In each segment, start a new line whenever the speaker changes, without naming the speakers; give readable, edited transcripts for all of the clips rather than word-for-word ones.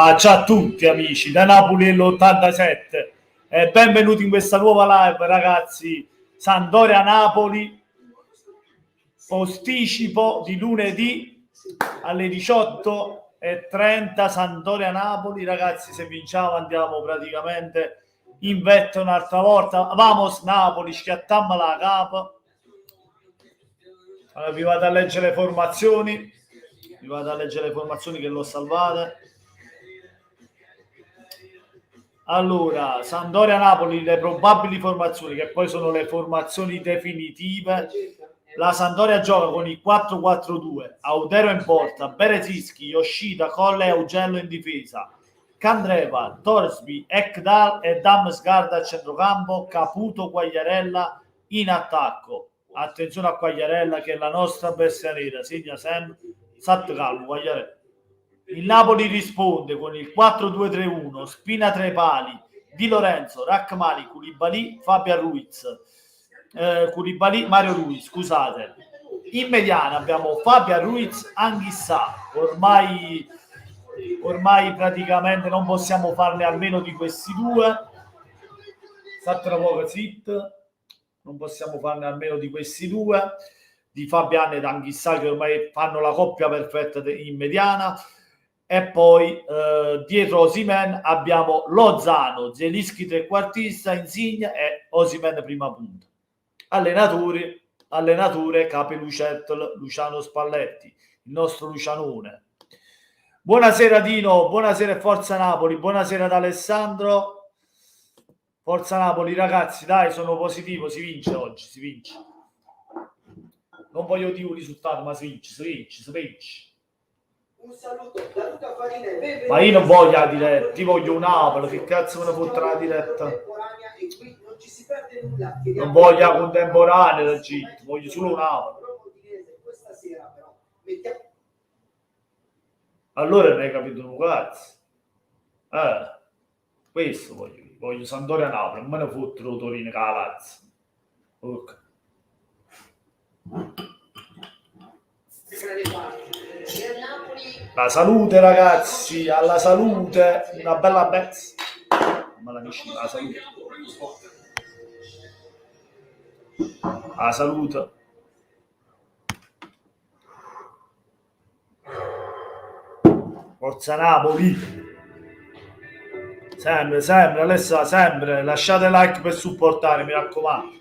Ciao a tutti amici da Napoli l'87 e benvenuti in questa nuova live, ragazzi. Sampdoria-Napoli, posticipo di lunedì alle 18:30. Sampdoria-Napoli, ragazzi, se vinciamo andiamo praticamente in vetta un'altra volta. Vamos Napoli, schiattammo la capa. Allora, vi vado a leggere le formazioni. Che l'ho salvate. Allora, Sampdoria-Napoli, le probabili formazioni, che poi sono le formazioni definitive. La Sampdoria gioca con il 4-4-2, Audero in porta, Berezinski, Yoshida, Colle e Augello in difesa, Candreva, Torsby, Ekdal e Damsgaard a centrocampo, Caputo, Quagliarella in attacco. Attenzione a Quagliarella che è la nostra bestia nera, segna sempre, state calmo Quagliarella. Il Napoli risponde con il 4-2-3-1, Spina tra i pali, Di Lorenzo, Rachmani, Koulibaly, Fabian Ruiz, Mario Ruiz, scusate. In mediana abbiamo Fabian Ruiz, Anghissà, ormai praticamente non possiamo farne almeno di questi due. State una poco zitto, non possiamo farne almeno di questi due, di Fabian ed Anghissà, che ormai fanno la coppia perfetta in mediana. E poi dietro Osimhen abbiamo Lozano, Zelinski trequartista, Insigne e Osimhen prima punta. Allenature Capi Lucetto, Luciano Spalletti, il nostro Lucianone. Buonasera Dino, buonasera Forza Napoli, buonasera ad Alessandro. Forza Napoli, ragazzi, dai, sono positivo, si vince oggi, si vince. Non voglio dire un risultato, ma si vince.
Un saluto da Luca Farine.
Ma io non voglio la diretta, ti voglio un Napoli, che cazzo me ne fotte la diretta?
Non ci si perde nulla.
Non voglio la contemporanea del GIT, voglio solo un Napoli.
Questa sera però mettiamo...
Allora non hai capito un cazzo. Questo voglio Sampdoria Napoli, non me ne fottono Torino Calazzo. Ok. La salute ragazzi, alla salute, una bella bezza. Ma la salute. La salute. Forza Napoli. Sempre, Alessa, sempre. Lasciate like per supportare, mi raccomando.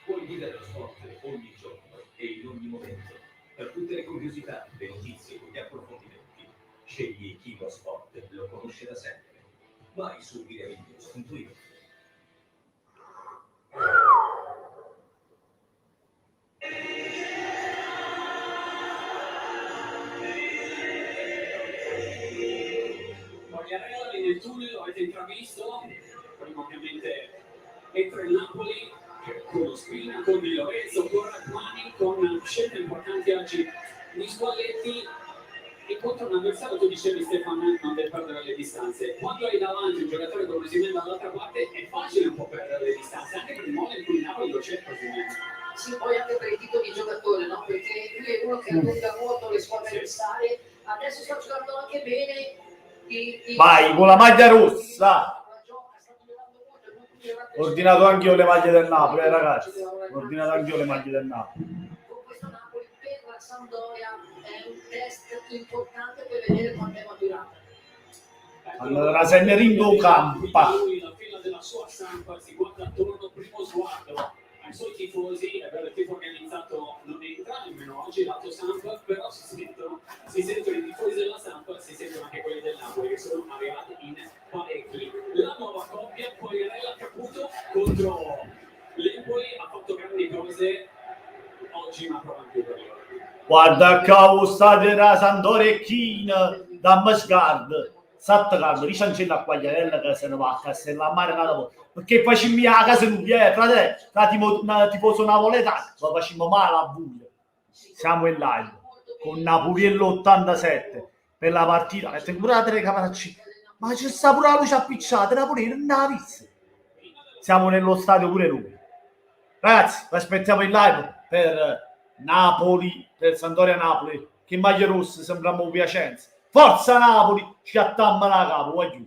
Puoi vivere lo sport ogni giorno e in ogni momento. Per tutte le curiosità, le notizie e approfondimenti, scegli Kimo Sport, lo conosce da sempre. Vai su videonews.it.
Quagliarella lì nel tunnel, lo avete intravisto? Prima ovviamente entra il Napoli con lo Spina, con Di Lorenzo, con Rachmani, con scelte importanti oggi di Spalletti e contro un avversario. Tu dicevi Stefano non deve perdere le distanze. Quando hai davanti un giocatore come Osimhen dall'altra parte è facile un po' perdere le distanze, anche per il modo in cui il Napoli lo cerca Osimhen.
Sì, poi anche per il tipo di giocatore, no? Perché lui è uno che allunga molto le squadre avversarie, adesso sta giocando anche bene.
Vai con la maglia rossa. Ho ordinato anche io le maglie del Napoli, ragazzi. Ho ordinato anche io le maglie del Napoli.
Con questo Napoli per la Sampdoria è un test importante per vedere quanto è maturata.
Allora, se ne ringo campa.
Lui la fila della sua Sampa si guarda attorno, primo sguardo ai suoi tifosi. È vero, il tifo organizzato non entra nemmeno oggi lato Sampa, però si sentono i tifosi della Sampa, si sentono anche quelli del Napoli che sono arrivati in parecchi. La nuova coppia Quagliarella Caputo contro l'Empoli ha fatto grandi cose oggi, ma prova anche per loro.
Guarda che state la Sandorecchina da Masgard. Sattacando, ricancella a Quagliarella che se ne va a Castellammare perché facciamo a casa nuova, frate, tifoso napoletano, ma facciamo male a buio. Siamo in live con Napoli l'87 per la partita. E pure la telecamera, ma c'è sta pure la luce appicciata, Napoli non la vista. siamo nello stadio pure noi. Ragazzi, vi aspettiamo in live per Napoli, per Sampdoria Napoli, che maglie rosse sembriamo Piacenza. Forza Napoli, ci attamma la capo, vai giù.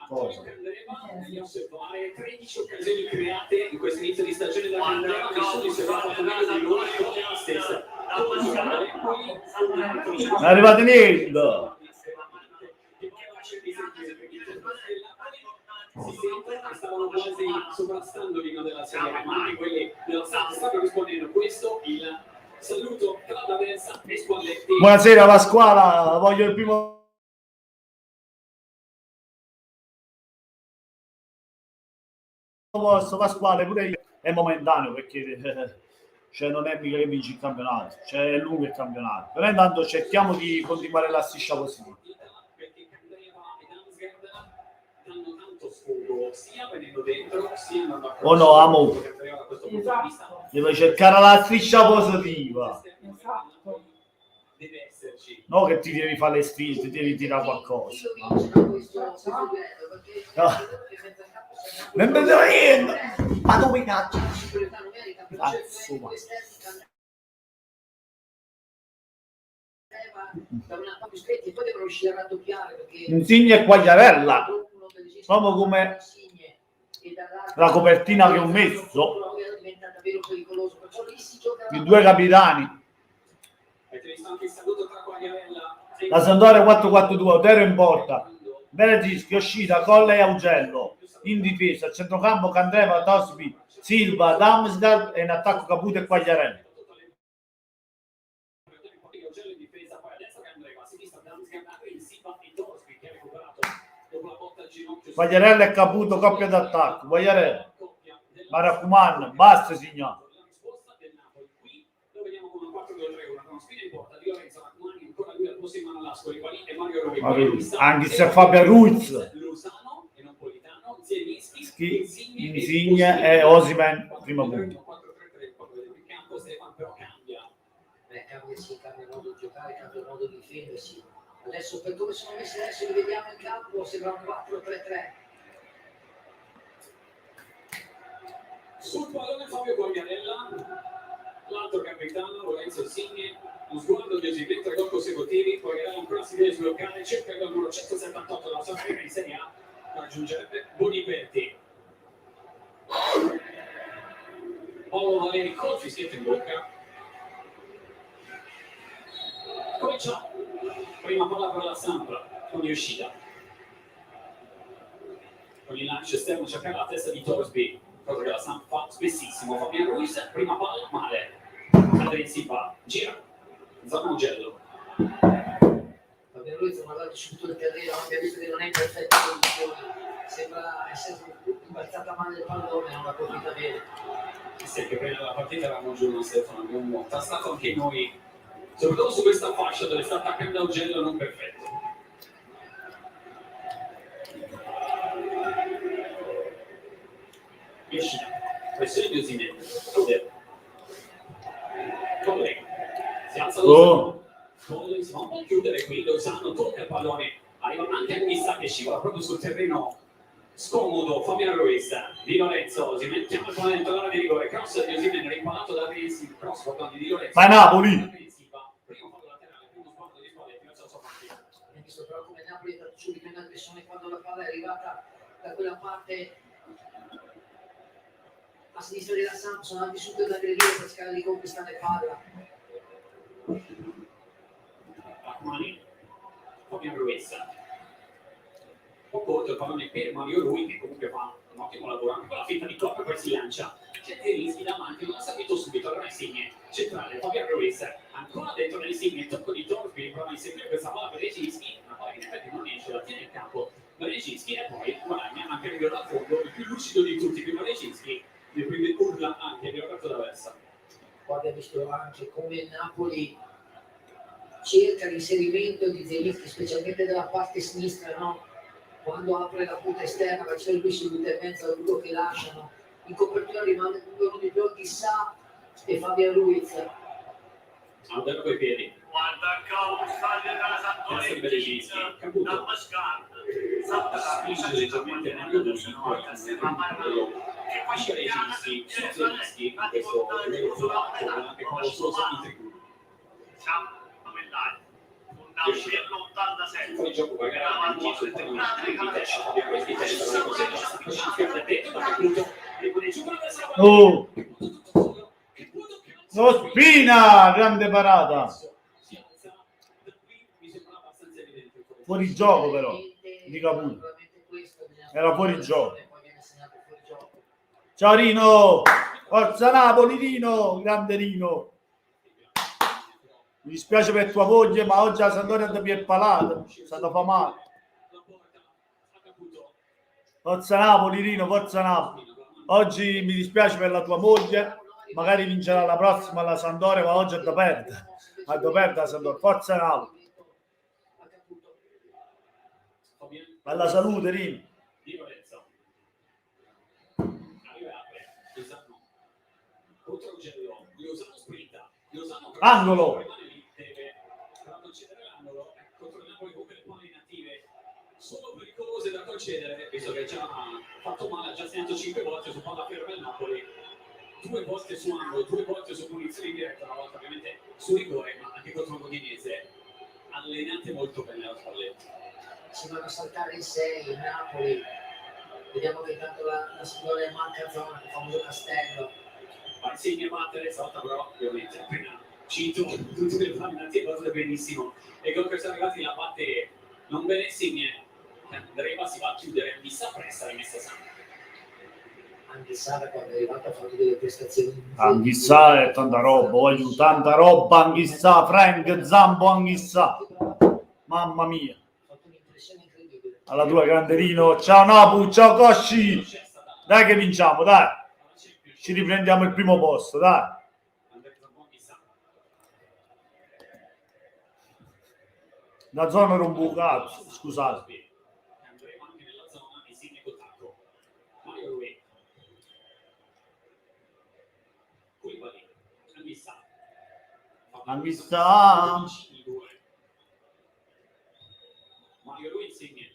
Cosa?
Negli osservare 13 occasioni create in questo inizio di stagione da Candreva, nessuno di osservato meno di lui, la stessa.
È arrivato niente.
Si sente che stavano quasi sovrastando l'inno della serie, ma anche quelli della Samp stavano rispondendo. Questo il saluto tra l'avversa e Spalletti.
Buonasera Pasquala, voglio il primo posto. Pasquale, pure io è momentaneo perché cioè non è mica che vinci il campionato, cioè è lungo il campionato, però intanto cerchiamo di continuare la striscia positiva.
Perché Candreva e Damsgaard danno tanto sfogo sia venendo dentro sia andando a
Oh no, amo,
Candreva da questo punto di vista
devo cercare la striscia positiva,
deve esserci.
no che ti devi fare le strisce, ti devi tirare qualcosa. No. Non vedo niente, ma dove cazzo? Cazzo, ma. Insigne e Quagliarella, proprio come la copertina che ho messo, i due capitani. La Sampdoria 4-4-2, Otero in porta, Berezinski, uscita, Colle e Augello, in difesa, a centrocampo Candreva, Tosby, Silva, Damsgaard e in attacco Caputo e Quagliarella. Quagliarella e Caputo, coppia d'attacco. Quagliarella, Maracuman, basta signore. Anche se Fabio Ruiz, Insigne e Osimhen prima punto.
Cambia modo di giocare, cambia modo di difendersi. Adesso per come sono messi adesso li vediamo in campo, sembra un 4-3-3.
Sul pallone Fabio Quagliarella, l'altro capitano Lorenzo Insigne, lo sguardo di Osimhen, 3 gol consecutivi, Quagliarella ancora si deve sbloccare, cerca il numero 178 della sua carriera in Serie A, raggiungerebbe Boniperti. Paolo Valeri col fischietto in bocca. Comincia, prima palla per la Samp con Yoshida, con il lancio esterno cercare la testa di Torsby, cosa che la Samp fa spessissimo. Fabian Ruiz, prima palla male, Adrien Silva gira, zona Augello.
Fabian Ruiz ha guardato su tutto il terreno, abbiamo visto che non è in perfetta condizione, sembra essere imbalzata male il pallone, non l'ha colpita bene.
Sì, che prima della partita eravamo giù, non Stefano, abbiamo tastato anche noi, soprattutto su questa fascia dove sta attaccando Augello non perfetto. Yoshida, pressione di Osimhen, Colle, si alza Lozano, Colle si va un po' a chiudere qui, Lozano tocca il pallone, arriva anche a Missa che scivola proprio sul terreno scomodo. Fabian Ruiz, Di Lorenzo, Osimhen chiama il pallone dentro l'area di rigore, cross di Osimhen rimpalato da Renzi, cross portando Di Lorenzo.
Ma Napoli!
Primo fallo laterale, primo sguardo di Spalletti verso la sua partita.
Abbiamo visto però come Napoli è andato subito in aggressione quando la palla è arrivata da quella parte a sinistra della Samp, sono andati subito ad aggredire per cercare di conquistare palla.
Armani, Fabian Ruiz, un po' corto il pallone per Mario Rui che comunque fa un ottimo lavoro anche con la finta di coppia, poi si lancia. C'è Zielinski davanti, non ha sapito subito, allora Insigne, centrale, Fabian Ruiz, ancora dentro nell'Insigne, tocco di Torsby, prova a inseguire questa palla per Recinski, ma poi in effetti non esce, la tiene in campo Recinski e poi guadagna anche a livello da fondo, il più lucido di tutti, prima Recinski, le prime urla anche di Roberto D'Aversa.
Poi abbiamo visto anche come il Napoli cerca l'inserimento di Zelinski, specialmente dalla parte sinistra, no? Quando apre la punta esterna, verso lui si butta in mezzo a loro che lasciano. In copertura rimane uno di più chissà e Fabian Ruiz.
Andare coi piedi.
Guarda il stadio della Sampdoria da Mascard.
Spinge leggermente meglio del singolo che poi ci registi su Zelinski in questo vero zona che fa lo stesso in tribuna.
Siamo un Aucello 87.
Poi il gioco pagherà il modo di testa, abbiamo questi testa, non cos'è giusto,
Oh, lo Spina, grande parata. Fuori gioco però, dica pure. Era fuori gioco. Ciao Rino, forza Napoli Rino, grande Rino. Mi dispiace per tua moglie, ma oggi la Sampdoria è più palata, è stata fa male. Forza Napoli Rino, forza Napoli. Oggi mi dispiace per la tua moglie, magari vincerà la prossima la Sampdoria, ma oggi è da perdere. È da perdere la Sampdoria. Forza Napoli. Bella salute Rino. Angolo.
Sono pericolose da concedere, visto che già ha fatto male, ha già segnato 5 volte su palla ferma il Napoli, 2 volte su angolo, 2 volte su punizione in diretta, una volta ovviamente su rigore, ma anche contro un Udinese allenate molto bene la Spalletti.
Si vanno a saltare in 6 il Napoli, vediamo che intanto la Sampdoria manca zona, il famoso castello.
Ma insegna a battere, stavolta però ovviamente appena cito tutte le fannate cose benissimo, e gol che sono arrivati la batte non bene Insigne. Andreva si va a chiudere, mi sa presta rimessa Sandra.
Anche Sara quando è arrivato ha fatto delle prestazioni.
Anchissà è tanta roba, voglio tanta roba, anchissà, Frank, Zambo, anchissà. Mamma mia.
Ha fatto un'impressione incredibile.
Alla tua grande Rino, ciao Napu, ciao Cosci. Dai che vinciamo, dai. Ci riprendiamo il primo posto, dai. La zona era un bucato, scusate.
Andremo anche nella zona Insigne col tacco. Mario Rui. Koulibaly. Anghissà.
Anghissà.
Mario Rui Insigne.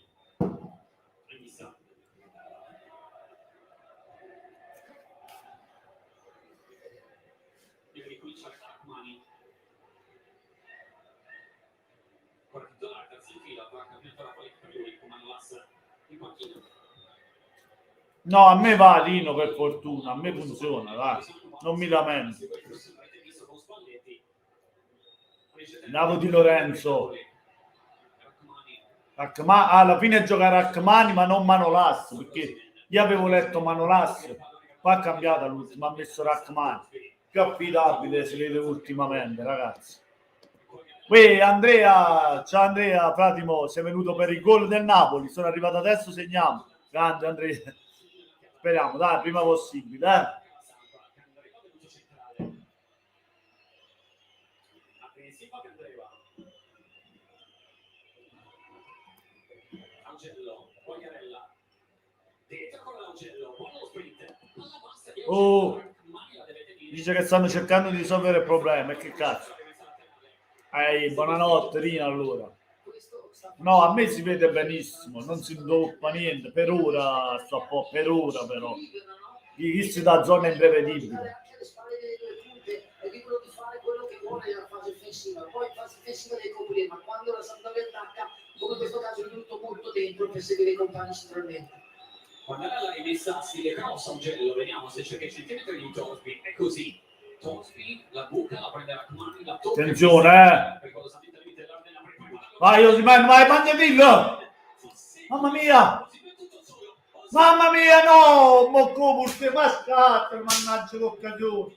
Anghissà. Deve ricominciare Rachmani. Guarda, terza in fila, tra cambiato la qualità per lui, come Manolas in panchina.
No, a me va Rino per fortuna, a me funziona, dai. Non mi lamento. Andiamo di Lorenzo. Alla fine gioca Rachmani ma non Manolas, perché io avevo letto Manolas, poi ha cambiato l'ultimo, ha messo Rachmani. Più affidabile si vede ultimamente, ragazzi. Uè, Andrea, ciao Andrea, Pratimo, sei venuto per il gol del Napoli, sono arrivato adesso, segniamo. Grande Andrea. Speriamo, dai, prima possibile, Oh, dice che stanno cercando di risolvere il problema, e che cazzo. Buonanotte Rina allora. No, a me si vede benissimo, non si indoppa niente, per ora sto un po', per ora però. Chi si dà zona imprevedibile.
E dicono di fare quello che vuole nella fase offensiva, poi in fase offensiva dei coprire, ma quando la Sampdoria attacca, come in questo caso, è venuto molto dentro per seguire i compagni sicuramente.
Quando era la rimessa a stile cross a Augello, vediamo se c'è che centimetri di Torsby, è così. Torsby la buca, la prende Rachmani, la tocca.
Attenzione, vai Osimhen, vai Magnetillo! Mamma mia! Mamma mia, no! Mocco pure mascate, mannaggia l'occasione.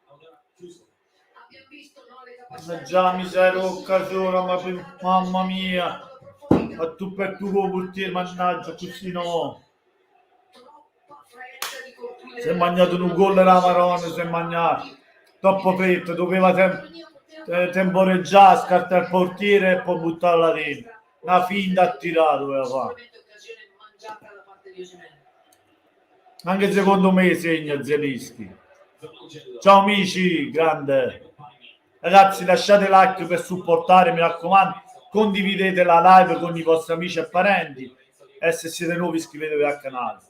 Abbiamo visto, no, le capacità.
Mannaggia miseria occasione, mamma mia! Ma tu per tu con portiere, mannaggia, così no! Si è mangiato un gol la Marone, si è mangiato. troppo freddo, doveva temporeggiare, scartare il portiere e poi buttarla dentro. Una finta a tirare doveva fare.
Occasione mangiata da parte di Osimhen.
Anche secondo me segna Zelinski. Ciao amici, grande. Ragazzi, lasciate like per supportare, mi raccomando. Condividete la live con i vostri amici e parenti. E se siete nuovi iscrivetevi al canale.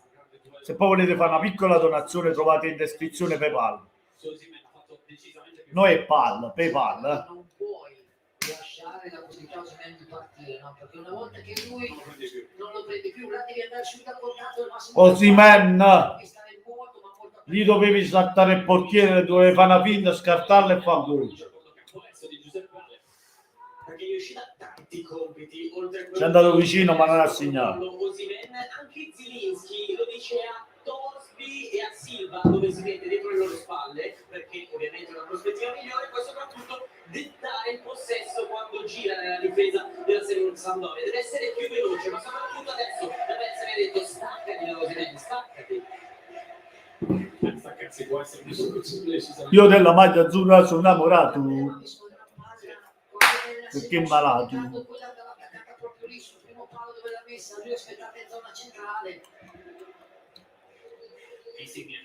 Se poi volete fare una piccola donazione trovate in descrizione PayPal. Noi è PayPal.
Non puoi lasciare la possibilità a Osimhen di partire, no? Perché una volta che lui non lo prende più, là devi andare subito a contatto del massimo.
Osimhen,
Devi stare molto, ma molto attento.
gli dovevi saltare il portiere, dovevi fare una finta, scartarla e fare gol.
Perché gli uscì da tanti compiti, oltre a quello
Ci è andato vicino, ma non ha segnato.
Osimhen, anche Zilinski lo dice a Torsby e a Silva, dove si mette dietro le loro spalle, perché ovviamente è una prospettiva migliore, e poi soprattutto dettare il possesso quando gira nella difesa della Serie Sampdoria. Deve essere più veloce, ma soprattutto adesso deve essere detto staccati da Osimhen, staccati. Staccarsi può essere una soluzione.
Io della maglia azzurra sono innamorato. Perché è malato.
Quella andava attaccata proprio lì sul primo palo dove l'ha messa, lui aspettate in zona centrale.
Insigne.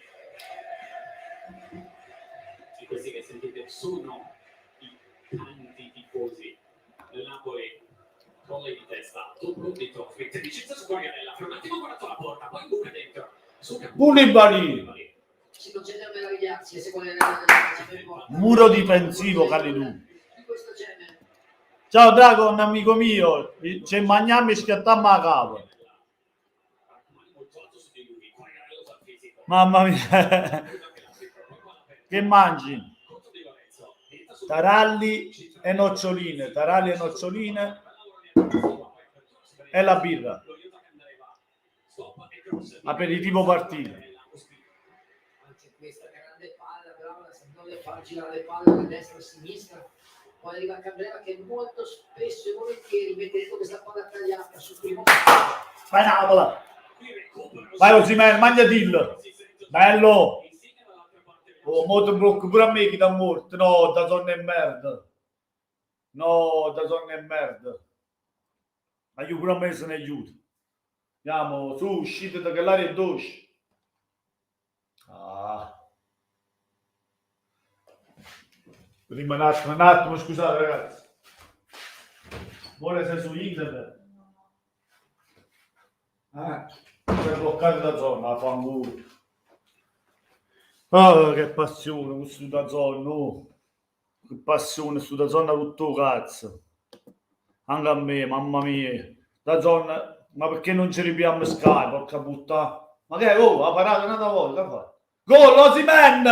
E questi che sentite sono i tanti tifosi del Napoli. Colle di testa, tocco di Toffoli, licenza su Quagliarella, fra un attimo ha guardato la porta, poi buca dentro.
Koulibaly.
Si non c'è da meravigliarsi se vuole
Muro difensivo, Calidou.
di questo genere.
Ciao Dragon, amico mio. C'è Magnami schiattammo a capo. Mamma mia. Che mangi? Taralli e noccioline. Taralli e noccioline. E la birra. Aperitivo partita.
Anche questa grande palla, brava la Sampdoria a far girare le palle da destra a sinistra. Poi arriva Cabrera che molto spesso e volentieri mette dentro questa palla tagliata sul primo.
Vai Napola. Vai Osimhen, mangiatillo. Bello. Oh, molto blocco pure a me che da morto. No, da sonno e merda. No, da sonno e merda. Ma io pure a me se ne aiuto. Andiamo, su, uscite da che l'aria è dolce. Ah. Prima un attimo, scusate ragazzi. Ora sei su internet. Sei bloccato da zona, fa un culo. Oh, che passione, questo da zona, no. Che passione, sto da zona tutto cazzo. Anche a me, mamma mia. Da zona, ma perché non ci ripiamo Sky, porca puttana? Ma che è? Oh, ha parato un'altra volta, che fa? Gol, Osimhen!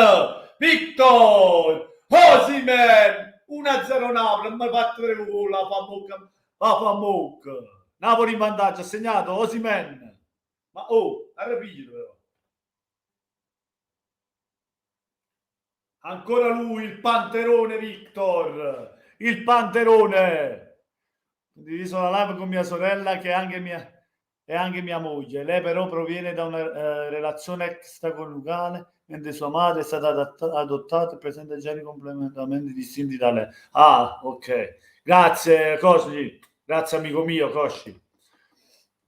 Victor! Osimhen! 1-0 Napoli, non mi ha fatto vedere gol, la fa Mocca. Napoli in vantaggio, ha segnato Osimhen. Ma oh, ha rapito però. Ancora lui, il panterone Victor. Il panterone. Ho condiviso la live con mia sorella che è anche mia moglie. Lei però proviene da una relazione extraconiugale, mentre sua madre è stata adottata e presenta geni completamente distinti da lei. Ah, ok. Grazie, Cosci. Grazie, amico mio, Cosci.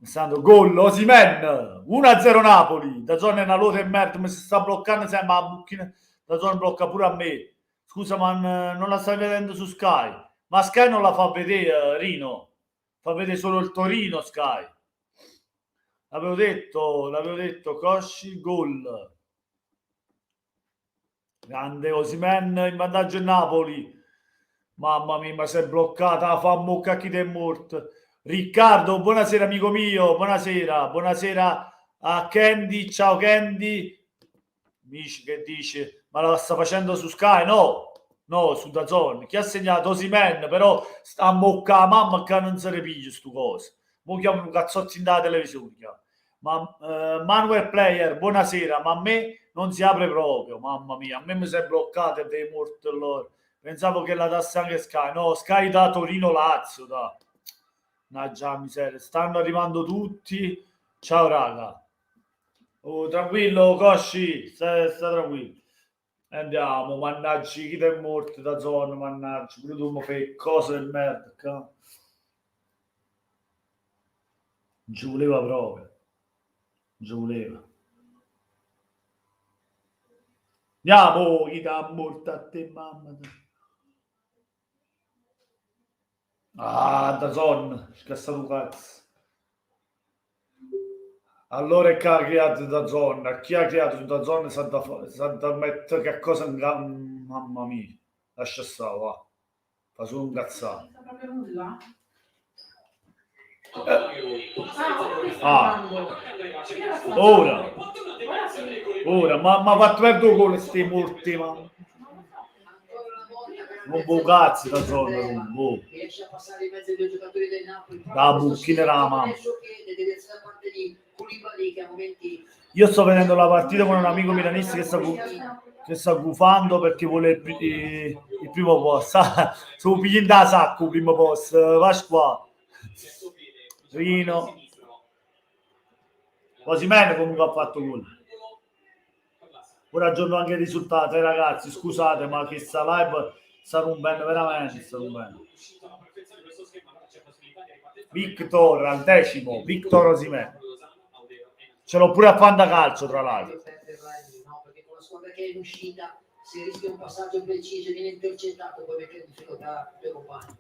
Stando gol, Osimhen. 1-0 Napoli. Da zona una lode e merda, mi si sta bloccando sempre la bucchina. Da zona blocca pure a me. Scusa, ma non la stai vedendo su Sky? Ma Sky non la fa vedere, Rino. Fa vedere solo il Torino, Sky. L'avevo detto, Cosci, gol. Grande Osimhen in vantaggio in Napoli. Mamma mia, ma si è bloccata, fa mocca chi ti è morto. Riccardo, buonasera amico mio, buonasera a Candy, ciao Candy. Amici che dice, ma la sta facendo su Sky? No, su DAZN. Chi ha segnato? Osimhen, però sta a mocca mamma che non se ne piglia stu cose. Mo chiamano un cazzotto in da televisione. Ma Manuel Player, buonasera, ma a me non si apre proprio, mamma mia, a me mi si è bloccato e dei morto loro. Pensavo che la dasse anche Sky. No, Sky da Torino Lazio, da. Già miseria, stanno arrivando tutti. Ciao raga. Oh, tranquillo, Cosci, sta tranquillo. Andiamo, mannaggia, chi è morto da zona, mannaggia, pure tu mi fai cose del merda, ca. Non ci voleva proprio, non ci voleva. Andiamo, chi dà morto a te, mamma. Ah, da zona, scassato cazzo. Allora che ha creato da zona? Chi ha creato da zona sa da mettere che cosa in mamma mia. Lascia stare, va. Fa solo un cazzato.
Non sa proprio nulla.
Ora,
Ora sì.
ora, ma fa perdere con questi morti, ma.
Ancora una volta
Non può cazzo da zona, non può.
riesce a passare in mezzo ai due giocatori del Napoli.
Da bucchina la mamma.
Che deve essere da parte di Koulibaly che a momenti
Io sto vedendo la partita con un amico milanista che sta gufando perché vuole il primo posto. Su pigliando da sacco il primo posto. Vai qua. Rino. Osimhen comunque ha fatto gol. Ora aggiorno anche il risultato, ragazzi. Scusate, ma che sta live sta un bene, veramente sta un bene. Victor al 10º, Victor Osimhen. Ce l'ho pure a Fantacalcio, tra l'altro.
no, perché con la squadra che è in uscita se rischia un passaggio preciso viene intercettato poi mette in difficoltà i tuoi compagni.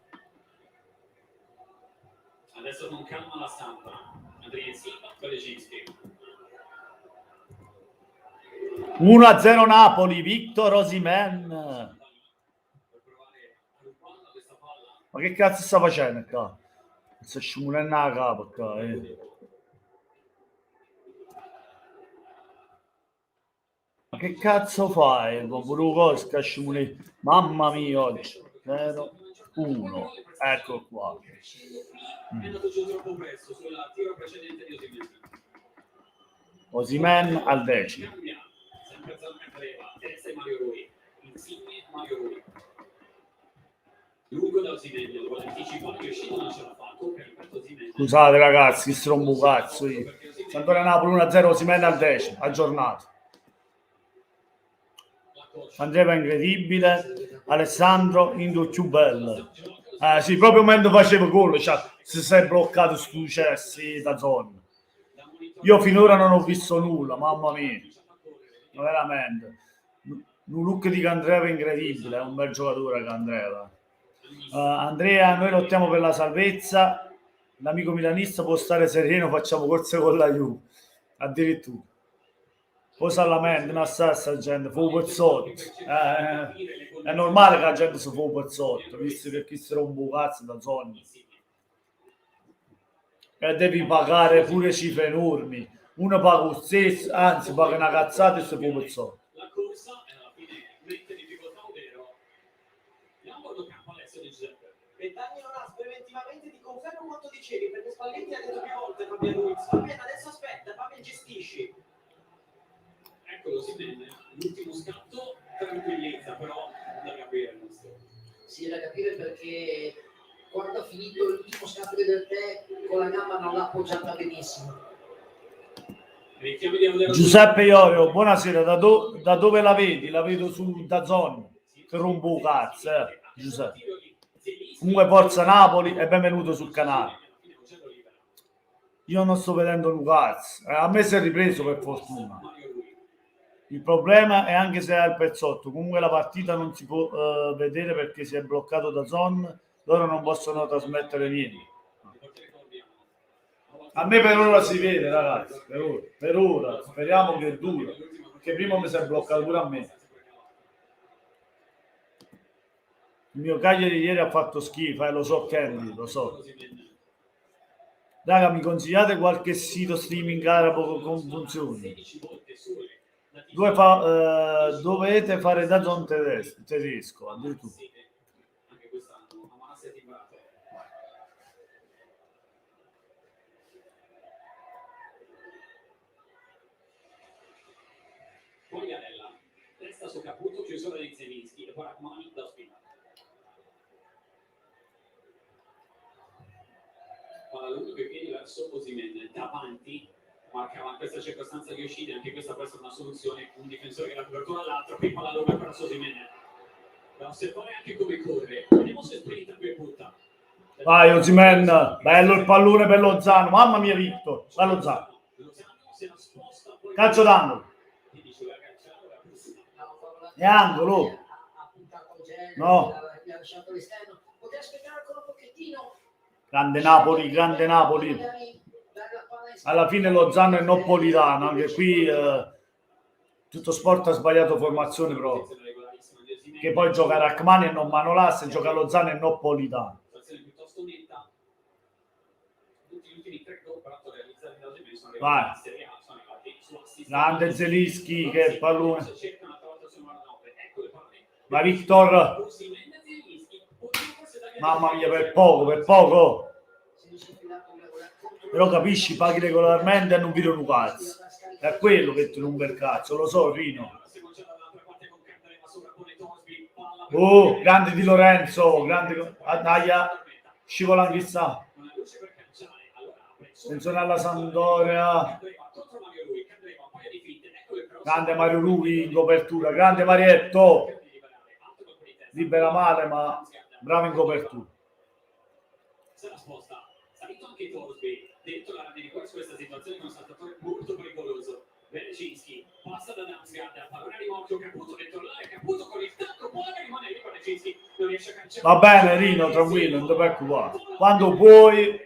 Adesso con calma la stampa. Adrien Silva, Belezinski.
1-0 Napoli, Victor Osimhen. Ma che cazzo sta facendo qua? Sta scimolando la capa qua, Ma che cazzo fai? Burugosca scimoli. Mamma mia oggi. 0-1. Ecco qua.
È andato giù troppo presto sulla tiro precedente di Osimhen.
Osimhen al 10.
Cambia. Sempre Zalmerdreva. Terza e Mario Rui. Insigne Mario Rui. Lungo da Osimhen. Vuole anticipare che uscito non ce l'ha fatto. Per Osimhen.
Scusate ragazzi, strombo cazzo io. Sandoria Napoli 1-0, Osimhen al 10. Aggiornato. Andrea incredibile. Alessandro Indo più bello. Sì, proprio mentre facevo gol, cioè, si è bloccato stu cessi da zona. Io finora non ho visto nulla, mamma mia. Veramente. Un look di Candreva incredibile, è un bel giocatore Candreva. Andrea, noi lottiamo per la salvezza. L'amico milanista può stare sereno, facciamo corse con la Juve. Addirittura. Poi sa la mente, non sta gente, fu pezzotto. È normale che la gente si fu pezzotto, visto che chi si rompe un cazzo da zona. E devi pagare pure cifre enormi. Uno paga lo stesso, anzi paga una cazzata e si fu pezzotto.
La corsa alla fine mette in difficoltà Odero. Lambordo campo adesso di Giuseppe.
Vent'anni non ha preventivamente di confermo quanto dicevi, perché Spalletti ha detto più volte Fabian Ruiz. Va bene, adesso aspetta, Fabian gestisci.
Eccolo, si vede. L'ultimo scatto tranquillezza, però da capire il nostro.
Sì, da capire perché quando ha finito l'ultimo scatto del tè con la gamba non l'ha appoggiata benissimo.
Richiami di Odero.
Giuseppe Iorio, buonasera, da dove la vedi? La vedo su Dazon, che rompo un cazzo, Giuseppe. Comunque forza Napoli e benvenuto sul canale. Io non sto vedendo un cazzo, a me si è ripreso per fortuna. Il problema è anche se ha il pezzotto, comunque la partita non si può vedere perché si è bloccato da zone, loro non possono trasmettere niente. A me per ora si vede, ragazzi, per ora, speriamo che dura, perché prima mi si è bloccato pure a me. Il mio Cagliari ieri ha fatto schifo, lo so Candy, lo so. Raga, mi consigliate qualche sito streaming arabo con funzioni? Dovete fare da zone tedesco, addirittura.
Anche quest'anno, Amasia timbrato. Poi Garella, testa su Caputo, chiusura di Zelinski e Barakmani da spinare. Palla lungo i piedi verso Osimhen, davanti marcava in questa circostanza di uscita, anche questa può essere una soluzione, un difensore che la copertura all'altro, qui palla lunga per Osimhen. Da osservare anche come corre, vediamo se sprinta qui e butta.
Vai Osimhen, bello il pallone per Lozano, mamma mia Victor, vai Lozano, calcio d'angolo, è angolo,
Ha puntato al genere,
no,
gli ha lasciato l'esterno. Poteva aspettare ancora un pochettino.
grande Napoli, grande Napoli.
Magari dare la palla in
Alla fine Lozano è napolitano, anche qui tutto sport ha sbagliato formazione proprio, che poi gioca Rachmani e non Manolas, gioca Lozano e napolitano.
Piuttosto netta. Tutti gli ultimi 3 gol peraltro realizzati da Osimhen sono
Vai.
arrivati in Serie A, sono arrivati su assist.
Grande Zelinski, che pallone.
Cerca una volta su 99. Ecco le palle.
Ma Victor,
Osimhen, Zelinski, poteva forse dare-
mamma mia, per poco.
Se non si è filato una gola contro-
Però capisci, paghi regolarmente e non virano un cazzo. È quello che ti rompe il cazzo, lo so Rino.
Se non c'è dall'altra parte con Candreva, sovrappone Torsby, palla-
Oh, grande Di Lorenzo, grande Aia, scivola anche sta.
Una luce per calciare, allora apre.
Attenzione alla Sampdoria.
Candreva contro Mario Rui, Candreva un paio di finte, ecco il cross.
Grande Mario Rui in copertura, grande Marietto. Libera male, ma bravo in copertura.
Se la sposta, salito anche Torsby, dentro la rete di questa situazione con un saltatore molto pericoloso. Berezinski passa da Damsgaard, pallone di Mocchio, Caputo dentro l'area, Caputo con il tacco, poi rimane lì con Berezinski, non riesce a cancellare.
Va bene Rino, tranquillo, non ti preoccupare. Quando puoi,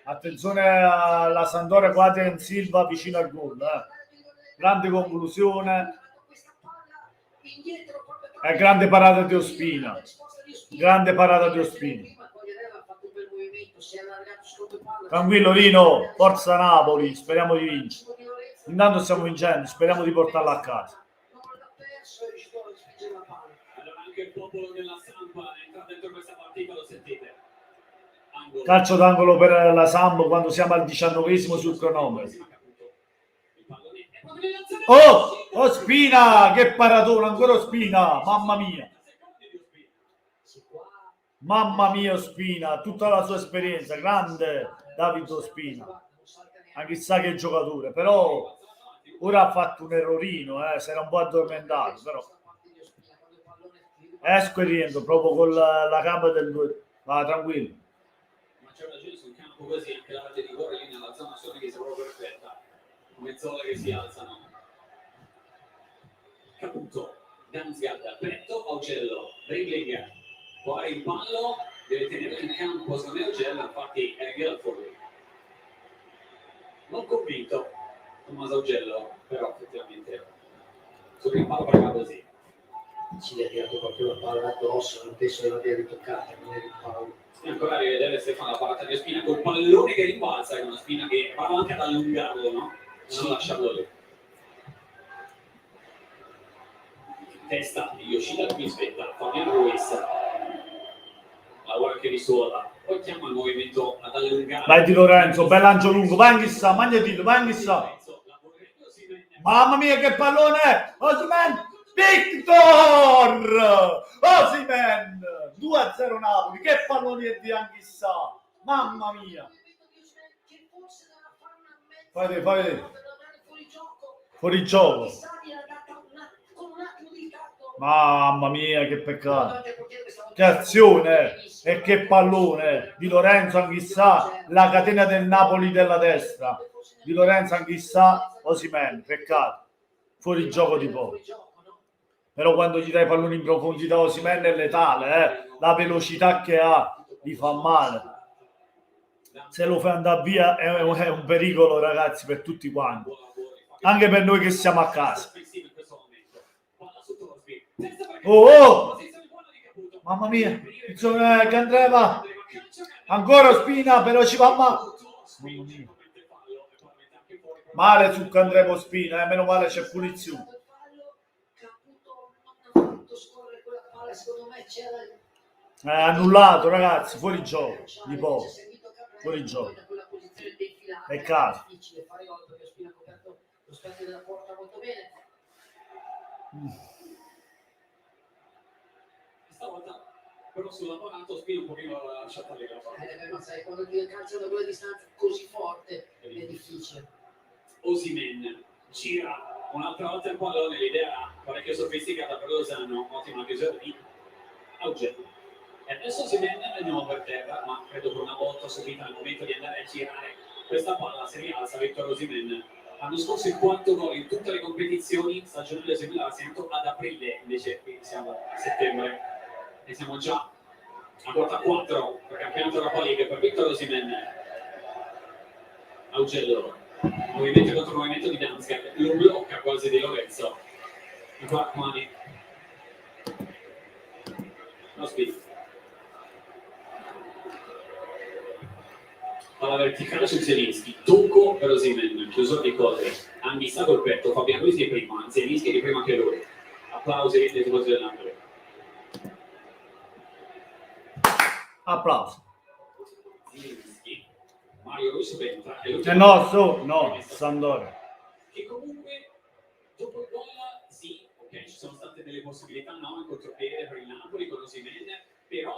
attenzione alla Sampdoria Quadrant Silva vicino al gol. Grande conclusione e grande parata di Ospina. Grande parata di Ospina. Tranquillo Rino, forza Napoli, speriamo di vincere. Intanto stiamo vincendo, speriamo di portarla a casa.
Allora anche il popolo della Sampa entra dentro questa partita, lo sentite. Angolo.
Calcio d'angolo per la Samp quando siamo al 19esimo sul cronometro.
Il pallone è proprio di lanzare.
Oh, Spina, che paratona, ancora Spina, mamma mia. Mamma mia Spina, tutta la sua esperienza, grande Davido Spina. Anche sa che giocatore, però ora ha fatto un errorino, si era un po' addormentato, però esco e rientro proprio con la gamba del 2. Va tranquillo.
Ma c'è ragione su un campo così, anche la rete di rigore lì nella zona solo che sembra perfetta. Mezz'ora che si alzano. Caputo, Damsgaard, Petto, Augello, Ringling, fuori il pallo, deve tenere in campo, secondo me Augello, infatti è via fuori. Non convinto Tommaso Augello, però effettivamente sul rimpallo parla così.
Ci gli ha tirato proprio la palla addosso, non penso che l'abbia ritoccata, non è il Paolo.
E ancora a rivedere Stefano la parata di Ospina col pallone che rimbalza, è una Spina che va anche ad allungarlo, no? Non lasciarlo lì. Testa di Yoshida che mi aspetta, Fabiano Ruiz. Lavora anche di sola, poi chiama il movimento ad allungare.
Vai Di Lorenzo, bel lancio lungo, vai in chissà, magnetito, vai in chissà. Mamma mia che pallone! Osimhen! Victor! Osimhen! 2-0 Napoli, che pallone di Anghissà! Mamma mia! Fai fuori gioco. Mamma mia che peccato! Che azione e che pallone! Di Lorenzo Anghissà, la catena del Napoli della destra. Di Lorenzo Anghissà, Osimhen, peccato. Fuori gioco di poco. Però quando gli dai palloni in profondità Osimhen è letale, la velocità che ha gli fa male. Se lo fai andare via è un pericolo, ragazzi, per tutti quanti, anche per noi che siamo a casa. Oh! Mamma mia, Candreva, ancora Spina, però ci va male su Candreva Spina, meno male c'è punizione. Annullato ragazzi, fuori gioco di poco, fuori gioco. Peccato.
Stavolta però sull'apparato Spina un pochino lasciata lì la palla.
Ma sai, quando ti calciano da quella distanza così forte è difficile.
Osimhen gira un'altra volta il pallone, l'idea parecchio sofisticata per Lozano, ottima chiusura di Augello. E adesso Osimhen è di nuovo per terra, ma credo per una volta subita al momento di andare a girare questa palla si rialza Victor Osimhen. L'anno scorso il quarto gol in tutte le competizioni stagionali Osimhen l'ha segnato ad aprile, invece qui siamo a settembre e siamo già a quota 4 per campionato Europa League per Victor Osimhen. Augello, movimento contro movimento di Damsgaard, lo blocca quasi di Lorenzo. I Guarcmani. Lo speed. Palla verticale su Zielinski, tocco per Osimhen, chiusura di Codri, Anghissà col petto, Fabian Ruiz di prima, Zielinski di prima anche lui. Applausi dei tifosi dell'Empoli.
Applauso.
Zielinski, Mario Ruiz entra.
No, Sampdoria.
Che comunque, dopo il gol, sì, ok, ci sono state delle possibilità, no, in contropiede per il Napoli con Osimhen, però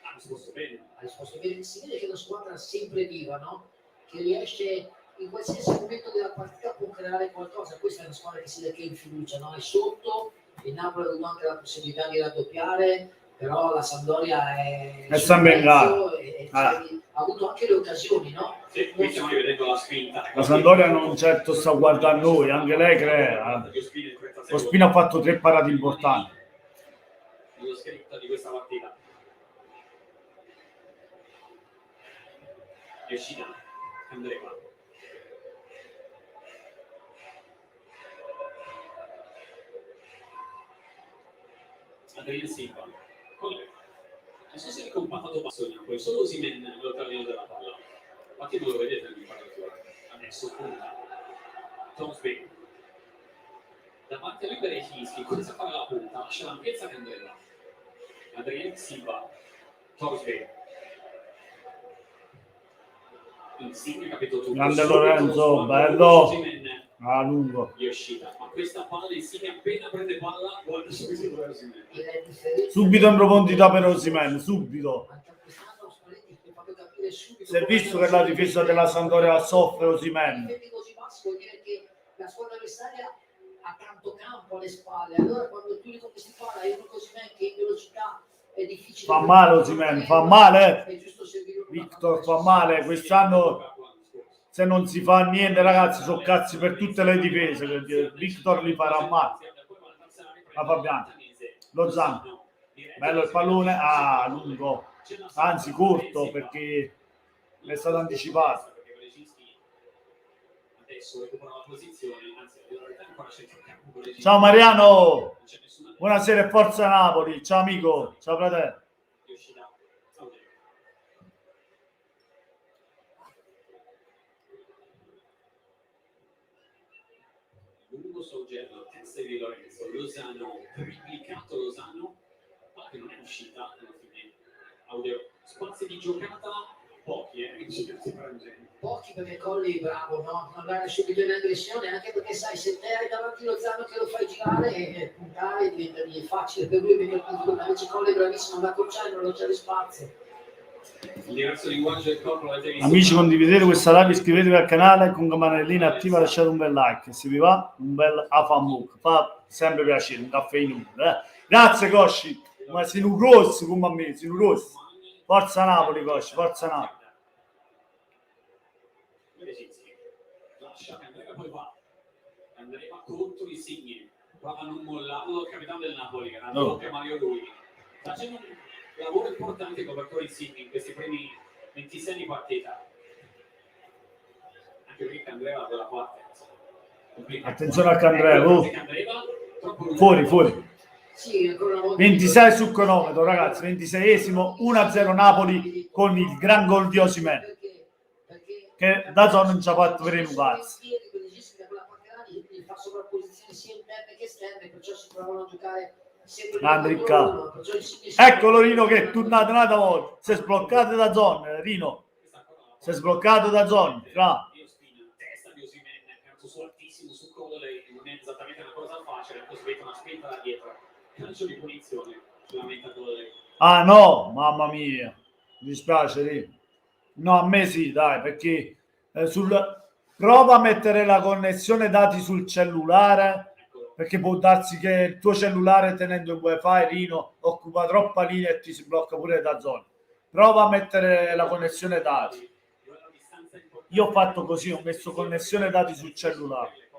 ha risposto bene.
Ha risposto bene. Si vede che è una squadra sempre viva, no? Che riesce in qualsiasi momento della partita può creare qualcosa. Questa è una squadra che si vede che è in fiducia, no? È sotto, il Napoli ha avuto anche la possibilità di raddoppiare, però la Sampdoria è
sempre in gara.
Ha avuto anche le occasioni, no?
Sì, qui stiamo rivedendo la spinta.
La Sampdoria non certo sta guardando noi, anche lei crea. Ospina ha fatto 3 parate importanti.
Lo scritto di questa partita. Yoshida, Andrea. Adrian Silva. Adesso si è ricompattato basso il Napoli, solo Osimhen lo terreno della palla. Infatti non lo vedete nell'imparatura. Adesso punta. Tomsby. Davanti a lui Berezinski, comincia a fare la punta, lascia l'ampiezza che Andrea. Adrian Silva. Tomsby. Insigne, capito tutto.
Grande Lorenzo, bello. A lungo.
Yoshida, ma questa palla Insigne appena prende palla, guarda subito per Osimhen.
Subito in profondità per Osimhen, subito.
Anche quest'anno Spalletti ti fa capire subito.
Si è visto che la difesa della Sampdoria soffre Osimhen.
Così basso vuol dire che la squadra avversaria ha tanto campo alle spalle. Allora quando tu li conquisti palla e uno Osimhen che in velocità è difficile.
Fa male Osimhen, fa male.
È giusto servire una
Victor fa male. Quest'anno se non si fa niente, ragazzi, sono cazzi per tutte le difese. Perché Victor li farà male. Ma Fabiano, Lozano, bello il pallone, lungo, anzi corto perché è stato anticipato. Ciao Mariano, buonasera e forza Napoli. Ciao amico, ciao fratello.
Lungo Augello, testa di Lorenzo, Lozano, triplicato Lozano, ma che non è uscita alla fine. Audio, spazi di giocata pochi,
pochi perché Colli è bravo, no? Andare subito in aggressione, anche perché sai, se te hai davanti Lozano che lo fai girare e puntare diventa facile per lui, invece Colli è bravissimo ad accorciare, non c'è spazio.
Il diverso linguaggio del corpo l'avete visto.
Amici, condividete questa live, iscrivetevi al canale con campanellina attiva, lasciate un bel like, se vi va un bel afambook, fa sempre piacere, un caffè in uno. Grazie Cosci, ma sei un rosso come a me, sei un rosso. Forza Napoli Cosci, forza Napoli.
Lascia Andrea, poi va contro Insigne, prova a non mollarlo il capitano del Napoli, che è Mario Rui, facendo un lavoro importante copertore Insigne in questi primi 26 di partita, anche perché Andrea da quella parte
attenzione a Candreva, fuori
Sì, ancora una volta
26 sul cronometro ragazzi, 26esimo, 1-0 Napoli con il gran gol di Osimhen che da zona non ci ha fatto vedere un cazzo.
Fa sovrapposizioni sia interne che esterne, perciò si provano a giocare sempre
Grande Riccardo. Eccolo Rino che è tornato un'altra volta, si è sbloccato da zona, Rino si è sbloccato da zona, fra.
Testa di Osimhen, calcio su altissimo su Codolei, non è esattamente una cosa facile, poi si una spinta da dietro, calcio di punizione sulla meta Codolei.
Ah no, mamma mia, mi dispiace Rino. No, a me sì, dai, perché Prova a mettere la connessione dati sul cellulare, perché può darsi che il tuo cellulare, tenendo il wifi, Rino, occupa troppa linea e ti si blocca pure da zona. Prova a mettere la connessione dati. Io ho fatto così, ho messo connessione dati sul cellulare.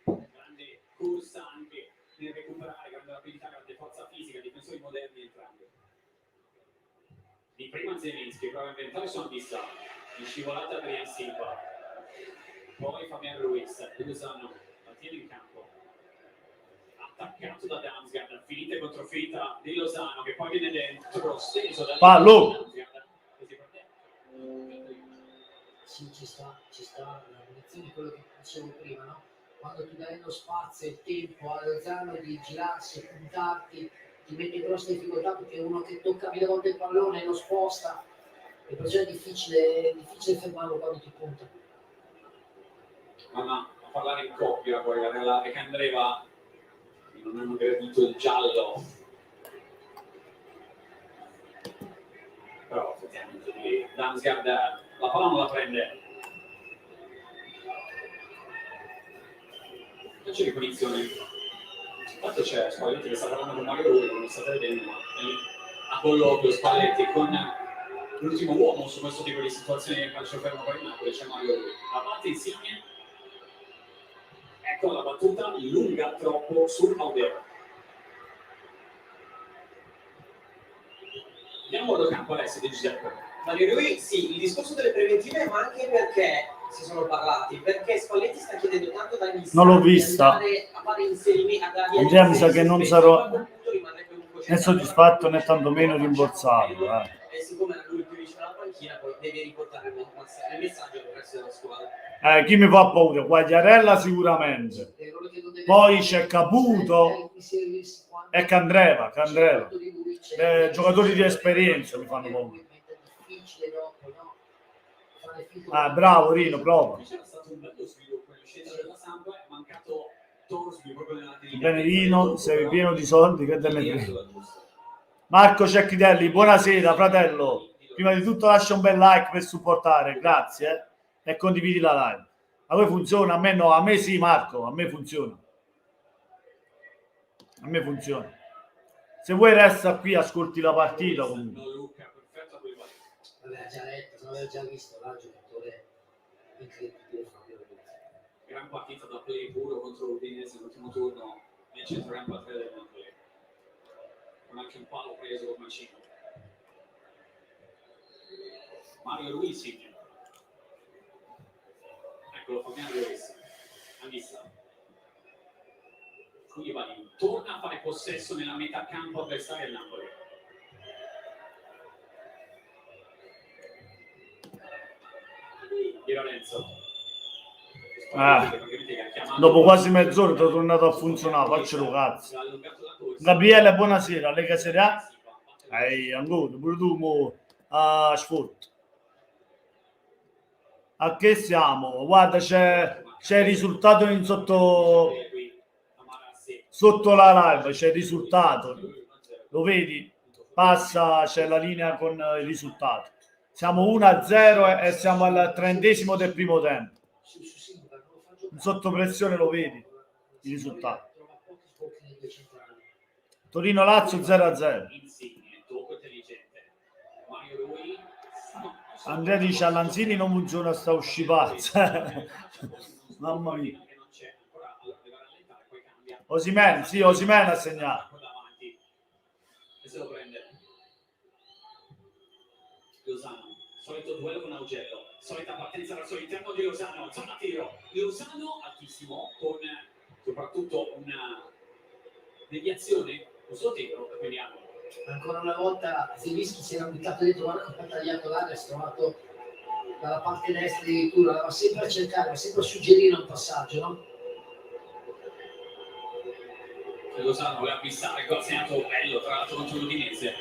Grande corsa anche nel recuperare, grande rapidità, grande forza fisica, difensori moderni entrambi. Di prima Zelinski prova a inventare su Ambissa, in scivolata per Ian Silva, poi Fabian Ruiz, Lozano la tiene in campo, attaccato da Damsgaard, finita e controfita di Lozano che poi viene dentro, steso da
Fallo!
Sì, ci sta la condizione, quello che dicevo prima, no? Quando tu dai lo spazio e il tempo a Lozano di girarsi, puntarti, ti mette in grossa difficoltà perché uno che tocca 1000 volte il pallone e lo sposta, e perciò è difficile fermarlo quando ti punta.
Ma a parlare in coppia poi a regalare che Andreva non hanno gradito il giallo, però effettivamente Damsgaard la palla non la prende, non c'è ricognizione. Intanto c'è Spalletti che sta parlando con Mario Rui, non state vedendo, ma a colloquio Spalletti con l'ultimo uomo su questo tipo di situazioni che calcio fermo per il Napoli, c'è Mario Rui. A parte Insigne, ecco la battuta lunga troppo sul Audero. Andiamo a campo adesso di Giuseppe.
Mario Rui, sì, il discorso delle preventive, ma anche perché si sono parlati, perché Spalletti sta chiedendo tanto da Nissa
Non l'ho vista.
a fare inserimenti,
Andrea, mi sa che non sarò né soddisfatto né tantomeno rimborsato.
E siccome era lui più vicino alla panchina, poi deve riportare il messaggio al resto della squadra.
Chi mi fa paura? Quagliarella sicuramente. Poi c'è Caputo e Candreva. Giocatori di esperienza mi fanno paura. Bravo Rino, proprio.
C'era stato un bello sviluppo in uscita della Sampa, è mancato Torsby proprio nella
Bene Rino, sei pieno di soldi, che te ne frega. Marco Cecchitelli, buonasera fratello. Prima di tutto lascia un bel like per supportare, grazie, e condividi la live. A voi funziona? A me no, a me sì Marco, a me funziona. A me funziona. Se vuoi resta qui, ascolti la partita comunque.
Aveva già letto, non aveva già visto là, giocatore incredibile.
Gran partita da play puro contro l'Udinese nell'ultimo turno nel centrocampo a 3 del Napoli, con anche un palo preso con Macino. Mario Ruiz, eccolo Fabian Ruiz, Anissa. Koulibaly torna a fare possesso nella metà campo avversaria del Napoli. Di Lorenzo.
Dopo quasi mezz'ora è tornato a funzionare, faccelo cazzo. Gabriele, buonasera, Lega Serie A? Ancora, pure tu mo a sforzo. A che siamo? Guarda, c'è il risultato in sotto la live, c'è il risultato. Lo vedi? Passa, c'è la linea con il risultato. Siamo 1-0 e siamo al 30° del primo tempo. Sotto pressione lo vedi il risultato. Torino-Lazio 0-0. Andrea dice a Lanzini non funziona sta uscipazza. Mamma mia. Osimhen, sì, Osimhen ha segnato.
Lozano, solito duello con Augello, solita partenza verso l'interno di Lozano, zona tiro, Lozano altissimo con soprattutto una deviazione, un suo tiro, quindi
ancora una volta Zelinski si era buttato dentro, ha tagliato l'area, si è trovato dalla parte destra addirittura, va sempre a cercare, va sempre a suggerire un passaggio, no?
Lozano voleva fissare il gol segnato bello tra l'altro contro l'Udinese.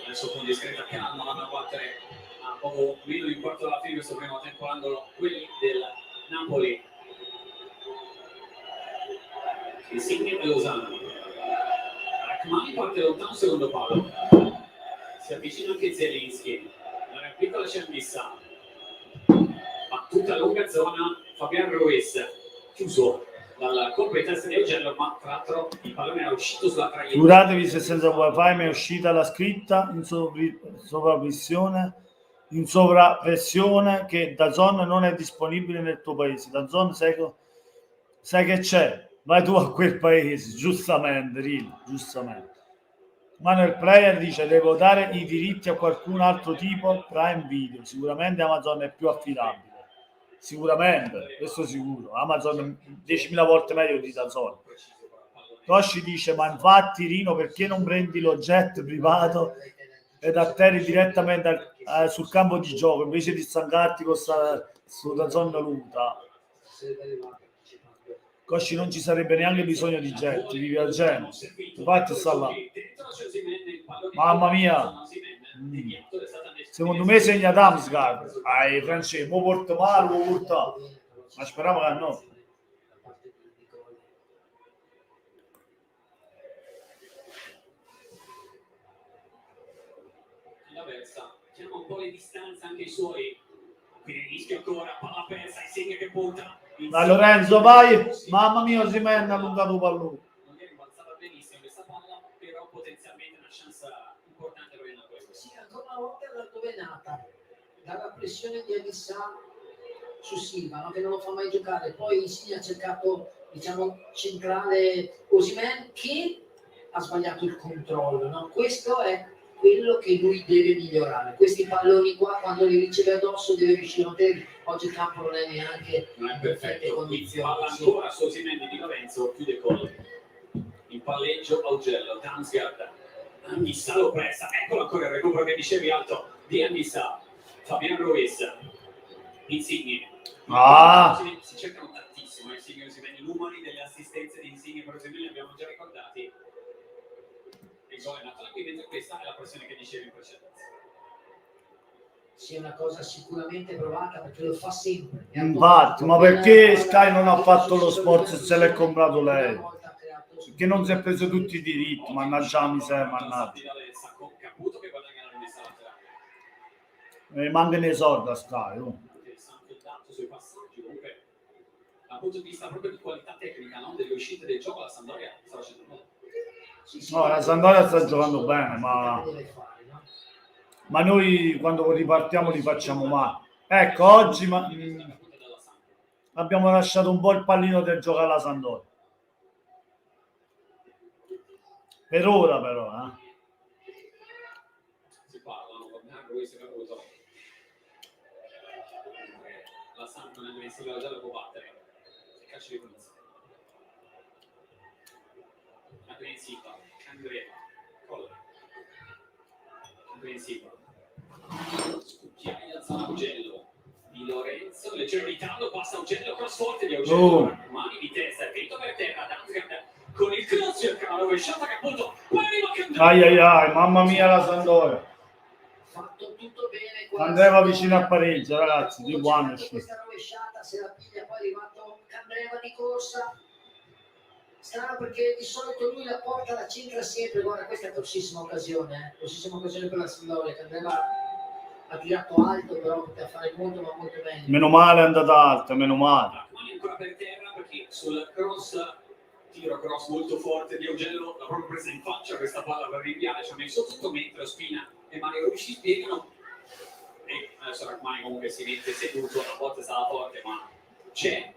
Adesso con discreta calma vanno a battere a poco meno di un quarto dalla fine di questo primo tempo l'angolo quelli del Napoli. Insigne e Lozano. Rachmani parte lontano, secondo palo. Si avvicina anche Zelinski. Nella piccola c'è Missa. Battuta battuta lunga zona, Fabian Ruiz chiuso dal colpo di testa di Augello, ma tra l'altro il pallone era uscito sulla traiettoria.
Figuratevi se senza wifi mi è uscita la scritta in sovrappressione che DAZN non è disponibile nel tuo paese. DAZN sai che c'è, vai tu a quel paese, giustamente, Rino, giustamente. Manuel Player dice devo dare i diritti a qualcun altro tipo Prime Video, sicuramente Amazon è più affidabile, sicuramente, questo sicuro, Amazon 10.000 volte meglio di DAZN. Toshi dice ma infatti Rino perché non prendi lo jet privato ed atterri direttamente sul campo di gioco invece di stancarti con sulla zona luta. Cosci non ci sarebbe neanche bisogno di jet, vivi al Genoa, infatti sta là. Mamma mia, secondo me segna Damsgaard. Francesco, mo porta male, mo porta, ma speriamo che no.
Chiama un po' le distanze anche i suoi, quindi rischia ancora, palla persa, Insigne che punta.
Dai Lorenzo, vai! Mamma mia, Osimhen ha allungato il pallone.
Non è rimbalzata benissimo questa palla, però potenzialmente una chance importante per il Napoli.
Sì, ancora una volta da dove è nata, dalla pressione di Anissa su Silva, no? Che non lo fa mai giocare. Poi Insigne ha cercato, diciamo, centrale Osimhen che ha sbagliato il controllo, no? Questo è quello che lui deve migliorare. Questi palloni qua, quando li riceve addosso, deve riuscire a mettere. Oggi il campo non è neanche
non è
in perfette
perfetto,
condizioni.
palla ancora su Osimhen di Lorenzo, chiude con il palleggio Augello, Damsgaard, Anissa lo pressa, eccolo ancora il recupero che dicevi alto di Anissa, Fabian Ruiz, Insigne. Si cercano tantissimo Insigne e Osimhen, i numeri delle assistenze di Insigne per Osimhen li abbiamo già ricordati. Il gol è nato da qui, mentre questa è la pressione che dicevi in precedenza.
Sia una cosa sicuramente provata perché lo fa sempre.
Infatti, ma perché Sky non ha fatto lo sport se se l'è comprato lei? Perché non si è preso tutti i diritti, mannaggia la miseria, mannaggia.
Caputo che guadagna la rimessa laterale.
Mancano i soldi a Sky.
Interessante il dato sui passaggi, comunque dal punto di vista proprio di qualità tecnica, no? Delle uscite del gioco, la Sampdoria sta facendo bene.
No, la Sampdoria sta giocando bene, ma noi quando ripartiamo li facciamo male. Ecco, oggi abbiamo lasciato un po' il pallino del gioco alla Sampdoria. Per ora però,
Si parlano con lui si è caputo. La Samp non è difensiva, la gialla può battere. Si calcio di punizione. Apprensiva, Andrea, Colla. Apprensiva. Scucchiai da zona Augello. Di Lorenzo, leggero ritardo, passa Augello, cross forte di Augello. Mani di testa, dritto per terra, Damsgaard con il cross, cerca la rovesciata che appunto poi arriva che
ai, mamma mia la Sampdoria.
Fatto tutto bene.
Andreva vicino al pareggio, ragazzi, di buono.
Questa rovesciata, se la piglia, poi è arrivato Candreva di corsa. Strano perché di solito lui la porta, la centra sempre. Guarda, questa è grossissima occasione, grossissima occasione per la Sampdoria. Candreva ha tirato alto, però poteva fare molto, ma molto meglio.
Meno male è andata alta, meno male.
Ma ancora per terra perché sul cross, tiro cross molto forte di Augello, l'ha proprio presa in faccia questa palla per rinviare, ci ha messo tutto mentre Spina e Mario Rui si spiegano. E adesso Rachmani comunque si mette seduto, a volte stava forte, ma c'è.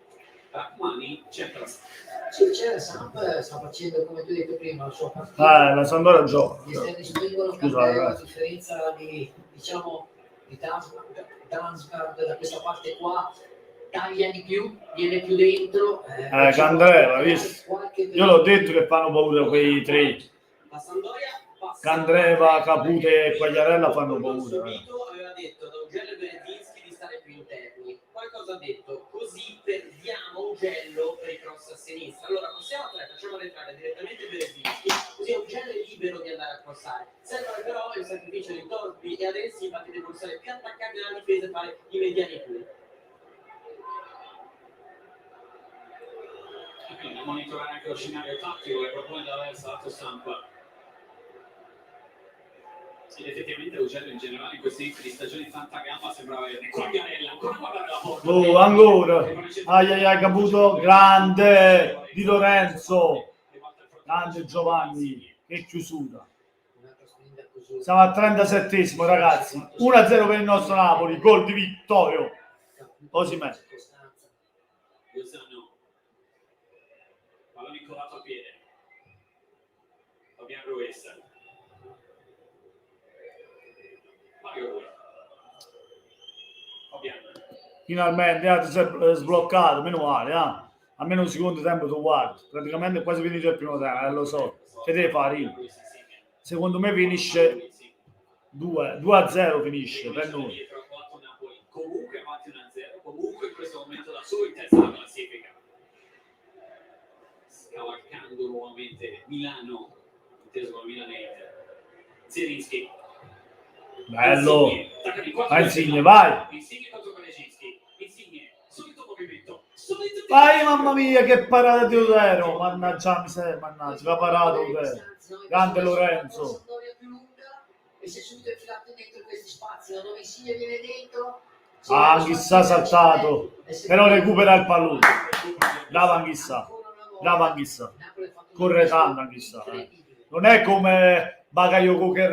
Rachmani c'è per la
Sì, c'è la Samp, sta facendo come tu hai detto prima la sua partita.
La Sampdoria gioca.
Gli esterni spingono Candreva, a differenza di, diciamo, di Damsgaard da questa parte qua, taglia di più, viene più dentro.
Candreva, visto? Io l'ho detto che fanno paura quei tre.
La Sampdoria
Candreva, Capute e Quagliarella fanno paura.
Subito aveva detto ad Augello e Berezinski di stare più interni. Poi cosa ha detto? Così perdiamo Augello per i cross a sinistra. Allora possiamo facciamo entrare direttamente Berezinski, così Augello è libero di andare a crossare. Serve però il sacrificio di Torbi e adesso infatti devono stare più attaccati nella difesa e fare i mediani pure.
Quindi monitorare anche lo scenario tattico che propone da verso lato Samp. Ed effettivamente Augello in generale in questi inizio di stagione di tanta gamma sembrava averne. Quagliarella, ancora guardare la porta.
Oh, ancora. Ai ai ai, caputo. Grande Di Lorenzo. Grande Giovanni. Che chiusura.
Un'altra spinta così.
Siamo al 37esimo, ragazzi. 1-0 per il nostro Napoli. Gol di Vittorio Osimhen.
Costanza.
Lozano. Pallone incolato al piede. Fabian Ruiz. Mario Rui. Fabian.
Finalmente si è sbloccato, meno male, almeno un secondo tempo tu guardi, praticamente è quasi finito il primo tempo, lo so, che deve fare io? Secondo me finisce 2-0 finisce per noi.
Comunque avanti 1-0, comunque in questo momento da solo in testa alla classifica. Scavalcando nuovamente Milano, inteso come Milanese. Zielinski.
Bello, vai Insigne, vai.
Insigne contro Kolecinski. Insigne, solito movimento.
Vai, mamma mia, che parata di Odero, mannaggia, mannaggia, la parata Odero. Grande Lorenzo.
Storia più lunga e si è subito infilato dentro questi spazi, da dove Insigne viene dentro.
Chissà saltato, però recupera il pallone. Brava Anghissà, brava Anghissà. Corre tanto Anghissà. Non è come Bakayoko che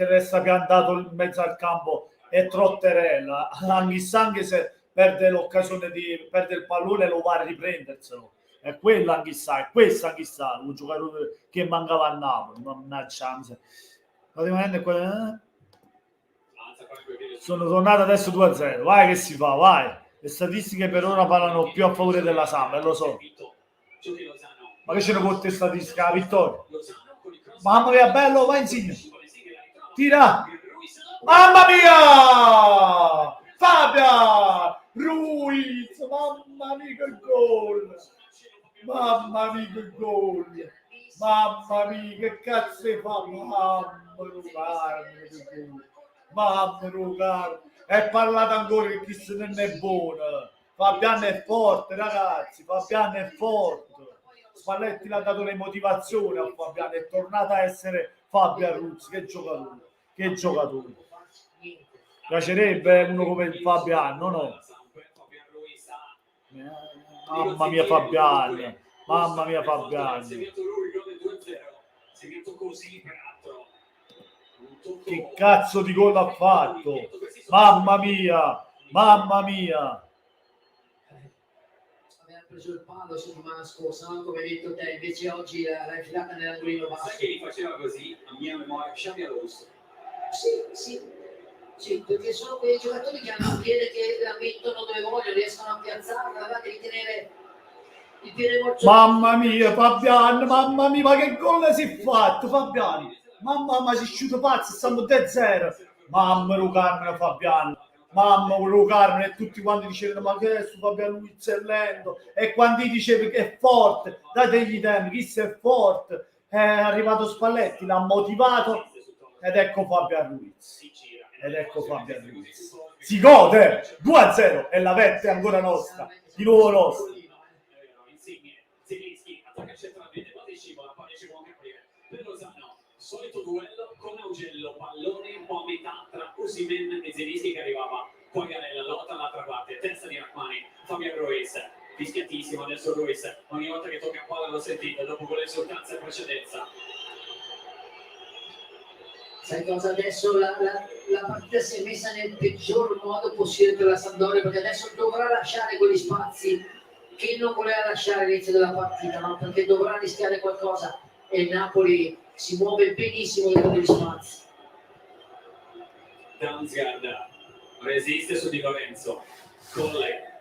resta piantato in mezzo al campo e trotterella. Anghissà, anche se perde l'occasione di perdere il pallone, lo va a riprenderselo. È quella Anghissà, è questa Anghissà, un giocatore che mancava a Napoli. Mannaggia, praticamente sono tornato adesso 2-0. Vai che si fa, vai. Le statistiche per ora parlano più a favore della Samp, lo so. Ma che ce ne può te statistica la vittoria? Mamma mia, bello, vai Insigne. Tira. Mamma mia! Fabia! Ruiz! Mamma mia che gol! Mamma mia che gol! Mamma mia che cazzo fa? Mamma mia, è parlato ancora che chi se ne è buono. Fabiano è forte, ragazzi, Fabiano è forte. Spalletti l'ha dato le motivazioni a Fabiano, è tornato a essere Fabio Ruiz, che giocatore, che giocatore. Piacerebbe uno come Fabiano, no? Mamma mia Fabiano, mamma mia Fabiano. Che cazzo di gol ha fatto? Mamma mia, mamma mia.
Aveva preso il palo settimana scorsa, no? Come hai detto te, invece oggi l'ha infilata nell'angolino basso.
Sai che li faceva così, a mia memoria, Xabi Alonso.
Sì, perché sono quei giocatori che hanno il piede che la mettono dove vogliono, riescono a piazzarla, devi tenere il piede molto.
Mamma mia, Fabiano, mamma mia, ma che gol si è fatto, Fabiano? Mamma, si è uscito pazzo, stiamo 2-0. Mamma, lo Carmine, Fabiano. Mamma, lo Carmine, e tutti quanti dicevano, ma che è su Fabiano Luiz è lento. E quando dicevi che è forte, dategli tempi, chi se è forte. È arrivato Spalletti, l'ha motivato ed ecco Fabiano Luiz. Ed ecco Fabiano Ruiz. Si gode 2-0 e la vetta è ancora nostra. Di nuovo nostra.
Insigne, Zielinski, attacca centralmente, poi scivola, poi ci può anche aprire. Per Lozano, solito duello con Augello, pallone un po' a metà tra Osimhen e Zielinski che arrivava. Poi Garella, lotta dall'altra parte, testa di Rachmani, Fabian Ruiz, fischiatissimo adesso Ruiz. Ogni volta che tocca a palla lo sentite, dopo quelle esultanze in precedenza.
Sai cosa? Adesso la partita si è messa nel peggior modo possibile per la Sampdoria, perché adesso dovrà lasciare quegli spazi che non voleva lasciare all'inizio della partita, no? Perché dovrà rischiare qualcosa e il Napoli si muove benissimo dentro degli spazi.
Damsgaard resiste su Di Lorenzo. Colle.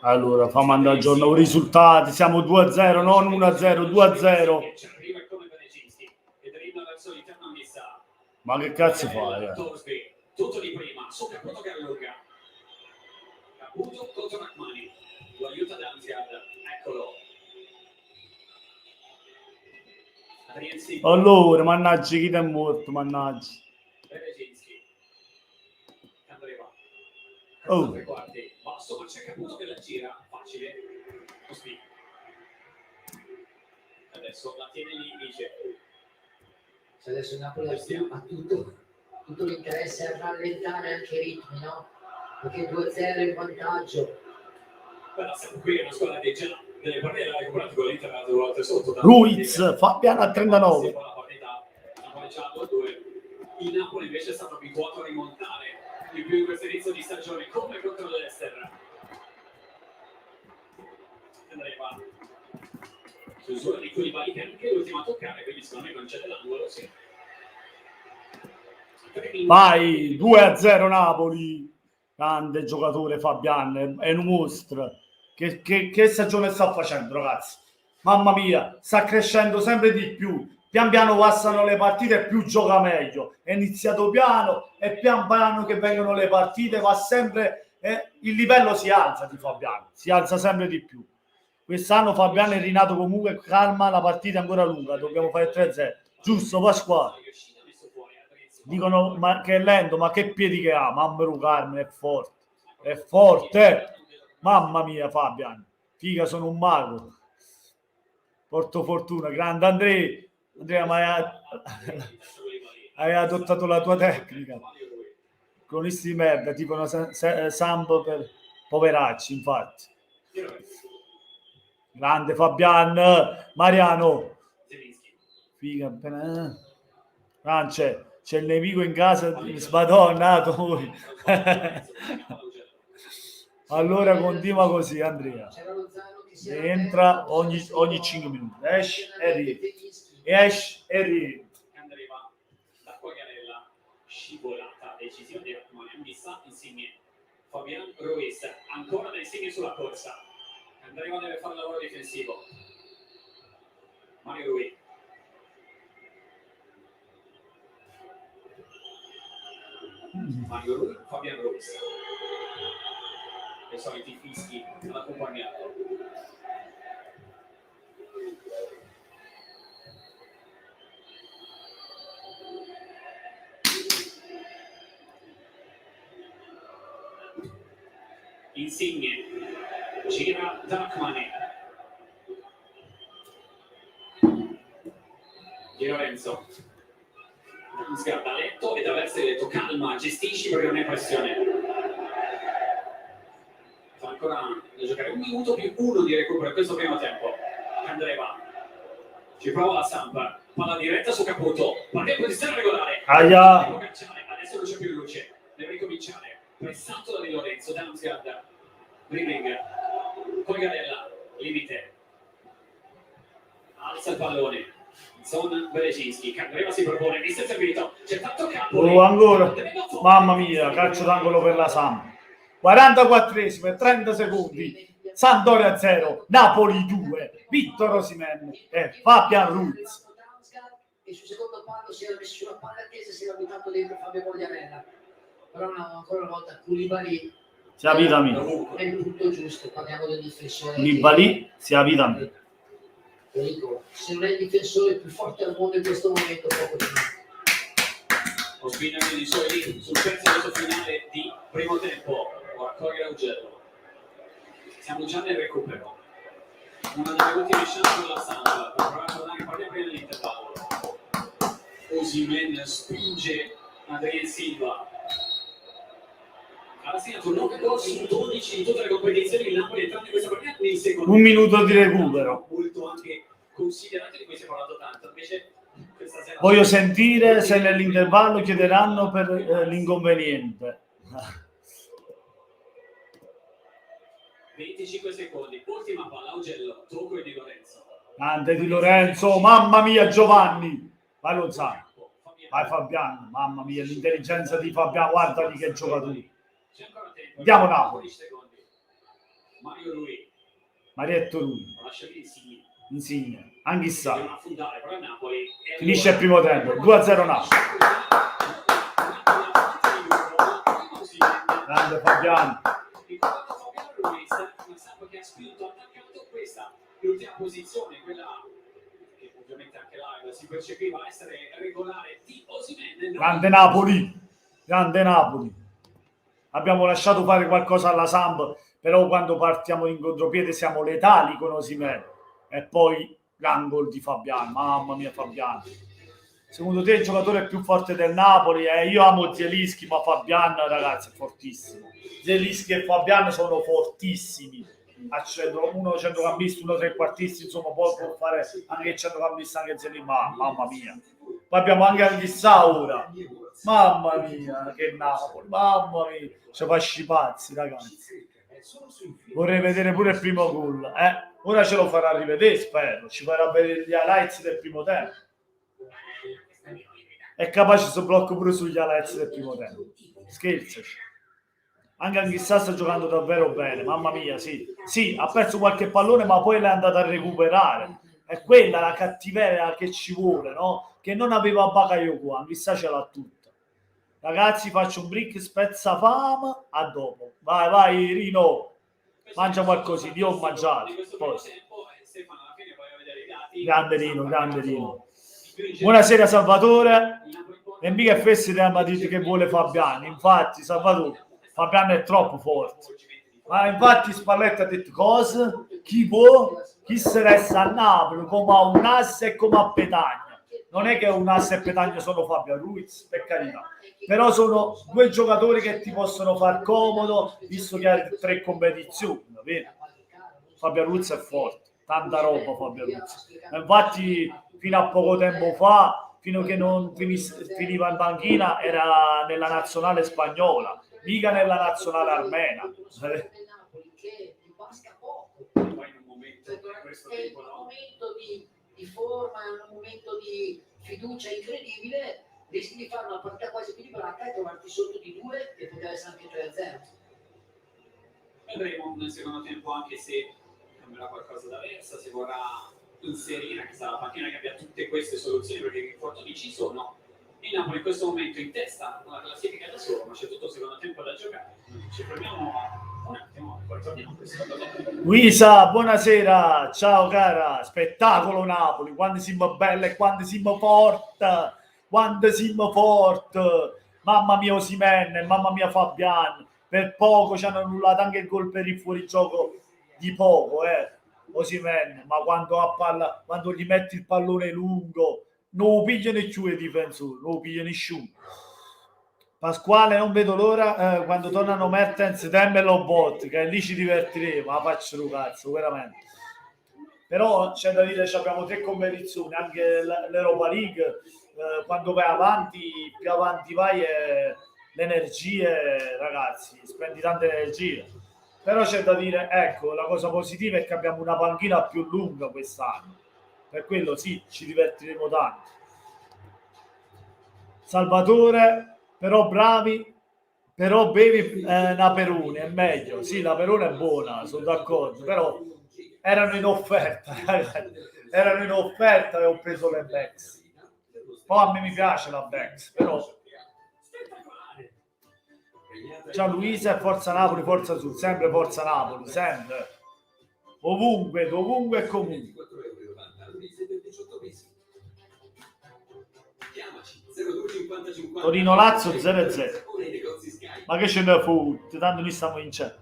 Allora, fammi andare a giorno i risultati. Siamo 2-0, non 1-0, 2-0.
Ci arriva come Kolecinski e dribbla verso l'interno a Missa.
Ma che cazzo fai?
Torsby, tutto di prima, su Caputo che allunga. Caputo contro Rachmani. Lo aiuta Damsgaard. Eccolo. Adrienzi.
Allora, mannaggia, chi è morto, mannaggia.
Kolecinski. Andreva.
Oh.
Tre quarti. Basso, ma c'è Caputo che la gira. Facile. Così. Adesso la tiene lì, dice.
Cioè adesso il Napoli ha tutto l'interesse a rallentare anche i ritmi, no? Perché 2-0 in vantaggio.
Però siamo qui, è una squadra che già delle partite ha recuperato con l'Inter, ha 2 volte sotto.
Ruiz, Fabiano a 39.
La partita ha pareggiato a 2. Il Napoli invece è stato abituato a rimontare di più in questo inizio di stagione, come contro l'Ester. Andreva chiusura di Koulibaly, che anche l'ultima a toccare, quindi secondo me non c'è dell'angolo, sì.
Vai, 2-0 Napoli. Grande giocatore Fabian, è un mostro. Che stagione sta facendo, ragazzi? Mamma mia, sta crescendo sempre di più. Pian piano passano le partite e più gioca meglio. È iniziato piano e pian piano che vengono le partite va sempre... il livello si alza di Fabian, si alza sempre di più. Quest'anno Fabian è rinato comunque, calma, la partita è ancora lunga, dobbiamo fare 3-0. Giusto, Pasquale? Dicono che è lento, ma che piedi che ha? Mamma mia, Carmen, è forte, mamma mia Fabian, figa, sono un mago, porto fortuna, grande Andrea, ma hai adottato la tua tecnica, cronisti di merda, tipo una Samp per poveracci, infatti. Grande Fabian, Mariano, figa, appena... c'è il nemico in casa, smadonnato voi. Allora continua così, Andrea. Entra ogni 5 minuti, esce e rientra.
Andreva da Quagliarella, scivolata decisiva di Missa, Insigne, Fabian Ruiz, ancora da Insigne sulla corsa. Andreva deve fare il lavoro difensivo. Mario Rui. Mario Rui, Fabian Ruiz. I soliti fischi all'accompagnato. Insigne, gira Dachmane. Di Lorenzo. Sgarda letto ed avversi detto calma, gestisci perché non è pressione. Fa ancora da giocare 1 minuto più 1 di recupero in questo primo tempo. Andreva. Ci prova la Samp. Palla diretta su Caputo. Parte in posizione regolare.
Aia.
Adesso non c'è più luce. Deve ricominciare. Pressato da Di Lorenzo. Damsgaard. Riming. Quagliarella. Limite. Alza il pallone. Zon Berezinski. Candreva si propone. Mister servito. C'è tanto campo.
Ancora. Mamma mia, calcio d'angolo per la Samp. 44esimo e 30 secondi. Sampdoria 0, Napoli 2, Vittor Osimhen e Fabian Ruiz.
E sul secondo palo si era messo sulla palla attesa e si era buttato dentro Fabio Quagliarella. Però ancora una volta Koulibaly
sia vita mia.
È il punto giusto, parliamo del difensore.
Koulibaly sia vita mia.
Dico, se non è il difensore più forte al mondo in questo momento, poco di meno.
Ospina di Soli sul pezzo finale di primo tempo. Raccoglie Augello. Siamo già nel recupero. Una delle ultime chance della Samp per provare a tornare prima dell'intervallo. Osimhen spinge Adrien Silva. Ha segnato 9 gol su 12 in tutte le competizioni. Il Napoli entrato in questa partita nei secondi.
1 minuto di recupero.
Molto anche considerato, di cui si è parlato tanto. Invece questa sera
voglio sentire se nell'intervallo chiederanno per l'inconveniente.
25 secondi, ultima palla, Augello, tocco e Di Lorenzo.
Grande Di Lorenzo, mamma mia Giovanni, vai Lozano, vai Fabiano, mamma mia l'intelligenza di Fabiano, guardali che giocatore. Andiamo Napoli.
Mario Rui.
Marietto Rui. Insigne, anche sa. Finisce il primo tempo, 2-0 Napoli. Grande Fabiano.
Che ha spinto, attaccato questa l'ultima posizione, quella che ovviamente anche là si percepiva essere regolare di Osimhen.
Grande Napoli, grande Napoli. Abbiamo lasciato fare qualcosa alla Samp, però quando partiamo in contropiede siamo letali con Osimhen. E poi l'angolo di Fabiano, mamma mia Fabiano. Secondo te il giocatore più forte del Napoli? Io amo Zielinski, ma Fabian, ragazzi, è fortissimo. Zielinski e Fabian sono fortissimi. Uno centrocampista, uno trequartista, insomma, poi può fare anche il centrocampista, anche Zielinski, ma mamma mia. Poi abbiamo anche Anghissà ora. Mamma mia, che Napoli, mamma mia. Ci facci pazzi, ragazzi. Vorrei vedere pure il primo gol. Ora ce lo farà rivedere, spero. Ci farà vedere gli highlights del primo tempo. È capace si blocca pure sugli highlights del primo tempo. Scherzaci. Anche Anghissà sta giocando davvero bene, mamma mia, sì. Sì, ha perso qualche pallone, ma poi l'è andata a recuperare. È quella la cattiveria che ci vuole, no? Che non aveva Bakayoko, Anghissà ce l'ha tutta. Ragazzi, faccio un break, spezza fama, a dopo. Vai, vai, Rino. Mangia qualcosina, io ho mangiato. Poi. Grande Rino, grande Rino. Buonasera Salvatore. E mica è Fessi Real Madrid che vuole Fabiano. Infatti, Salvatore, Fabiano è troppo forte. Ma infatti Spalletti ha detto cosa? Chi può? Chi se resta a Napoli come a un asse e come a Petagna. Non è che un asse e Petagna sono Fabio Ruiz, per carità. Però sono due giocatori che ti possono far comodo, visto che hai 3 competizioni. Vedi? Fabio Ruiz è forte, tanta roba Fabio Ruiz. Infatti, fino a poco tempo fa, fino a che non finiva in banchina, era nella nazionale spagnola, mica nella nazionale armena.
È un momento di forma, è un momento di fiducia incredibile, rischi di fare una partita quasi equilibrata e trovarti sotto di 2 e poteva essere anche 3-0.
Vedremo nel secondo tempo anche se cambierà qualcosa da Versa, se vorrà inserire chissà la panchina che abbia tutte queste soluzioni, perché i infortuni ci sono. Il Napoli in questo momento in testa alla classifica da solo, ma c'è tutto il secondo tempo da giocare. Ci fermiamo un attimo, poi torniamo a questo.
Luisa, buonasera, ciao cara, spettacolo Napoli, quando siamo belle e quando siamo forti, mamma mia Osimhen, mamma mia Fabian, per poco ci hanno annullato anche il gol per il fuorigioco di poco, Osimhen, ma quando gli metti il pallone lungo, non lo pigliano più i difensori, non lo pigliano nessuno. Pasquale, non vedo l'ora quando tornano Mertens, Dem e Lobot, che lì ci divertiremo, la faccio cazzo, veramente. Però c'è da dire che abbiamo 3 competizioni, anche l'Europa League, quando vai avanti, più avanti vai le energie, ragazzi, spendi tante energie. Però c'è da dire, ecco, la cosa positiva è che abbiamo una panchina più lunga quest'anno. Per quello sì, ci divertiremo tanto. Salvatore, però bravi, però bevi una Peroni, è meglio. Sì, la Peroni è buona, sono d'accordo, però erano in offerta, ragazzi. Erano in offerta e ho preso le Bex. Poi a me mi piace la Bex, però... Ciao Luisa, forza Napoli, forza Sul, sempre forza Napoli, sempre. Ovunque, dovunque e comunque. Torino Lazio 0-0. Ma che ce ne fotte? Tanto noi stiamo vincendo.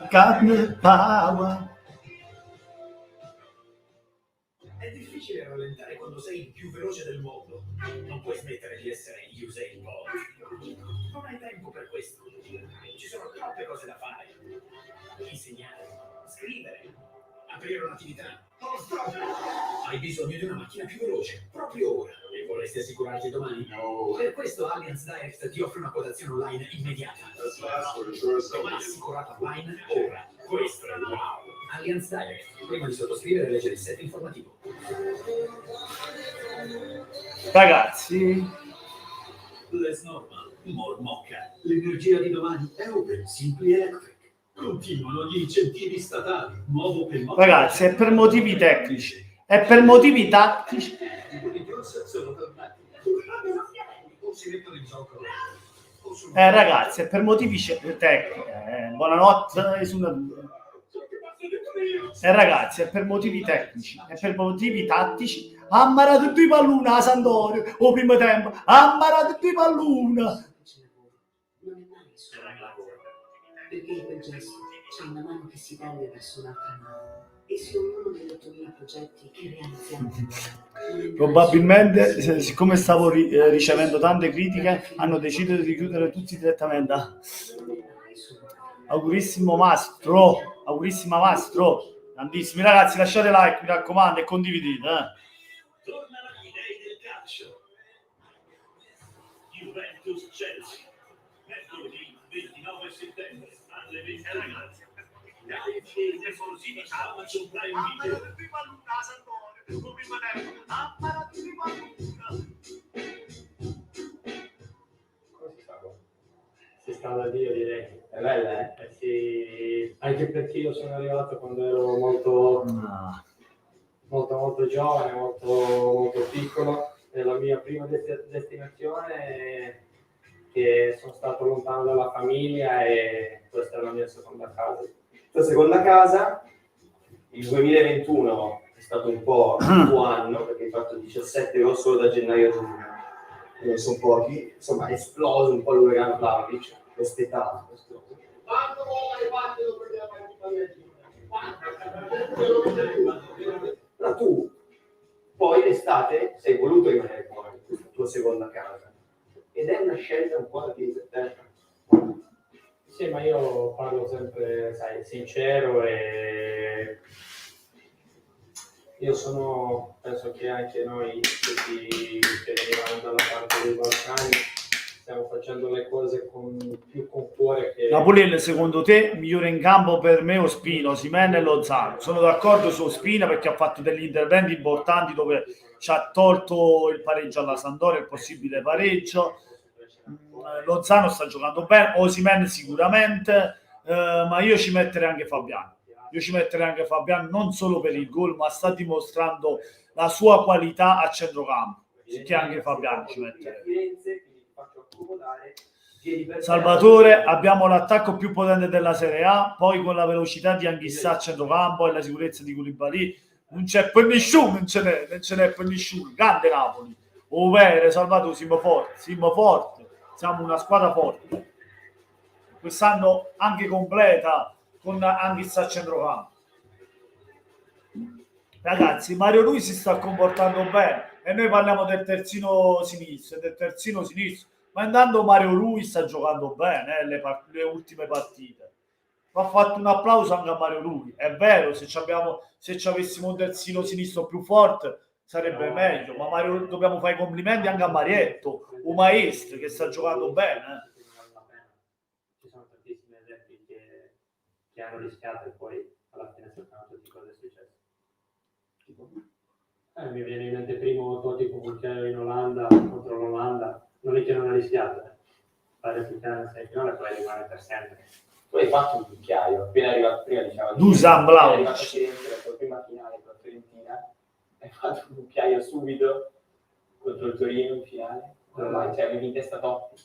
God power.
È difficile rallentare quando sei il più veloce del mondo. Non puoi smettere di essere Usain Bolt. Non hai tempo per questo. Ci sono troppe cose da fare. Insegnare, scrivere, aprire un'attività. Oh, stop! Hai bisogno di una macchina più veloce, proprio ora. E vorresti assicurarti domani? No. Per questo Allianz Direct ti offre una quotazione online immediata. Domani assicurato online, ora. Questo è il wow. Allianz Direct. Prima di sottoscrivere, leggere il set informativo.
Ragazzi,
Less normal, more mocca. L'energia di domani è Open Simply Electric. Continuano gli incentivi statali. Nuovo per
ragazzi, è per motivi tecnici. È per motivi tattici.
I sono tornati. O si mettono in gioco o
Ragazzi, è per motivi tecnici. Buonanotte, ragazzi, è per motivi tecnici, è per motivi tattici. Ha marato due pallone a Sandorio, o primo tempo, ha marato due pallone.
Non è mai solo un lavoro, perché in quel gesto c'è una mano che si tende verso l'altra mano e se ognuno degli 8.000 progetti che realizziamo
Probabilmente, siccome stavo ricevendo tante critiche, hanno deciso di chiudere tutti direttamente. Augurissimo Mastro, augurissima Mastro. Tantissimi ragazzi, lasciate like, mi raccomando, e condividete.
Tornano gli dei del calcio. Juventus Chelsea. Mercoledì 29 settembre alle 20. Ragazzi, dai video esclusivi Amazon Prime Video.
Si sta da Dio, direi. È bella, eh? Sì, anche perché io sono arrivato quando ero molto giovane, molto piccolo. È la mia prima destinazione, che sono stato lontano dalla famiglia, e questa è la mia seconda casa.
La seconda casa, il 2021 è stato un po' il tuo anno, perché hai fatto 17 ore solo da gennaio a giugno, non sono pochi, insomma è esploso un po' l'uragano Vlahovic, quest'età.
Quando vuoi battere per la partita
Ma tu poi l'estate sei voluto rimanere fuori, questa tua seconda casa, ed è una scelta un po' da piedi per terra.
Sì, ma io parlo sempre, sai, sincero, e io penso che anche noi tutti che veniamo dalla parte dei Balcani stiamo facendo le cose più con cuore che...
Napoli, secondo te, migliore in campo per me Ospina, Osimhen e Lozano? Sono d'accordo su Ospina perché ha fatto degli interventi importanti dove ci ha tolto il pareggio alla Sampdoria, il possibile pareggio. Lozano sta giocando bene, Osimhen sicuramente, ma io ci metterei anche Fabiano. Non solo per il gol, ma sta dimostrando la sua qualità a centrocampo. Che anche Fabiano ci metterei. Salvatore, abbiamo l'attacco più potente della Serie A, poi con la velocità di Anghissà a centrocampo e la sicurezza di Koulibaly non c'è per nessuno, non ce n'è per nessuno. Grande Napoli, ovvero Salvatore, siamo forti, siamo una squadra forte. Quest'anno anche completa con Anghissà a centrocampo. Ragazzi, Mario Rui si sta comportando bene e noi parliamo del terzino sinistro, ma intanto Mario Rui sta giocando bene le ultime partite. Va fatto un applauso anche a Mario Rui. È vero, se ci avessimo un terzino sinistro più forte sarebbe meglio, ma dobbiamo fare i complimenti anche a Marietto, un maestro che sta giocando bene.
Ci sono tantissimi esempi che hanno rischiato e poi alla fine sappiamo tutti cosa è successo. Mi viene in mente primo Totti con Cucchiaio in Olanda contro l'Olanda. Non è che non ha rischiato, fare il Cucchiaio in semifinale e poi rimane per sempre.
Tu hai fatto un Cucchiaio, appena arrivato, prima diciamo
Dusan Vlahovic.
è arrivato a Firenze la tua prima finale con la Fiorentina, hai fatto un Cucchiaio subito contro il Torino in finale, cioè avevi in testa Totti.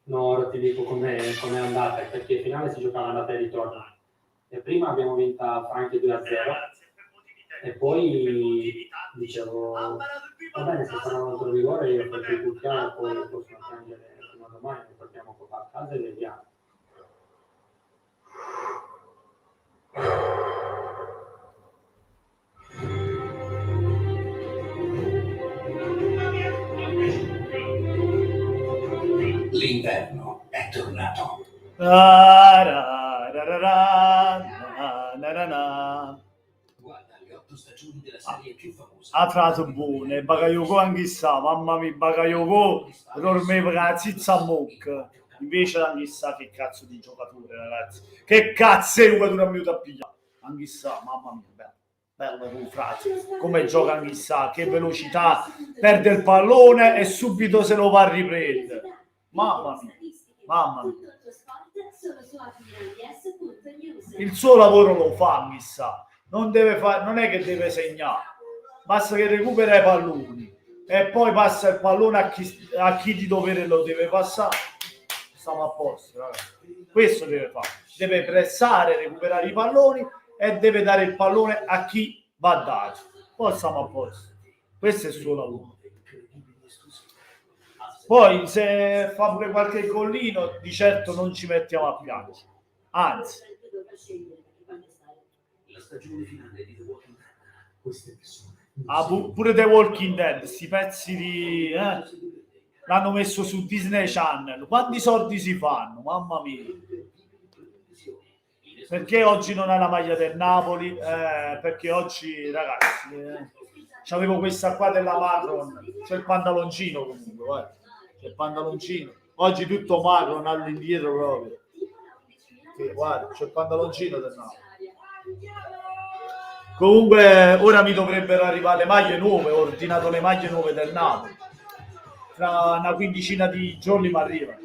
No, ora ti dico com'è andata, perché in finale si giocava andata e ritorno. E prima abbiamo vinto a Franchi 2-0 e poi dicevo, va bene, se sarà un altro rigore io faccio il Cucchiaio e poi possono prendere fino a domani, ne portiamo a casa e vediamo.
L'inverno è tornato. Guarda le 8 stagioni della serie più famosa.
Ha fatto buone, Bakayoko anche sa, mamma mia, Bakayoko dormeva con la zizza a mucca. Invece anche sa che cazzo di giocatore, ragazzi. Che cazzo è un giocatore a mio da pigliare. Anche sa, mamma mia, bello con frate. Come gioca anche sa, che velocità, perde il pallone e subito se lo va a riprendere. Mamma mia. Il suo lavoro lo fa, mi sa. Non è che deve segnare, basta che recupera i palloni e poi passa il pallone a chi di dovere lo deve passare stiamo a posto, ragazzi. Questo deve fare, deve pressare, recuperare i palloni e deve dare il pallone a chi va dato. Poi stiamo a posto. Questo è il suo lavoro. Poi se fa pure qualche gollino, di certo non ci mettiamo a piangere. Anzi,
La stagione finale di The Walking Dead, queste persone
pure The Walking Dead, sti pezzi di... l'hanno messo su Disney Channel. Quanti soldi si fanno? Mamma mia. Perché oggi non hai la maglia del Napoli? Perché oggi, ragazzi, c'avevo questa qua della Macron. C'è il pantaloncino comunque, guarda. C'è il pantaloncino. Oggi tutto Macron all'indietro proprio. Sì, guarda, c'è il pantaloncino del Napoli. Comunque ora mi dovrebbero arrivare le maglie nuove. Ho ordinato le maglie nuove del Napoli. Tra una quindicina di giorni mi arriva.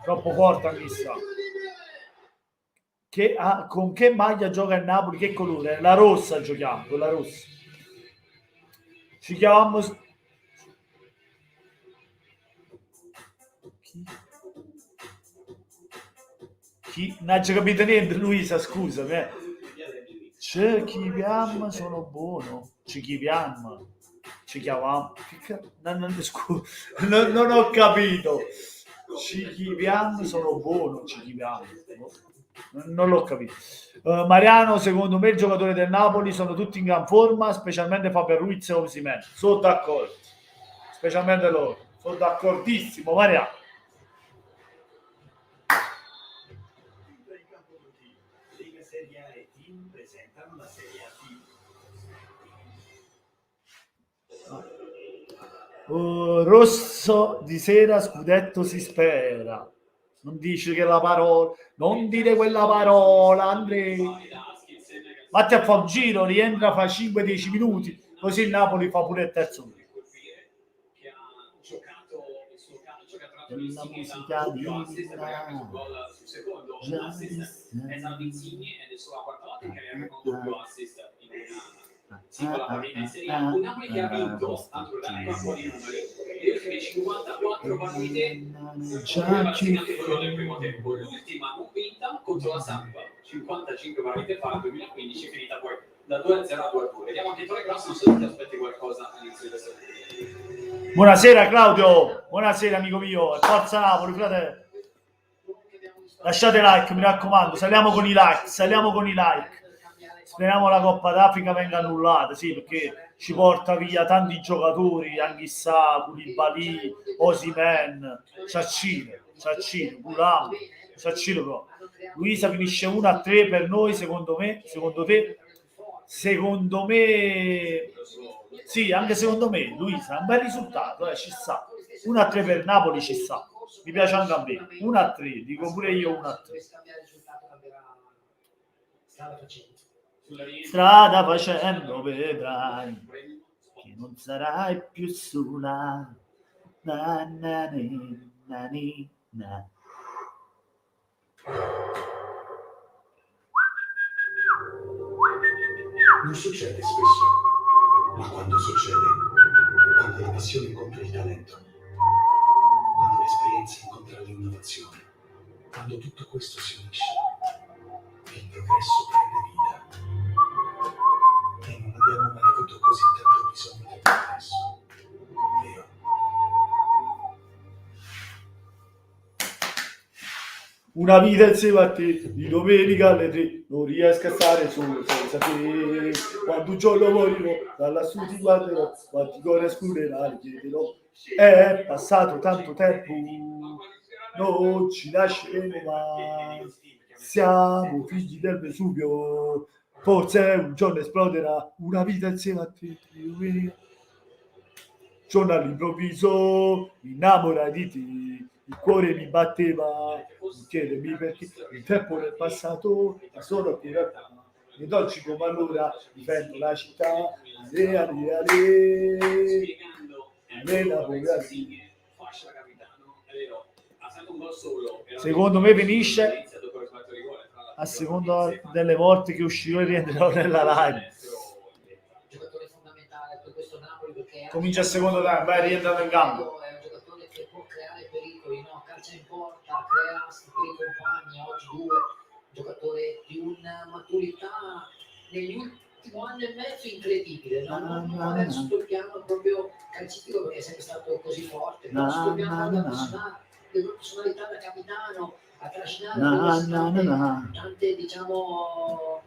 Troppo forte anche sta. Con che maglia gioca il Napoli? Che colore? La rossa giochiamo, con la rossa. Ci chiamiamo... Chi? Non c'è capito niente, Luisa, scusami. Ci chiamiamo, sono buono. Ci chiamiamo. Ci chiamiamo. Non ho capito. Ci chiamiamo, sono buono. Ci chiamiamo. Non l'ho capito. Mariano, secondo me il giocatore del Napoli sono tutti in gran forma, specialmente Fabio Ruiz e Osimhen. Sono d'accordo. Specialmente loro. Sono d'accordissimo, Mariano.
Lega Serie A e Team presentano la Serie A Team.
Rosso di sera, scudetto si spera. Non dici che la parola, non dire quella parola, Andrea. Vatti a fare un giro, rientra fra 5-10 minuti, così il Napoli fa pure il terzo. La musica di
un Napoli che ha vinto tanto per dare un po' di numeri le ultime 54 partite anche quello del primo tempo, l'ultima non vinta contro la Samp 55 partite fa, 2015, finita poi da 2-0 a 2-2. Vediamo anche Torre Grosso, non so se ti aspetti qualcosa all'inizio della stagione.
Buonasera Claudio, buonasera amico mio, forza Napoli, fratello. Lasciate like, mi raccomando, saliamo con i like. Speriamo la Coppa d'Africa venga annullata, sì, perché ci porta via tanti giocatori, anche Koulibaly, Osimhen, Ciaccino, Gulam, Ciaccino proprio. Luisa finisce 1-3 per noi, secondo me, secondo te? Secondo me, sì, anche secondo me, Luisa, un bel risultato, ci sta. 1-3 per Napoli ci sta, mi piace anche a me. 1-3, dico pure io 1-3. Strada facendo vedrai che non sarai più sola. Na.
Non succede spesso, ma quando succede, quando la passione incontra il talento, quando l'esperienza incontra l'innovazione, quando tutto questo si unisce, il progresso prende vita. E non abbiamo mai avuto così tanto bisogno del progresso, vero?
Una vita insieme a te, di domenica alle 3, non riesco a stare solo senza te. Quando un giorno morirò, dalla su ti guarderò, quanti cuori scurerai, chiederò. È passato tanto tempo, non ci lasceremo mai. Siamo figli del Vesuvio, forse un giorno esploderà una vita insieme a te. Giorno all'improvviso, mi innamorai di te, il cuore mi batteva, non chiedermi perché, il tempo nel passato, ma solo che in realtà, ed oggi come allora difendo la città, secondo me finisce a seconda delle volte che uscirò e rientrerò nella live.
Giocatore fondamentale per questo Napoli perché
Comincia il secondo tempo, vai, rientra nel campo.
È un giocatore che può qualità, crea piccoli compagni, oggi 2, giocatore di una maturità negli ultimi anni e mezzo incredibile, no? Non magari sotto il piano proprio calcistico perché è sempre stato così forte, però sotto il piano della personalità da capitano, a trascinare tante diciamo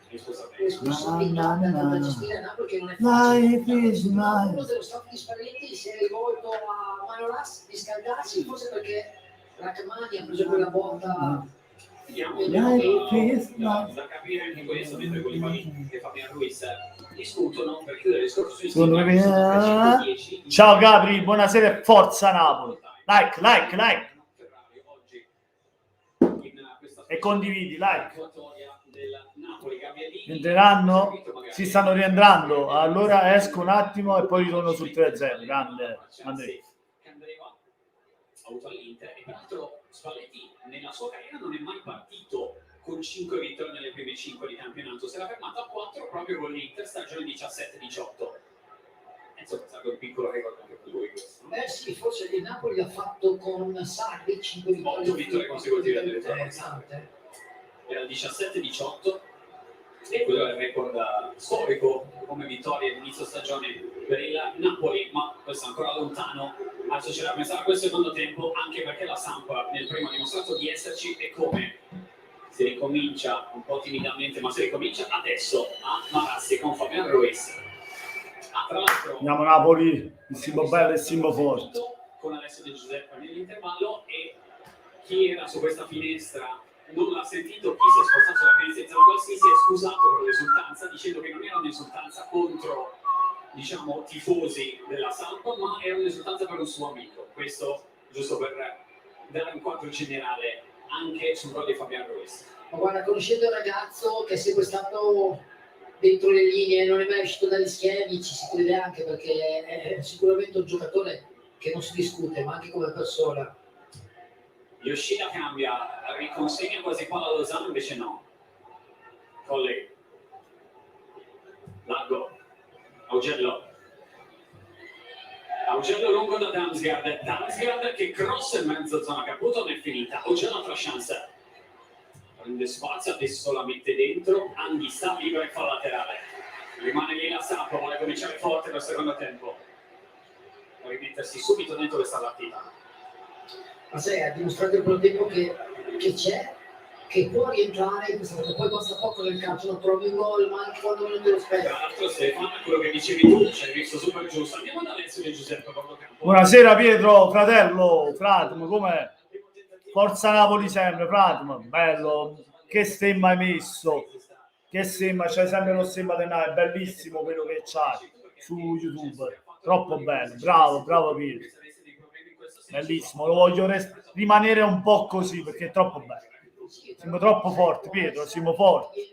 responsabilità da gestire a Napoli che non è facile. Uno dello staff di Spalletti si è rivolto a Manolas di scaldarsi, forse perché Rachmani ha preso quella botta.
Vediamo da capire anche questo, mentre Koulibaly e Fabian Ruiz discutono per chiudere il discorso sui
Secondo me ciao Gabri, buonasera e forza Napoli. Like e condividi, like. Entreranno, si stanno rientrando, allora esco un attimo e poi ritorno sul 3-0. Grande Andrea.
Ha avuto all'Inter e peraltro Spalletti nella sua carriera non è mai partito con 5 vittorie nelle prime 5 di campionato, si era fermato a 4 proprio con l'Inter stagione 17-18. Insomma, è stato un piccolo record anche per lui questo.
Sì, forse il Napoli l'ha fatto con Sarri, 5 vittorie.
8 vittorie consecutive addirittura. Era il 17-18 e quello è il record storico come vittorie all'inizio stagione per il Napoli, ma questo è ancora lontano. Adesso c'è da pensare a quel secondo tempo, anche perché la Samp nel primo ha dimostrato di esserci e come si ricomincia un po' timidamente, ma si ricomincia adesso a Marassi con Fabian Ruiz. Tra l'altro
andiamo Napoli, il Simbo bello e il Simbo forte.
Con Alessio De Giuseppe nell'intervallo, e chi era su questa finestra non l'ha sentito, chi si è spostato sulla finestra di Zanqualsi si è scusato per l'esultanza dicendo che non era un'esultanza contro, diciamo, tifosi della Samp, ma era un'esultanza per un suo amico. Questo giusto per dare un quadro generale anche sul gol di Fabian Ruiz.
Ma guarda, conoscendo il ragazzo che è sempre stato dentro le linee, non è mai uscito dagli schemi, ci si crede anche perché è sicuramente un giocatore che non si discute, ma anche come persona.
Yoshida cambia, riconsegna quasi palla a Lozano, invece no. Colli. Largo. Augello lungo da Damsgaard che cross in mezzo zona Caputo, non è finita. Augello altra chance. Prende spazio, adesso la mette dentro. Anghissà libera e fa laterale. Rimane lì la Samp, vuole cominciare forte per il secondo tempo. Per rimettersi subito dentro questa partita.
Ma sai, ha dimostrato il primo tempo che c'è, che può rientrare in questa cosa. Poi costa poco nel calcio, non trovi un gol, ma anche quando non te lo aspetti.
Tra l'altro Stefano, quello che dicevi tu, ci hai visto super giusto. Andiamo da Alessio De Giuseppe.
Buonasera Pietro, fratello, Fratmo, com'è? Forza Napoli sempre, Fratmo, bello, che stemma hai messo? Che stemma, c'hai sempre lo stemma del Napoli, è bellissimo quello che c'hai su YouTube, troppo bello, bravo Pietro. Bellissimo, lo voglio rimanere un po' così perché è troppo bello. Siamo troppo forti, Pietro, siamo forti.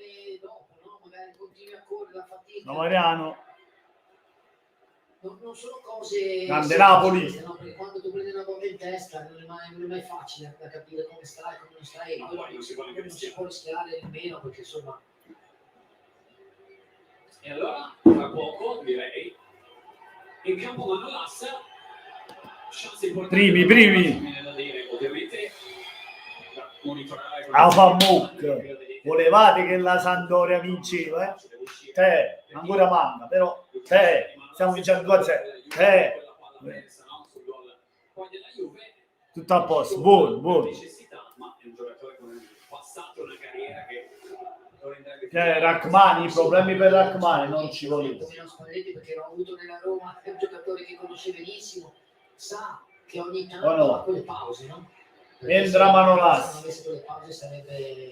No, Mariano.
Non sono cose...
Grande Napoli.
No, perché quando tu prendi una bomba in testa non è mai facile da capire come stai, come non stai.
Ma poi non si può
rischiare nemmeno perché insomma...
E allora, tra poco, direi, in campo Manolas.
Primi.
Ovviamente
volevate che la Sampdoria vinceva, ancora manca, però stiamo vincendo 2-0, tutto a posto, buono.
Ma è un giocatore con un passato, una carriera
che Rachmani, i problemi per Rachmani non ci vogliono.
Perché l'ho avuto nella Roma, è un giocatore che conosce benissimo, sa che ogni tanto ha quelle pause, no?
Entra Manolas.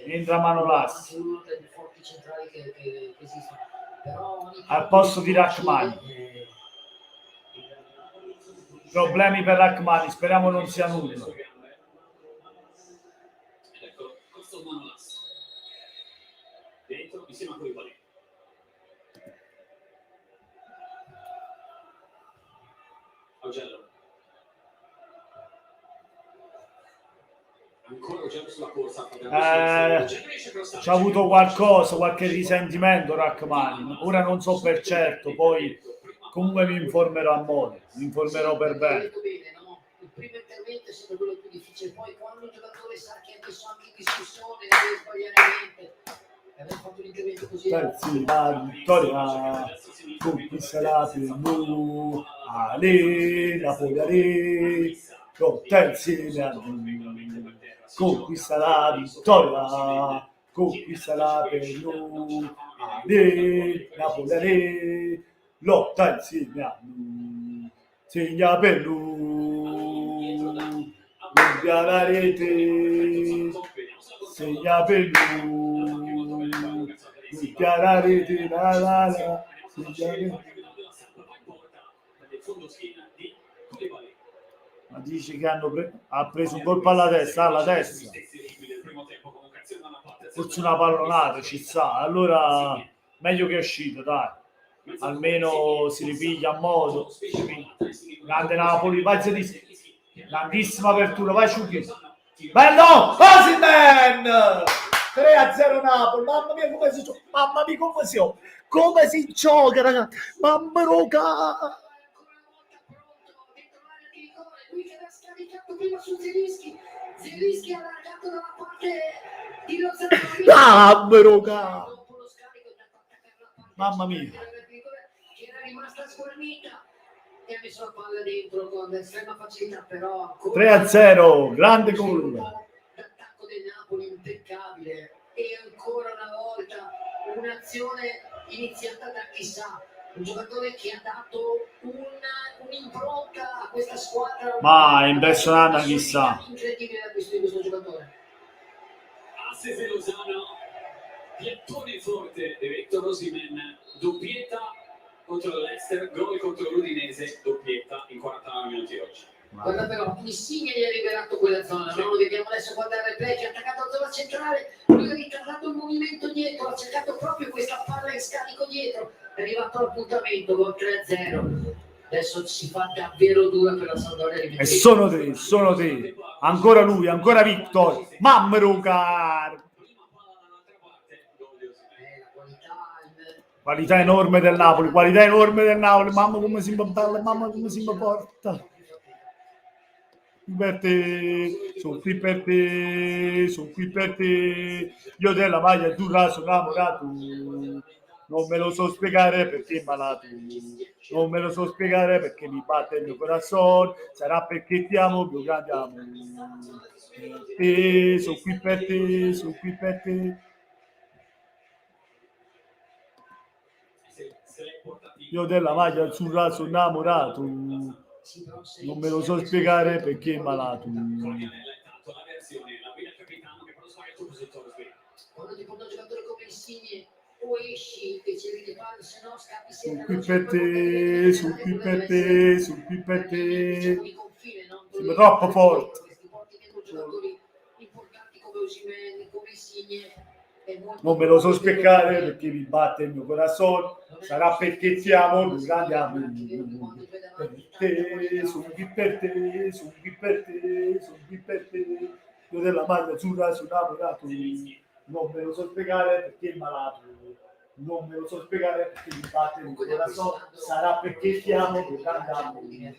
Entra Manolas. Uno dei forti centrali che esistono. Però
al posto di Rachmani. Problemi per Rachmani, speriamo non sia nulla.
Ecco, questo Manolas. Dentro insieme a Koulibaly. Augello. Ancora Augello sulla corsa.
C'ha avuto qualche risentimento Rachmani. Ora non so per certo, poi comunque mi informerò a modo, mi informerò per bene.
Il primo intervento è sempre quello più difficile dice, poi quando un giocatore sa che è messo anche in discussione, deve sbagliare niente. E aver fatto un intervento così.
Terzi, la vittoria conquisterà per noi. Ale, Napoli, Ale. Lotta insieme a noi. Conquisterà la vittoria. Conquisterà per noi. Ale, Napoli, Ale. Lotta insieme a noi. Segna per noi. Lunga la rete. Segna per noi. Lunga la rete. La la la. Segna per noi. Ma dice che ha preso un colpo alla testa, forse una pallonata ci sta, allora meglio che è uscito, dai, almeno si ripiglia a modo. Grande Napoli, vai Zelinski, grandissima apertura, vai Ciucchi, bello, Osimhen, 3-0 Napoli, mamma mia come si gioca, mamma mia come si gioca ragazzi, mamma roca.
Prima su Zelinski ha allargato dalla parte di Lozano.
Mamma mia.
Che era rimasta sguarnita e ha messo la palla dentro con estrema facilità, però
3-0, grande gol.
L'attacco del Napoli impeccabile e ancora una volta un'azione iniziata da chissà. Un giocatore che ha dato un'impronta a questa squadra.
Ma è impressionante chissà.
Incredibile l'acquisto di questo giocatore.
Asse Lozano, piattone forte di Victor Osimhen, doppietta contro l'Leicester, gol contro l'Udinese, doppietta in 49 minuti oggi.
Guarda però, Insigne gli ha liberato quella zona, no? Lo vediamo adesso quando è il replay, che ha attaccato la zona centrale, lui ha ritardato il movimento dietro, ha cercato proprio questa palla in scarico dietro, è arrivato all'appuntamento con 3-0. Adesso si fa davvero dura per la Sampdoria.
E sono tre, ancora lui, ancora Victor, mamma roca. Qualità enorme del Napoli, mamma come si balla, mamma come si porta. Per te, sono qui per te, io della maglia azzurra sono innamorato, non me lo so spiegare perché è malato, non me lo so spiegare perché mi batte il mio corazon, sarà perché ti amo, più grande amore, sono qui per te, io della maglia azzurra sono innamorato, non me lo so spiegare perché è malato.
Quando ti porta un giocatore come Insigne o esci che ci vedi palle, se no scappi sempre.
Sono qui per te. Siamo troppo forti. Non me lo so spiegare perché mi batte il mio corazon, sarà perché ti amo, più grande amore. Sono qui per te, io della maglia azzurra sono innamorato, non me lo so spiegare perché è malato, non me lo so spiegare perché mi batte il corazon, sarà perché ti amo, più grande amore.
E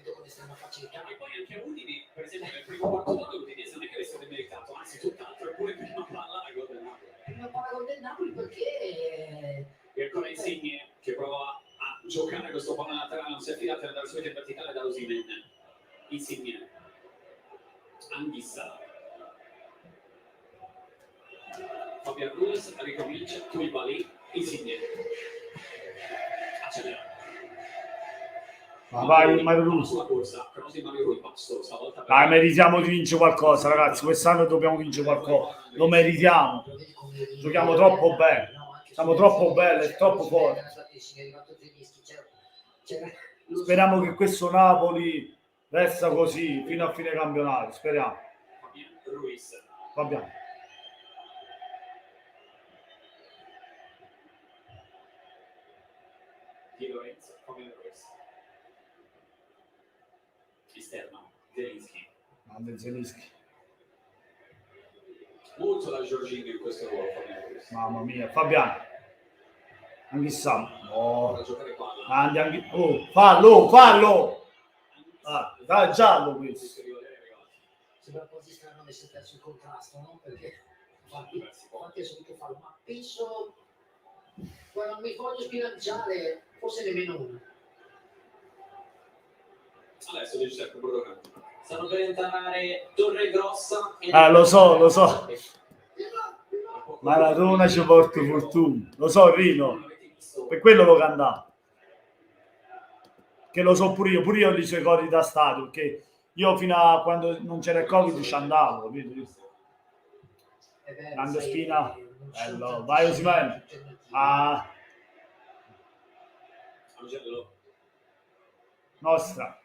poi anche a Udine, per esempio, nel primo quarto d'ora l'Udinese non è che avesse demeritato, anzi tutt'altro, eppure prima palla a gol del Napoli.
Prima palla gol del Napoli perché...
E ancora Insigne che prova a giocare questo pallone laterale, non si è affidato alla versione verticale da Osimhen. Insigne, Anghissa, Fabian Ruiz ricomincia, Koulibaly, Insigne, accelera.
Ma vai Mario Ruiz.
Sulla corsa, Crosi Mario Ruiz, basso, stavolta.
Dai, meritiamo di vincere qualcosa, ragazzi. Quest'anno dobbiamo vincere qualcosa. Lo meritiamo. Giochiamo troppo bene. Siamo troppo belli, è troppo forti. Speriamo che questo Napoli resta così fino a fine campionato. Speriamo.
Ruiz.
Fabiano.
Di Lorenzo, Fabiano Ruiz. Esterno, Zelinski.
Grande Zelinski.
Molto da Giorginio in questo ruolo, Fabiano Ruiz.
Mamma mia, Fabiano. Anghissà. Oh.
Da giocare qua.
Oh, fallo! Ah, dai, giallo questo.
sembra quasi strano avesse perso il contrasto, no? Perché infatti ha subito farlo, ma penso, guarda, non mi voglio sbilanciare, forse nemmeno uno.
Adesso Giuseppe Brodocano.
Stanno per entrare Torregrossa e
Lo so. Maradona ci porta fortuna. Lo so, Rino. Per quello lo cantavo. Che lo so pure io ho i suoi cori da stadio, perché io fino a quando non c'era il Covid ci andavo, capito? Grande Spina, bello, vai Osimhen. Ah,
Angelo.
nostra.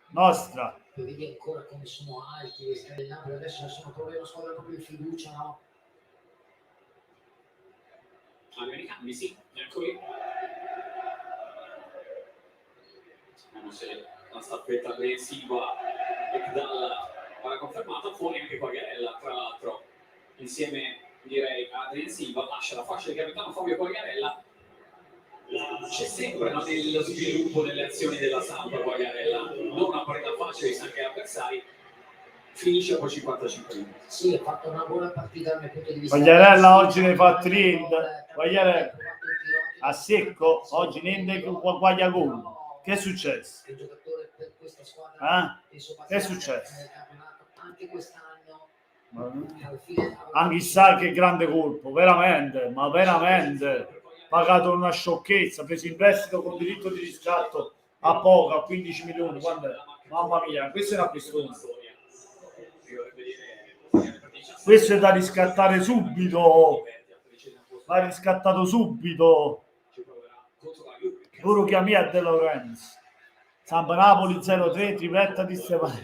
Vedi ancora come sono alti questi del Napoli, adesso sono proprio una squadra proprio in fiducia, no?
Americani, sì, eccoli. Vediamo se la staffetta aggressiva va confermata, fuori anche Quagliarella, tra l'altro, insieme direi a Adrien Silva, lascia la fascia di capitano Fabio Quagliarella. C'è sempre nello sviluppo delle azioni della Samp Quagliarella, non una partita facile, sa anche avversari, finisce dopo 55 minuti.
Sì, ha fatto una buona partita dal mio punto di vista.
Quagliarella oggi ne fa 30. Quagliarella a secco, oggi niente Quagliagol. Che è successo?
Il giocatore per questa squadra
Che è successo?
Anche quest'anno.
Anche sa che grande colpo, veramente, ma veramente. Pagato una sciocchezza, preso in prestito con diritto di riscatto a poco, a 15 milioni. Quando è? Mamma mia, questo è una questione. Questo è da riscattare subito. Va riscattato subito. Loro chiami a De Lorenzo. Samp Napoli 0-3, tripletta di Stefano.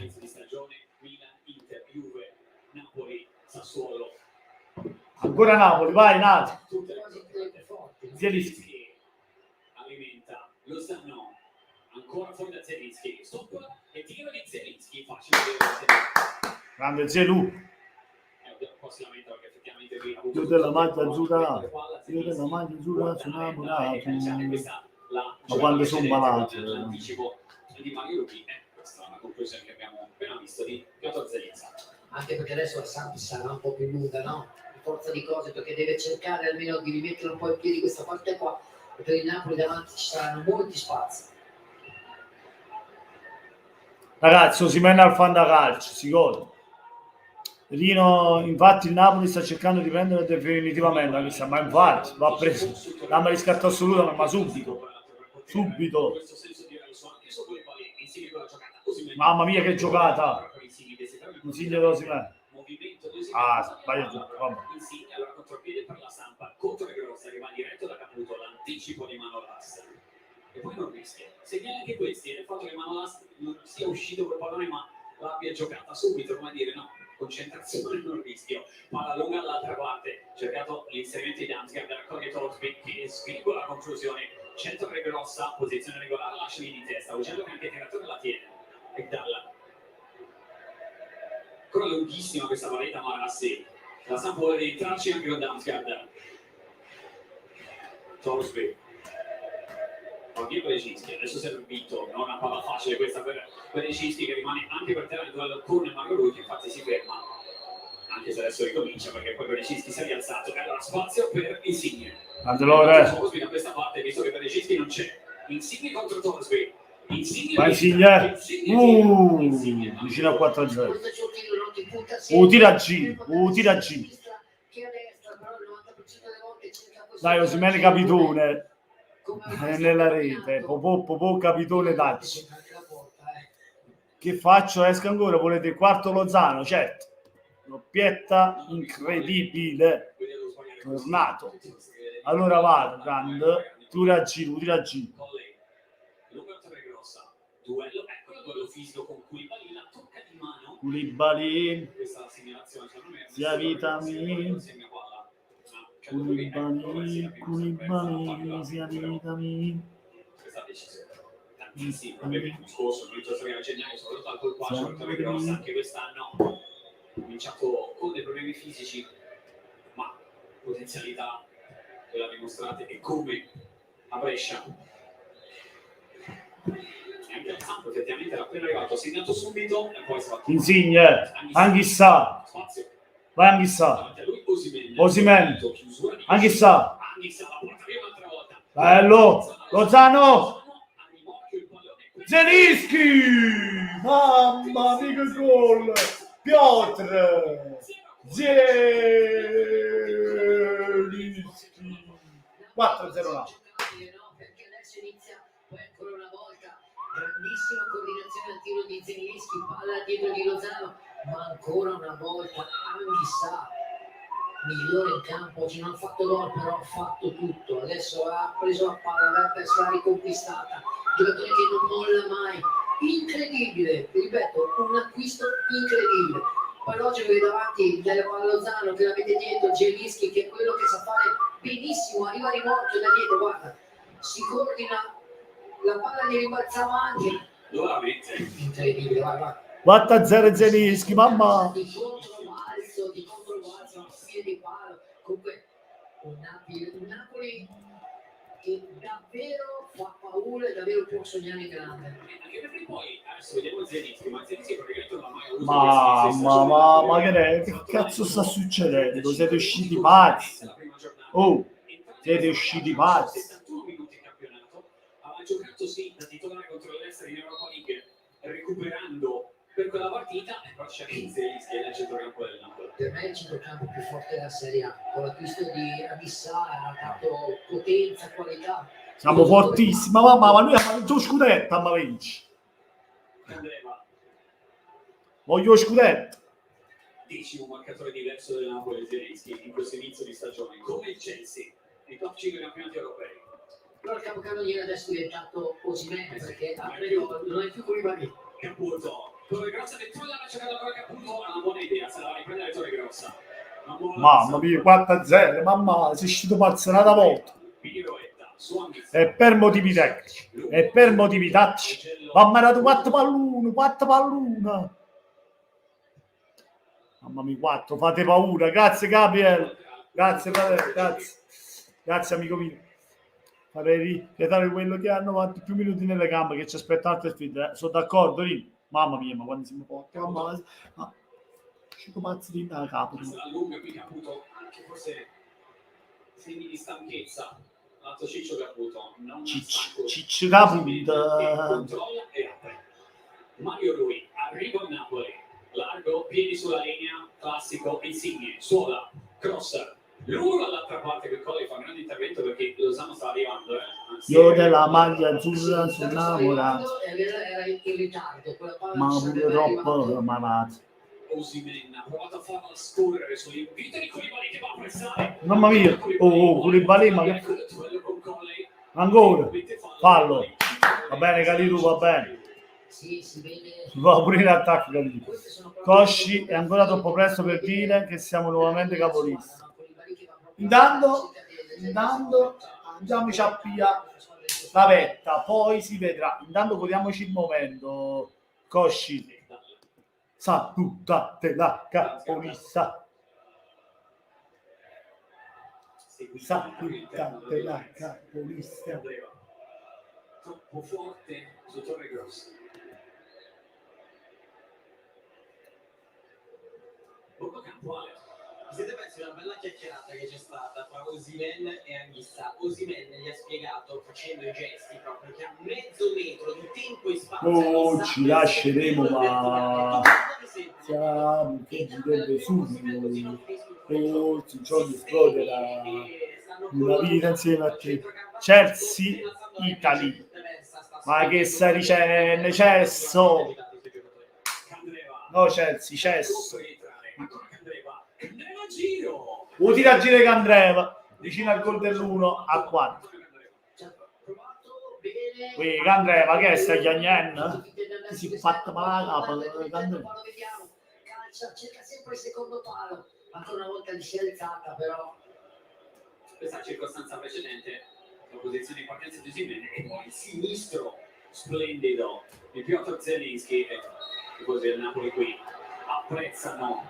Ancora Napoli, vai Nati.
Zelinski alimenta lo Zanno, ancora fuori da Zelinski, stop e tiro di Zelinski, facile.
Grande Zelu.
Un po' si lamenta perché effettivamente
Io della maglia azzurra su Napoli. Ma quando sono malato.
L'anticipo di Mario Rubi, questa è una conclusione che abbiamo appena visto di Piotr Zelinski.
Anche perché adesso la Samp sarà un po' più lunga, no? Forza di cose, perché deve cercare almeno di rimettere un po' in piedi questa parte qua, e per il Napoli davanti ci saranno molti spazi.
Ragazzi, Osimhen al fantacalcio, si gode. Rino, infatti il Napoli sta cercando di prendere definitivamente la lista, ma infatti va preso, dammi riscatto assoluto, ma subito. Mamma mia che giocata! Consiglio di Osimhen. Sbagliato.
Insigne allora contropiede per la Samp, Torregrossa che va diretto da Caputo, l'anticipo di Manolas e poi non rischia, segnala anche questi nel fatto che Manolas non sia uscito col pallone ma l'abbia giocata subito, come dire no, concentrazione non rischio, palla lunga all'altra parte, cercato l'inserimento di Damsgaard, raccoglie Torsby che sviluppa la conclusione, centro Torregrossa, posizione regolare, lascia lì di testa, Uccello che anche il tiratore la tiene e dalla ancora lunghissima questa vareta, ma Rassi la Samp vuole rientrarci anche con Damsgaard. Torsby Diego Lecinski, adesso serve Vito, non una palla facile questa per Lecinski che rimane anche per terra nel duello con Mario Rui che infatti si ferma anche se adesso ricomincia perché poi Lecinski si è rialzato e allora spazio per Insigne. Torsby da questa parte visto che per Lecinski non c'è Insigne contro Torsby.
Vai Insigne, vicino a 4-0. Tira a G. Dai Osimhen capitone nella rete, Popò capitone Dacci. Che faccio? Esco ancora, volete il quarto Lozano? Certo, doppietta incredibile, tornato. Allora vado, grande, tira a G.
Duello, ecco il duello fisico con Koulibaly, la tocca di mano.
Koulibaly,
questa segnalazione secondo me
sia vitami. Koulibaly, sia vitami.
Questa decisione. Tantissimi problemi l'anno scorso, non inizio a gennaio, soprattutto al colpaccio, Torregrossa anche quest'anno ha cominciato con dei problemi fisici, ma potenzialità che l'ha dimostrata e come a Brescia. anche il Samp effettivamente era appena arrivato, ha segnato subito e poi si è fatto
Insigne, Anghissà,
spazio.
vai Anghissà,
Davanti a lui Osimhen.
Osimhen,
Chiusura di
Anghissà,
Anghissà, la porta via un'altra volta.
bello, Lozano,
A rimorchio il pallone.
Zelinski, mamma mia che gol, Piotr, Zelinski, 4-0 là.
Perché adesso inizia poi ancora una volta grandissima coordinazione al tiro di Zelinski, palla dietro di Lozano, ma ancora una volta Anghissà migliore in campo, oggi non ha fatto gol però ha fatto tutto, adesso ha preso la palla, l'ha persa, l'ha riconquistata, giocatore che non molla mai, incredibile, ripeto, un acquisto incredibile. Poi oggi avete davanti della palla Lozano che la mette dietro, Zelinski che è quello che sa fare benissimo, arriva a rimorchio da dietro, guarda, si coordina, la palla gli rimbalzava anche,
Dove la mette?
incredibile, guarda.
4-0 Zelinski, mamma.
Di controbalzo, a piedi palo, comunque un Napoli che davvero fa paura e davvero può sognare in grande.
Anche perché poi adesso vediamo Zelinski, ma Zelinski praticamente non ha mai avuto
Ma che cazzo sta succedendo? Siete usciti pazzi? Oh, siete usciti pazzi.
71 minuti in campionato, ha giocato sì da titolare contro l'Ester in Europa League, recuperando per quella partita, e poi c'è Zelinski nel centrocampo del Napoli.
Per me è il centrocampo più forte della Serie A, con l'acquisto di Anghissà ha dato potenza, qualità.
Siamo fortissimi, mamma, ma lui ha fatto lo scudetto, ma vinci.
Candreva,
Voglio lo scudetto.
10° marcatore diverso del Napoli Zelinski in questo inizio di stagione, come il Chelsea, nei top 5 campionati europei.
Però il capocannoniere adesso è diventato Osimhen perché ha preso, non è più Koulibaly.
Caputo, Torre Grossa che trova la giocata con Caputo, è una buona idea, se la va a riprendere Torre Grossa.
Mamma mia, 4-0, mamma, si è uscito pazzerata volta. E per motivi tecnici, e per motivi tattici, mamma ha dato 4 pallone. Mamma mia, 4, fate paura, grazie Gabriel, grazie amico mio. Farei richiedere quello che hanno fatto più minuti nelle gambe, che ci aspettano altre sfide, sono d'accordo lì. Mamma mia, ma quando siamo forti, mamma, uscito pazzi di da capo.
La lunga qui Caputo, anche forse segni di stanchezza. L'altro Ciccio Caputo, non
Ciccio Caputo.
Controlla e apre. Mario Rui, arriva a Napoli, largo, piedi sulla linea, classico, Insigne, suola, cross. Lui dall'altra parte che Colli fa un grande intervento perché Lozano sta arrivando.
Io della maglia azzurra sono innamorato.
Era in ritardo,
Ma pure troppo malato.
Osimhen ha provato a farla scorrere sull'invito di Koulibaly che va a pressare.
Mamma mia, Koulibaly, ma che... Ancora, fallo. Va bene Calidou, va bene.
Sì, si vede.
Va pure in attacco Calidou. Cosci è ancora troppo presto per dire che siamo nuovamente capolisti. Intanto andiamoci a via la vetta, poi si vedrà. Intanto godiamoci il momento. Cosci, salutate la capolista. Salutate la capolista.
Troppo forte su Torre Grossa. Borgo Campuale.
Siete pensi una bella chiacchierata che c'è stata tra Osimhen e Anghissà. Osimhen gli ha spiegato facendo i gesti proprio che a mezzo metro di tempo e spazio
ci lasceremo, ma siamo figli del Vesuvio. Forse un giorno esploderà una vita insieme a te. Chelsea Italy, ma che stai dicendo? Cesso, no, Chelsea, cesso. Vuoi tira a giro Candreva vicino al gol dell'1-4. Candreva che sta chiagnendo? Si è fatta male la Candreva.
Cerca sempre il secondo palo, ancora una volta si è alzata però.
Questa circostanza precedente, la posizione di partenza di Osimhen e poi il sinistro splendido di Piotr Zelinski e così il Napoli qui apprezzano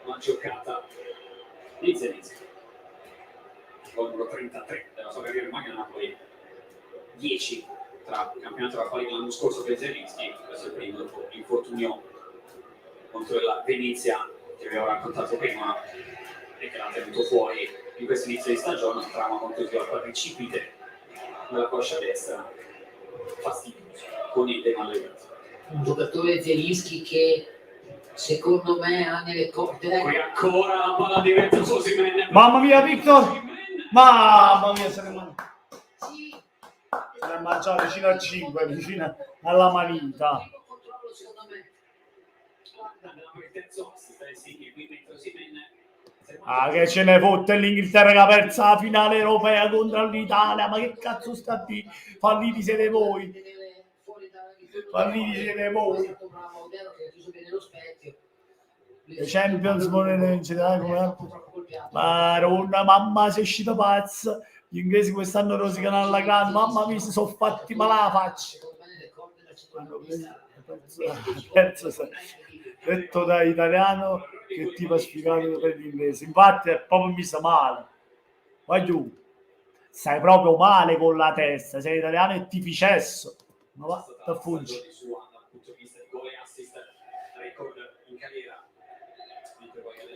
la giocata di Zelinski. Gol numero 33 della sua carriera in maglia Napoli, 10 tra il campionato da fare l'anno scorso per Zelinski, questo è il primo dopo l'infortunio contro la Venezia che avevo raccontato prima e che l'ha tenuto fuori in questo inizio di stagione, un trauma contusivo al quadricipite nella coscia destra, fastidioso, con il demalegato.
Un giocatore Zelinski che secondo me ha nelle corde.
Qui ancora la palla diretta su Osimhen.
Mamma mia, Victor! Mamma mia, se ne mangiato vicino a 5, vicino alla manita.
Controllo secondo me.
Ah, che ce ne fotte l'Inghilterra che ha perso la finale europea contro l'Italia, ma che cazzo sta di falliti siete voi? Falliti siete voi. Le Champions monete in generale come Maronna, mamma si è uscita pazza. Gli inglesi quest'anno rosicano alla grande, mamma mia si sono fatti male la faccia. Perso, detto da italiano che ti fa sfigare per l'inglese, infatti è proprio misa male. Vai giù, stai proprio male con la testa, sei italiano e ti ficesso. Ma va, da fungi.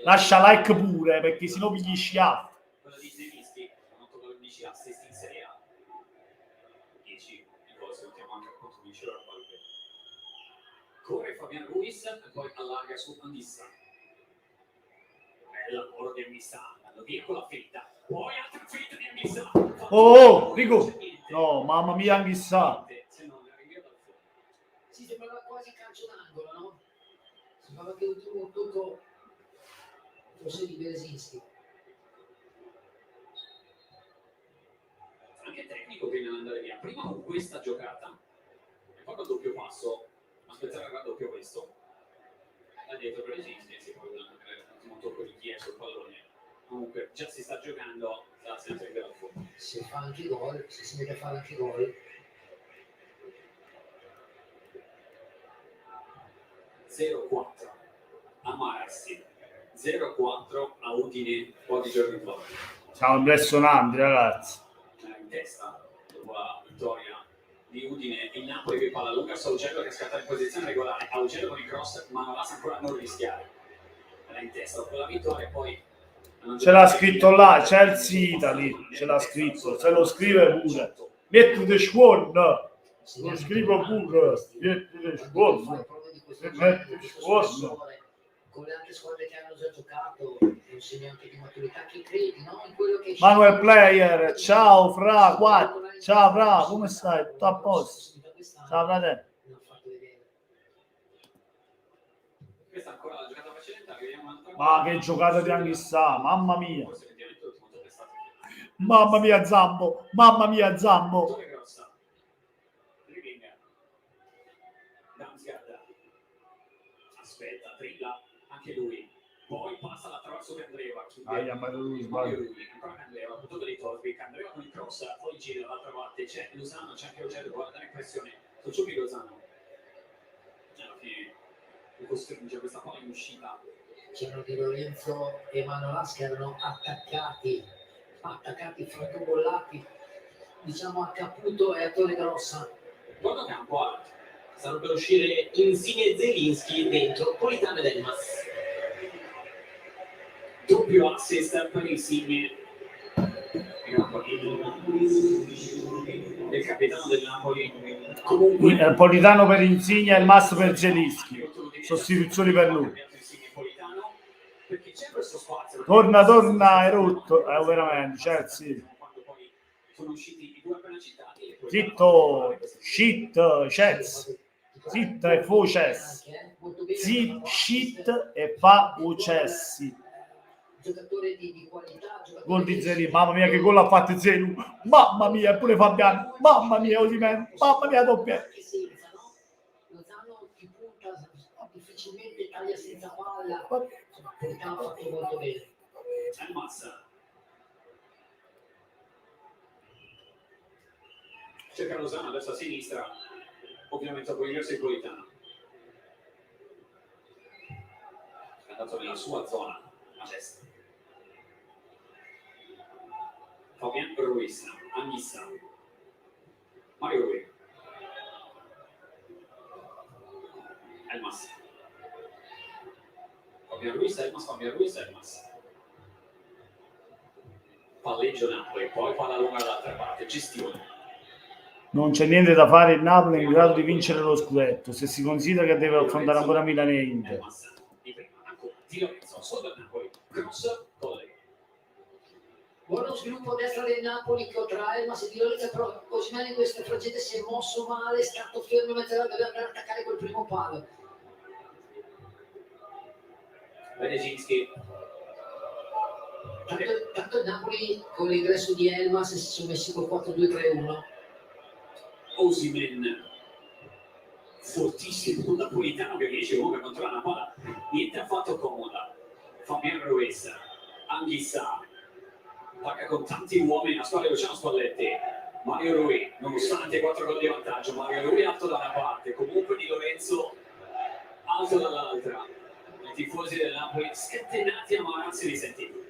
Lascia like pure perché sennò pigli schiaffi.
Quella di Zelinski, 8 assist in Serie A, 10 gol, salutiamo anche appunto vincere la palla. Corre Fabian Ruiz e poi allarga su Anghissa. Bel lavoro di Anghissa, andando via con la ferita. Poi altra ferita di Anghissa.
Oh, Rico! No, mamma mia, Anghissa.
Se non arriva dal fondo.
Si sembrava quasi calcio d'angolo, no? Sembrava che l'ultimo tocco fosse di Berezinski.
Anche tecnico che deve andare via. Prima con questa giocata e poi col doppio passo. Aspettare il doppio questo. Da dietro Berezinski e si può l'ultimo tocco di Chiesa sul pallone. Comunque già si sta giocando senza arrivare al fondo.
Se fa anche gol, se si mette a fare anche gol.
0-4 a Marassi, 0-4 a Udine pochi giorni fa.
Siamo impressionanti, ragazzi.
In testa dopo la vittoria di Udine, il Napoli che palla lunga su Augello che scatta in posizione regolare. Augello con il cross, ma non lascia ancora non rischiare. Era in testa dopo la vittoria e poi
Ce l'ha scritto là, Chelsea Italy, ce l'ha scritto, se lo scrive pure. Mettete squon, lo scrivo pure, mettete squon.
Con le altre squadre che hanno già giocato, è un segno anche di maturità che credi, no? In quello che
Manuel Player, ciao Fra, ciao Fra, come stai? Tutto a posto? Ciao fratello.
questa è ancora la giocata precedente, arriviamo un'altra
Ma che giocata di Anghissà, mamma mia. Mamma mia Zambo, mamma mia Zambo.
grossa. Rivinga. Damsgaard. Aspetta, trilla anche lui. Poi passa l'attraverso per Andreva.
Ma lui
Mario
sbaglia.
Rui, ancora Candreva, punto di Torvik, Andreva con il cross, poi gira dall'altra parte, c'è Lozano, c'è anche Augello, guarda dare pressione, Tociubi Lozano. Alla fine costringe questa palla in uscita.
C'erano Di Lorenzo e Manolaschi erano attaccati francobollati, diciamo a Caputo e a Torre Grossa.
Guarda campo alto. Stanno per uscire Insigne e Zelinski dentro Politano ed Elmas.
Doppio assist per Insigne. Il capitano del Napoli. Comunque
Politano per Insigne e il Mas per Zelinski. Sostituzioni per lui.
Perché c'è questo spazio.
Torna, è rotto. Veramente, Chelsea.
Quando poi sono usciti i due appena citati.
Zitto, shit, Chelsea. Zitto e fu Chelsea. Shit e fa Chelsea.
Giocatore di qualità,
Gol di Zeri, mamma mia che gol ha fatto Zeri, mamma mia, pure Fabiano, mamma mia Osimhen, mamma mia doppia.
anche senza, no? Lozano di punta difficilmente taglia senza palla, Politano ha fatto molto bene.
Elmas. Cerca Lozano adesso a sinistra, ovviamente a Pogliarsi il Politano. È andato nella sua zona, a destra. Fabian Ruiz, Anghissa, Mario Rui, Elmas. Fabian Ruiz, Elmas. Palleggio Napoli, poi palla lunga dall'altra parte, gestione.
Non c'è niente da fare, il Napoli è in grado di vincere lo scudetto, se si considera che deve affrontare ancora Milano e Inter.
Elmas, di prima, ancora, Di Lorenzo, solo da Napoli, cross, volley.
Buono sviluppo a destra del Napoli che tra Elmas e Di Lorenzo, però Osimhen in questo frangente si è mosso male, è stato fermo mentre deve andare a attaccare quel primo palo.
Berezinski.
Tanto il Napoli con l'ingresso di Elmas si sono messi col 4-2-3-1.
Osimhen, fortissimo, un napolitano che riesce comunque a controllare la palla, niente affatto comoda. Fabian Ruiz, Anghissà, paga con tanti uomini a squadra Luciano Spalletti. Mario Rui, nonostante 4 gol di vantaggio, Mario Rui alto da una parte, comunque Di Lorenzo alto dall'altra. I tifosi del Napoli scatenati a mararsi di sentire.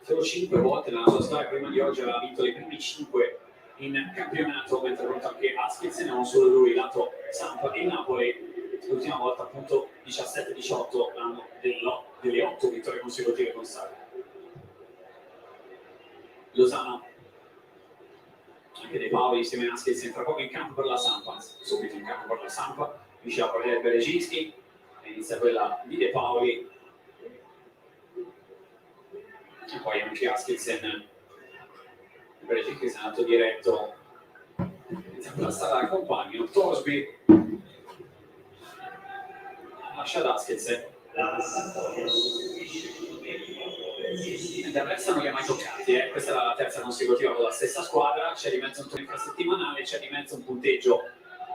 Solo 5 volte nella sua storia prima di oggi aveva vinto i primi 5 in campionato, mentre conta anche Askins e non solo lui, lato Samp e Napoli, l'ultima volta appunto 17-18, l'anno delle 8 vittorie consecutive con Sarri. Lozano, anche De Paoli insieme a Askins entra poco in campo per la Samp, subito in campo per la Samp, riusciva a prendere Berezinski, e inizia quella di De Paoli. E poi anche Askilsen, Berezinski è andato diretto, inizia a passare al compagno, Torsby lascia ad Askilsen. Da Brescia non li ha mai toccati, questa è la terza consecutiva con la stessa squadra, c'è di mezzo un turno infrasettimanale, c'è di mezzo un punteggio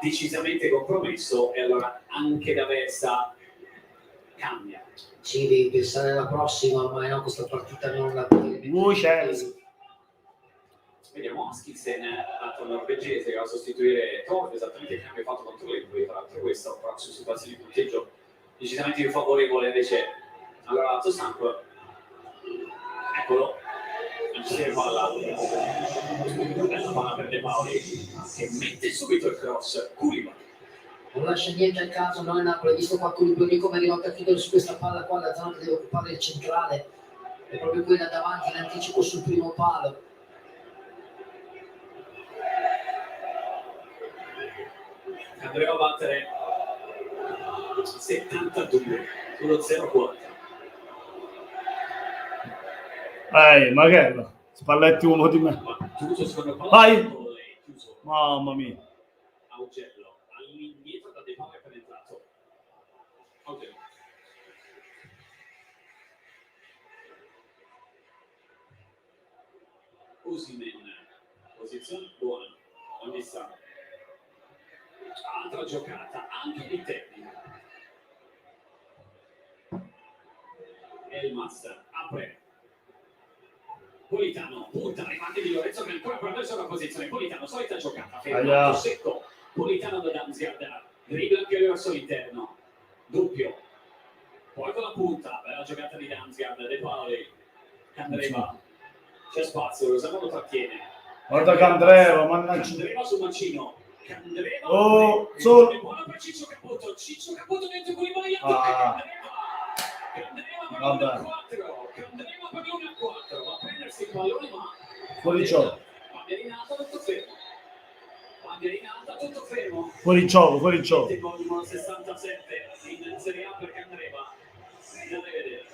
decisamente compromesso e allora anche da Brescia cambia.
Sì, devi pensare alla prossima, ormai no, questa partita non la puoi
Vediamo Askilsen, l'altro norvegese che va a sostituire Torv, esattamente il cambio fatto contro l'Empoli, tra l'altro questo, però su situazioni di punteggio decisamente più favorevole invece allora l'altro Samp. Eccolo, non ci si palla, bella palla per De Paoli che mette subito il cross, Koulibaly.
Non lascia niente al caso, no? Il Napoli ha visto qua Koulibaly come è arrivato a chiudere su questa palla qua, la zona che deve occupare il centrale, è proprio quella davanti in anticipo sul primo palo.
Andremo a battere 72 sullo 0-4.
Ma che è? Spalletti uomo di me. Vai! Mamma mia.
Augello, all'indietro da De Paoli è penetrato. Augello. Osimhen, posizione buona, ogni sta. Altra giocata, anche di tecnica. Elmas apre. Politano, punta, rimane Di Lorenzo che ancora per adesso la posizione. Politano, solita giocata, fermato secco. Politano da Damsgaard, dribbla anche verso l'interno. Doppio. Poi con la punta, bella giocata di Damsgaard, De Paoli, Candreva. C'è spazio, Lozano lo trattiene.
Guarda Candreva, mannaggia.
Candreva sul mancino. Candreva.
Oh, solo.
Buona per Ciccio Caputo. Ciccio Caputo dentro Koulibaly. Candreva per 1-4. Candreva per 1-4. Va a prendersi il pallone, ma
fuori gioco.
Cambia in alto, tutto fermo. Cambia in alto, tutto fermo.
Fuori gioco, fuori gioco.
Il gol numero 67 in Serie A per Candreva. Da vedere.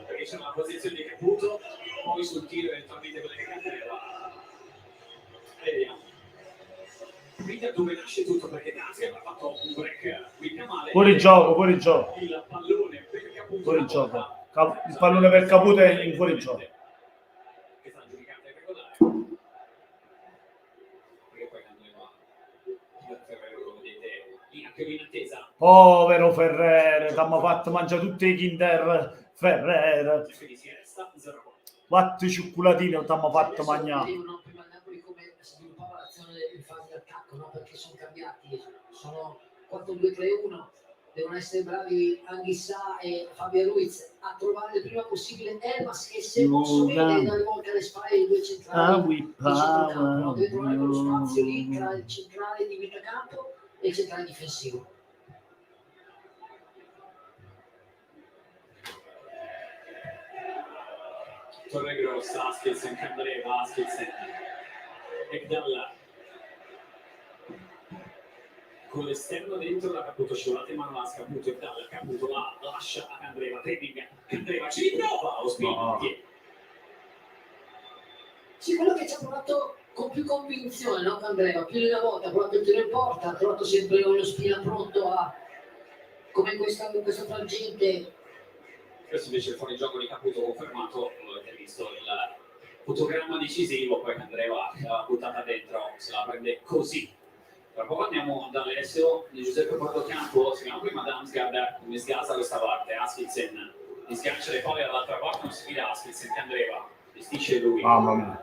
Perché c'è una posizione di Caputo, poi sul tiro eventualmente quella di Candreva. Vediamo. Qui da dove nasce tutto, perché Damsgaard ha fatto un break mica male.
Fuori gioco, fuori gioco.
Il pallone per Caputo.
Fuori gioco. Il pallone per Caputo è in fuori gioco.
Che sta giudicando è regolare. Perché poi Candreva il Ferrero lo vedete anche in attesa.
Povero Ferrer, ti hanno fatto mangiare tutti i Kinder Ferrer.
Quindi si resta 0-4.
4 cioccolatine ti hanno fatto mangiare.
Prima il Napoli come sviluppava l'azione in fase di attacco, no? Perché sono cambiati, sono 4-2-3-1, devono essere bravi Anghissà e Fabian Ruiz a trovare il prima possibile Elmas che se mosso bene dalle volte le spalle dei due centrali di centrocampo, no? Deve trovare quello spazio lì tra il centrale di metà campo e il centrale difensivo.
Torregrossa, Askilsen, Candreva, Askilsen, Ekdal con l'esterno dentro la Caputo, scivolata in mano a Caputo, Ekdal, Caputo la lascia a Candreva, Candreva ci riprova, Ospiti.
Sì, quello che ci ha provato con più convinzione, no? Candreva, più di una volta ha provato il tiro in porta, ha trovato sempre uno Spina pronto a, come in questo frangente.
Questo invece il fuorigioco di Caputo confermato, lo avete visto il fotogramma decisivo, poi Candreva l'ha buttata dentro, se la prende così. Tra poco andiamo dall'Esseo di Giuseppe Portocampo, si chiama prima Damsgaard, mi sgasa questa parte, Askilsen, mi sgancia le palle dall'altra parte, non si fida Askilsen, Candreva, gestisce lui.
Mamma mia.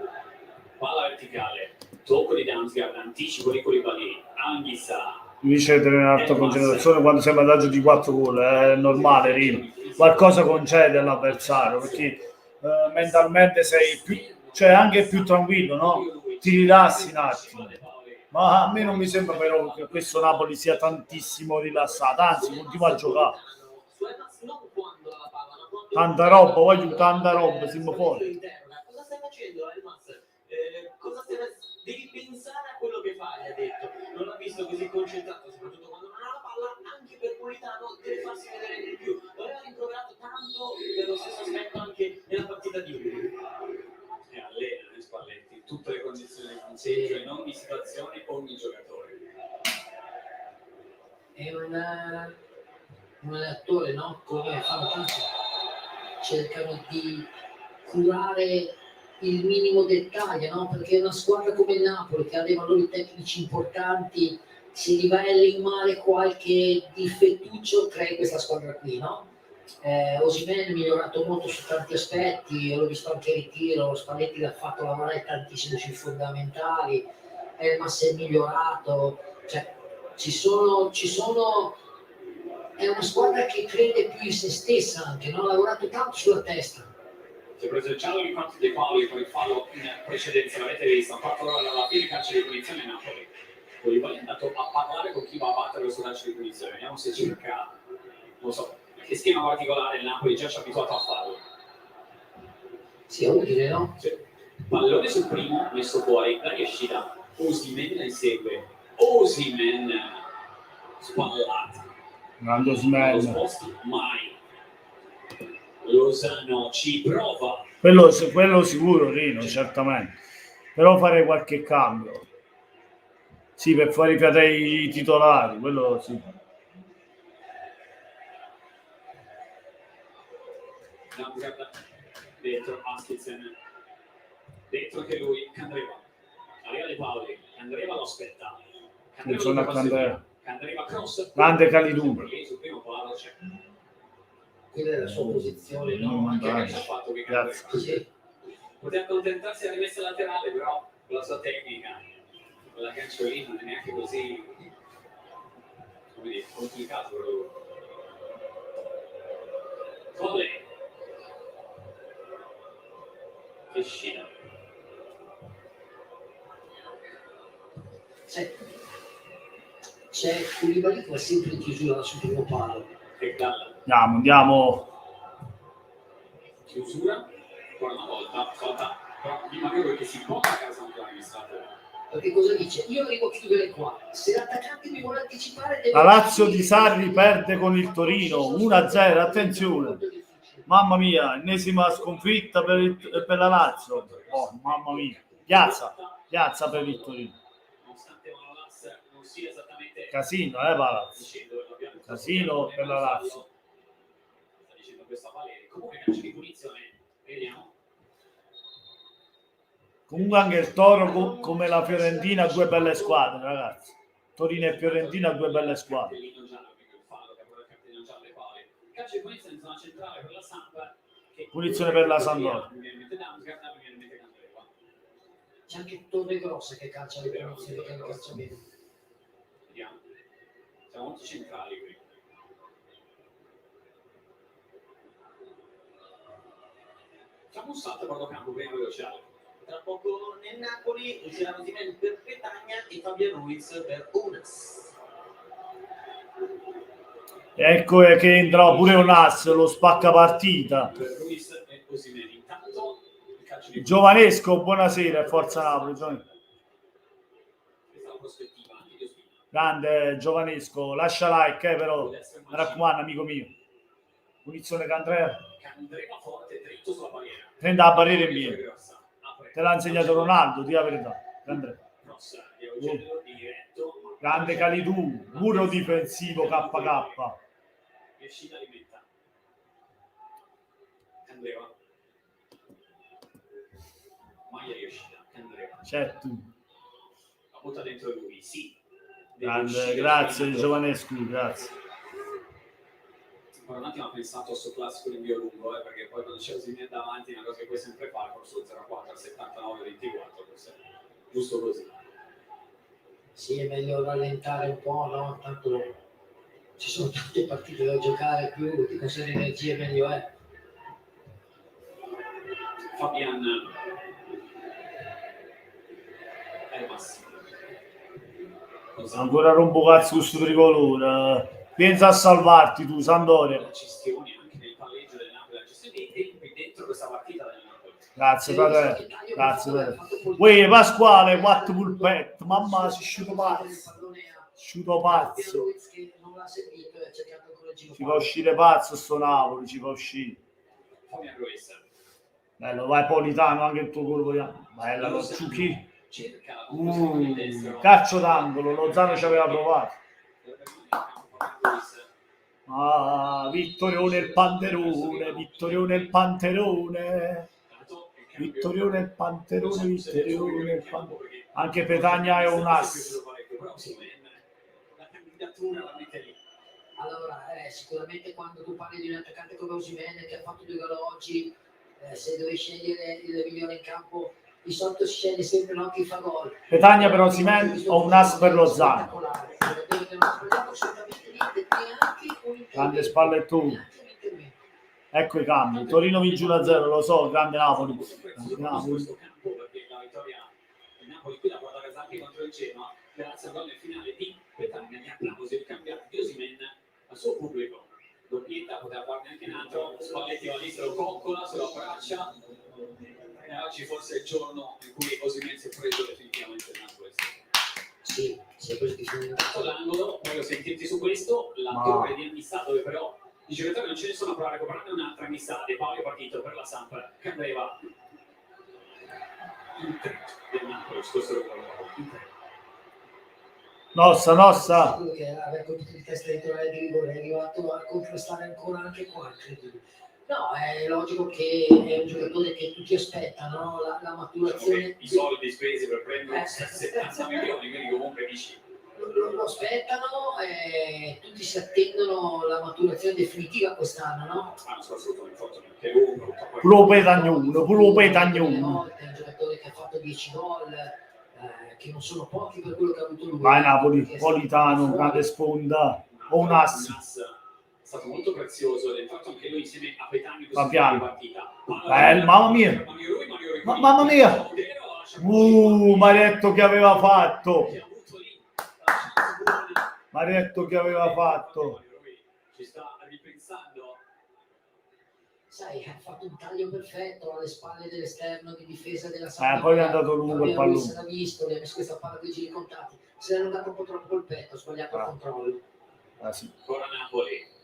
Palla verticale, tocco di Damsgaard, anticipo di Koulibaly, Anghissa.
Ricevere un'alta concentrazione quando sei in vantaggio di 4 gol, è normale, Rino. Qualcosa concede all'avversario, perché mentalmente sei più, cioè anche più tranquillo, no? Ti rilassi un attimo. Ma a me non mi sembra però che questo Napoli sia tantissimo rilassato, anzi continua a giocare. Tanta roba, voglio tanta roba, siamo fuori.
Cosa stai facendo, Elmas? Devi pensare a quello che fai, ha detto. Non l'ha visto così concentrato, soprattutto quando non ha la palla, anche per Politano deve farsi vedere di più. Lo aveva rimproverato tanto per lo stesso aspetto anche nella partita di Udine.
E allena Spalletti in tutte le condizioni di punteggio, in ogni situazione, ogni giocatore.
È un allenatore, no? Come fanno tutti, cercano di curare il minimo dettaglio, no? Perché una squadra come il Napoli, che aveva loro i tecnici importanti, si rivela in male qualche difettuccio, crea questa squadra qui, no? Osimhen è migliorato molto su tanti aspetti, l'ho visto anche in ritiro, Spalletti l'ha fatto lavorare tantissimo sui fondamentali, Elmas è migliorato, cioè ci sono è una squadra che crede più in se stessa anche, no? Ha lavorato tanto sulla testa.
Si è preso il giallo di quanti dei Paoli con il fallo in precedenza, l'avete visto, un quarto d'ora dalla fine calcio di punizione Napoli. Koulibaly è andato a parlare con chi va a battere questo calcio di punizione, vediamo se cerca, non so, che schema particolare il Napoli già ci ha abituato a farlo.
Sì, è utile, no?
Sì. Pallone sul primo, messo fuori, la riuscita, Osimhen la insegue, Osimhen spallato.
Grande
Lo
Osimhen.
sposti mai. Lozano ci prova.
Quello sicuro, Rino, certamente. Però fare qualche cambio. Sì, per far rifiatare i titolari, quello sì.
Damsgaard dentro, Askilsen dentro che lui, Candreva arriva De Paoli, Candreva lo aspetta,
Funziona Candreva.
Candreva cross,
Grande Calidou.
sul primo palo c'è.
Quella è la sua posizione,
Non
no?
Anche
mandare.
che ci ha fatto che
Grazie.
Candreva
Sì.
poteva accontentarsi alla rimessa laterale, però con la sua tecnica, con la canciolina non è neanche così, come dire, complicato per lui. Cole che scena.
C'è Koulibaly che va sempre in chiusura sul primo palo.
E dalla
Andiamo.
chiusura, ancora una volta, falta, però Di Matteo che si porta a casa un po'
Perché cosa dice? Io arrivo a chiudere qua. Se l'attaccante mi vuole anticipare... deve-
La Lazio di Sarri perde con il Torino 1-0, attenzione. Mamma mia, ennesima sconfitta per la Lazio. Oh, mamma mia. Piazza per il Torino.
Nonostante Manolas non sia esattamente
Casino, Palazzo.
dicendo, l'abbiamo
Casino per la Lazio.
Sta dicendo questo a Valeri. Comunque calcio di punizione, vediamo.
Comunque anche il Toro come la Fiorentina ha due belle squadre, ragazzi. Torino e Fiorentina due belle squadre.
Cartellino giallo, quindi il fallo che ancora il cartellino giallo ai pali. Calcio di punizione in zona centrale per la Samp.
Punizione per la Sampdoria.
Mi viene in mente Damsgaard, mi viene in mente Candreva.
C'è anche Torregrossa che calcia le punizioni, che non calcia bene.
Vediamo. Siamo molto centrali qui. Facciamo un salto a guardocampo prima veloce.
Tra poco nel Napoli uscirà Osimhen per Petagna e Fabian Ruiz per Unas.
Ecco che entra pure un as, lo spacca partita.
Per Ruiz e Osimhen. Intanto il calcio di
Giovanesco, buonasera, Forza Napoli.
questa è la prospettiva anche di Osimhen.
Grande Giovanesco, lascia like, però mi raccomando, amico mio. Punizione Candrea.
Candreva forte, dritto sulla barriera.
Prendi la barriera mia. Te l'ha insegnato Ronaldo, di la verità. Grande, grande Calidou, muro difensivo KK.
Riuscita alimenta. Candreva. Maglia riuscita. Candreva.
Certo.
La butta dentro lui, sì.
Grande, grazie Giovanescu, grazie.
Un attimo ha pensato a sto classico rinvio lungo, perché poi quando c'è Osimhen davanti è una cosa che puoi sempre fare, con sul 0-4 al 79-24, giusto così.
Sì, è meglio rallentare un po', no? Tanto ci sono tante partite da giocare, più ti conservi energie meglio è.
Fabian Elmas.
Ancora rompo cazzo questo tricolore. Pensa a salvarti tu, Sampdoria.
Gestioni anche nel palleggio del Napoli, la gestione dei tempi dentro questa partita del Napoli.
Grazie, fratello. Grazie, fratello. Uè, Pasquale, 4 pulpette. Mamma, si sciuto pazzo. Sciuto pazzo. Ci fa uscire pazzo sto Napoli, ci fa uscire.
Fabian Ruiz.
Bello, vai Politano, anche il tuo colpo. Bella, lo Ciuchi.
Cerca la conclusione del destro.
Calcio d'angolo, Lozano ci aveva provato. Ah, Vittorione il Panterone, Vittorione il Panterone. Vittorione il Panterone, Vittorione il Panterone. Anche Petagna è un as.
La candidatura la mette lì.
Allora, sicuramente quando tu parli di un attaccante come Osimhen che ha fatto 2 gol oggi, se devi scegliere il migliore in campo, di solito si sceglie sempre no, chi fa gol.
Petagna per Osimhen o un as per Lozano. Grande spallettone. Ecco i cambi. Torino vince 1-0, lo so, grande Napoli. Napoli.
Perché la vittoria del Napoli qui la porta Kazaki contro il Genoa, grazie al gol nel finale di Petagna, gli applausi e cambiati di Osimhen al suo pubblico. Doppietta, poteva farne anche un altro, Spalletti va lì, se lo coccola, se lo abbraccia. E oggi forse è il giorno in cui Osimhen si è preso definitivamente il Napoli.
Sì, è così che
l'angolo, voglio sentirti su questo, la torre di Anissa dove però i giocatori non ce ne sono a provare a coprare un'altra Anissa, De Paolo è partito per la Samp, Candreva in 3 del Napoli, questo è il
Nossa.
Quello che aveva colpito di testa editoriale di rigore è arrivato a contrastare ancora anche qua, incredibile. No, è logico che è un giocatore che tutti aspettano, la maturazione.
I soldi spesi per prendere 70 milioni, quindi comunque dici.
Lo aspettano, tutti si attendono la maturazione definitiva quest'anno, no?
L'anno scorso un infortunio anche lungo.
Puro Petagnuno.
È un giocatore che ha fatto 10 gol, che non sono pochi per quello che ha avuto lui.
Vai Napoli, Politano, grande sponda. O un as.
È stato molto prezioso ed è fatto anche lui insieme a Petagna in
Fabiano.
partita.
Mamma mia. Mamma mia. Marietto che aveva fatto.
Ci sta ripensando.
Sai, ha fatto un taglio perfetto alle spalle dell'esterno di difesa della Sampdoria.
Poi è andato lungo il pallone.
Se l'ha visto, gli ha messo questa palla dei giri contati. Se l'è andato un po' troppo col petto, ha sbagliato il controllo.
Sì.
Ancora Napoli.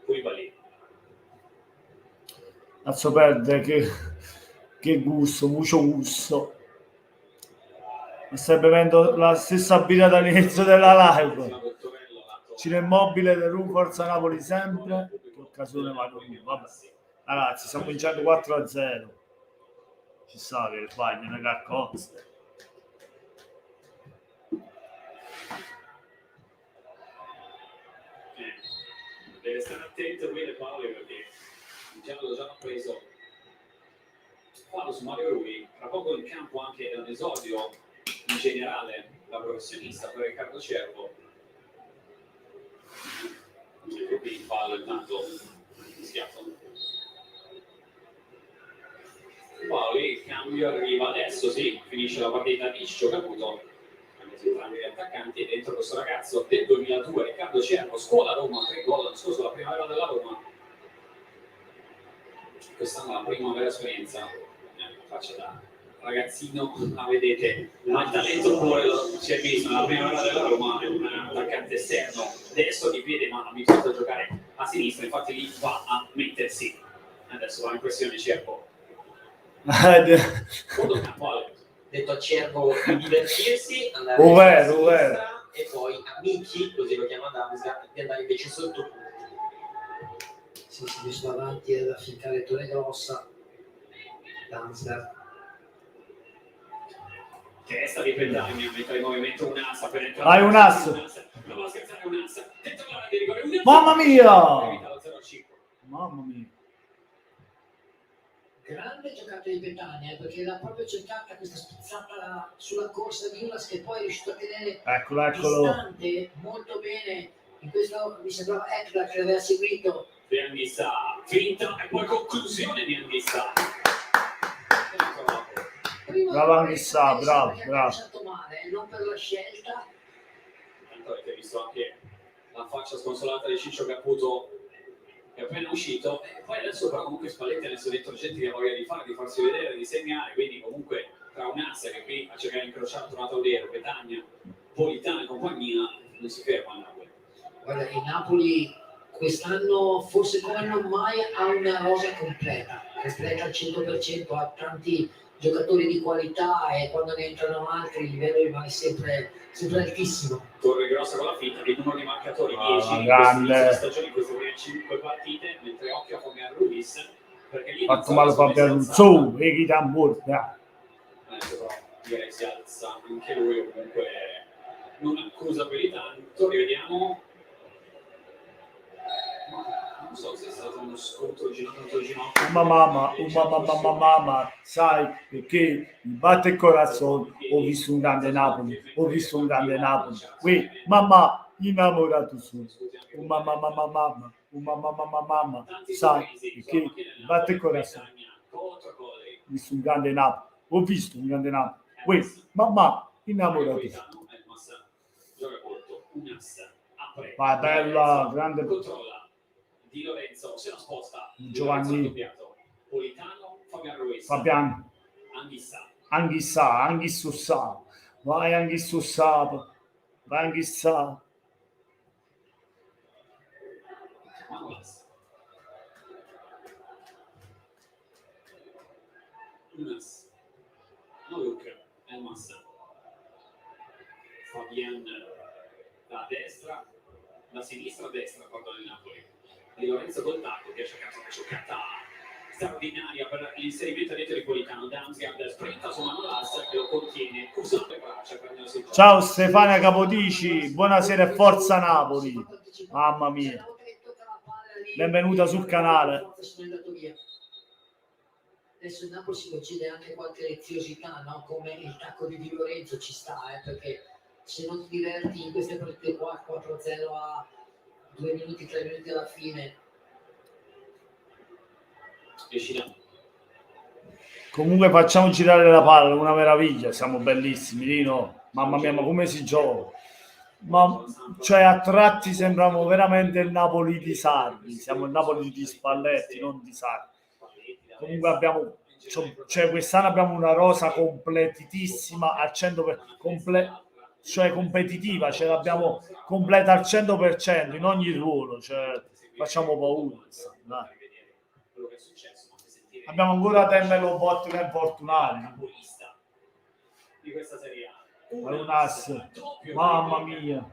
Koulibaly.
Cazzo perde, che gusto, mucho gusto. Mi stai bevendo la stessa birra dall'inizio della live. Ciro Immobile del Ru, Forza Napoli sempre. Che occasione vado qui, vabbè. Ragazzi, stiamo vincendo 4-0. Ci sa che il bagno è una carcozza.
Deve stare attento qui Le Paolo perché l'ho già preso fallo su Mario Rui, tra poco in campo anche un esordio in generale da professionista per Riccardo Cervo. E qui il fallo intanto schiaffo. cambio arriva adesso, sì, finisce la partita di Ciccio Caputo. Entrambi gli attaccanti, dentro questo ragazzo del 2002, Riccardo Cervo, scuola Roma, 3 gol l'anno scorso, la primavera della Roma. Quest'anno la prima vera esperienza, faccia da ragazzino, la vedete, ma il talento pure si è visto nella primavera della Roma, è un attaccante esterno, destro di piede, ma abituato a giocare a sinistra, infatti lì va a mettersi. Adesso va in pressione Cervo.
Detto a Cervo di divertirsi, andare
Ovvero.
sinistra, e poi a Micchi, così lo chiama Damsgaard, di andare invece sotto punti.
Si è messo davanti ad affiancare Torre Grossa. Damsgaard.
Testa di Petagna, mettere in movimento un'assa per entrare.
Vai un asso.
Prova a scherzare un'assa. Dentro l'area di rigore.
Mamma mia!
Evita lo 0-5.
Mamma mia.
Grande giocata di Petagna, perché l'ha proprio cercata questa spizzata sulla corsa di Ulas, che poi è riuscito a tenere
Eccolo.
distante molto bene. In questo mi sembrava Ekdal che l'aveva seguito.
Di Anghissà, finta e poi conclusione di Anghissà.
Bravo Anghissà, bravo.
Male, non per la scelta.
Tanto avete visto anche la faccia sconsolata di Ciccio Caputo, che è appena uscito, e poi adesso però comunque Spalletti ha messo dentro gente che ha voglia di fare, di farsi vedere, di segnare, quindi comunque tra un'assa che qui a cercare di incrociare tornato Odero, Petagna, Politano e compagnia, non si ferma a Napoli.
Guarda, il Napoli quest'anno forse come non mai ha una rosa completa al 100%, ha tanti giocatori di qualità e quando ne entrano altri il livello rimane sempre altissimo.
Torre Grossa con la finta, il numero di marcatori 10 in questa stagione, in queste prime 5 partite, mentre occhio a Fabian Ruiz, perché lì
fatto male Fabian Ruiz, e chi da morta.
Adesso però direi si alza anche lui, comunque non accusa più di tanto, rivediamo. Non so se è stato uno scontro ginocchio.
Mamma, sai perché mi batte il corazon, ho visto un grande Napoli, qui, mamma, innamorato sono, mamma, sai perché mi batte il corazon, ho visto un grande Napoli, qui, mamma, innamorato sono. Vai, bella, grande.
Di Lorenzo se la sposta
Giovanni
Politano, Fabian Ruiz,
Anghissà, vai Anghissà,
Manolas, Unas, Maluk, Elmas, Fabian da destra, da sinistra a destra, guarda il Napoli. Di Lorenzo col tacco che ha cercato una giocata straordinaria per l'inserimento dentro di Politano. Damsgaard sprinta su Manolas che lo contiene usando le braccia per prendersi il
ciao Stefania Capodici, buonasera e forza Napoli, mamma mia, benvenuta sul canale.
Adesso il Napoli si concede anche qualche leziosità, no? Come il tacco di Di Lorenzo ci sta, perché se non ti diverti in queste partite qua 4-0 a 2 minuti, 3 minuti alla fine.
Comunque facciamo girare la palla, una meraviglia, siamo bellissimi, Lino. Mamma mia, ma come si gioca? Ma cioè a tratti sembriamo veramente il Napoli di Sarri, siamo il Napoli di Spalletti, non di Sarri. Comunque abbiamo, cioè quest'anno abbiamo una rosa completitissima al 100%, cioè competitiva, ce l'abbiamo completa al 100% in ogni ruolo, cioè facciamo paura. Dai. Abbiamo ancora Dembele, Botti e Fortunati.
Di questa Serie A.
Un ass, mamma mia.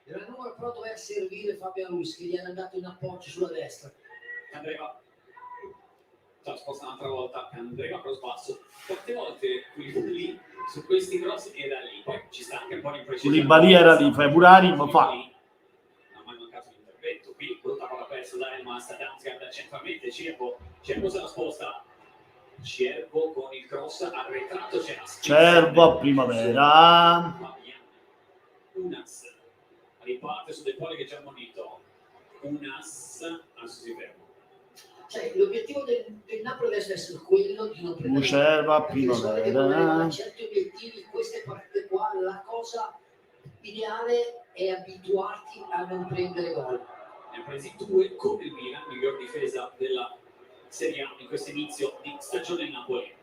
Nella numero però doveva servire Fabian Ruiz che gli era andato in appoggio sulla destra.
Andreva sposta un'altra volta, Andreva cross basso. Quante volte lì su questi cross era lì, poi ci sta anche un po' l'imprecisione.
Koulibaly era lì, Februari, ma fa.
Non ha mai mancato l'intervento. Qui brutta palla persa da Elmas, Damsgaard centralmente, Cervo se la sposta. Cervo con il cross arretrato, c'è la
Cervo a primavera.
Unas riparte su De Poli che già ammonito. Unas, adesso si ferma.
Cioè, l'obiettivo del Napoli deve essere quello di non prendere
Lucerva,
Primavera.
Primavera.
Certi obiettivi, queste partite qua, la cosa ideale è abituarti a non prendere gol.
Ne ha presi 2 con il Milan, miglior difesa della Serie A in questo inizio di stagione in Napoli.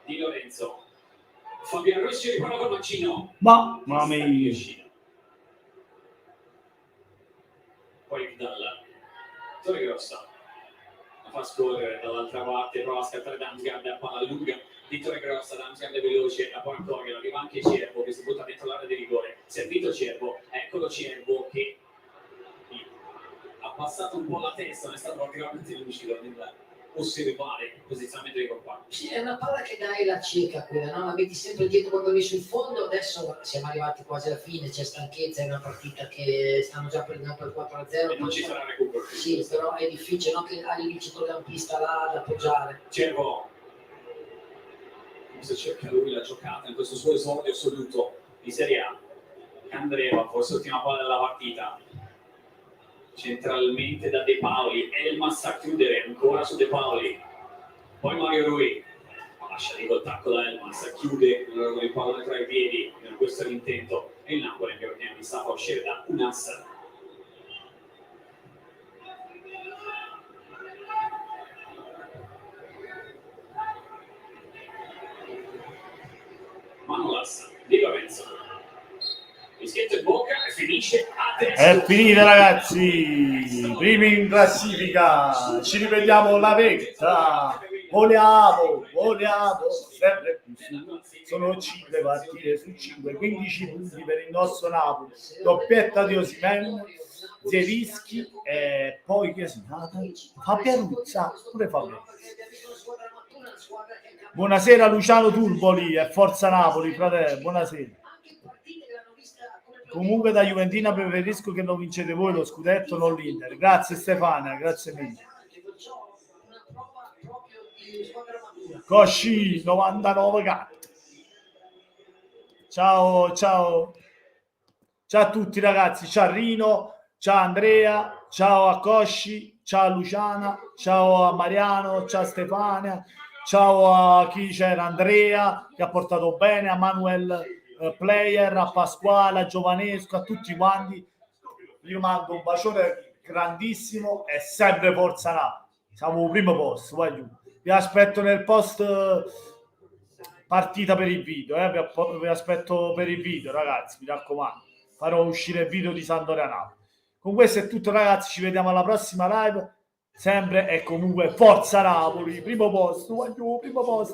Di Lorenzo. Fabian Rossi ripara col mancino.
Mamma mia.
Poi dalla Torre Grossa la fa scorrere dall'altra parte, prova a scattare Damsgaard, palla lunga di Torre Grossa, Damsgaard è veloce, la poi ancora, arriva anche Cervo che si butta dentro l'area di rigore, servito Cervo, eccolo Cervo che ha passato un po' la testa, non è stato particolarmente lucido nel osservare il posizionamento dei compagni.
Sì, è una palla che dai la cieca quella, no? La metti sempre dietro quando vai sul fondo, adesso siamo arrivati quasi alla fine, c'è stanchezza, è una partita che stanno già prendendo per 4-0.
E non ci sarà recupero.
Sì, però è difficile, no? Che hai il centrocampista là da appoggiare.
Cervo, se cerca lui la giocata in questo suo esordio assoluto di Serie A. Andrea, forse l'ultima palla della partita. Centralmente da De Paoli, Elmas a chiudere ancora su De Paoli, poi Mario Rui lascia lì col tacco da Elmas, chiude con il pallone tra i piedi, questo è l'intento, e il Napoli che ordina sta a uscire da Unas. Manolas, Di Lorenzo, fischietto in bocca e finisce adesso.
È finita ragazzi, primi in classifica, ci rivediamo la vetta, vogliamo sempre più su. Sono 5 partite su 5, 15 punti per il nostro Napoli, doppietta di Osimhen, Zielinski e poi che si Fabianuzza, pure Fabianuzza. Buonasera Luciano Turboli e Forza Napoli, fratello, buonasera. Comunque da Juventina preferisco che non vincete voi lo scudetto, non l'Inter. Grazie Stefania, grazie mille. Cosci 99 cat. Ciao a tutti ragazzi, ciao Rino, ciao Andrea, ciao a Cosci, ciao a Luciana, ciao a Mariano, ciao a Stefania, ciao a chi c'era, Andrea che ha portato bene, a Manuel Player, a Pasquale, a Giovanesco, a tutti quanti. Io mando un bacione grandissimo e sempre Forza Napoli. Siamo al primo posto, vi aspetto nel post partita per il video, vi aspetto per il video ragazzi, mi raccomando, farò uscire il video di Sampdoria Napoli. Con questo è tutto ragazzi, ci vediamo alla prossima live, sempre e comunque Forza Napoli, primo posto, primo posto,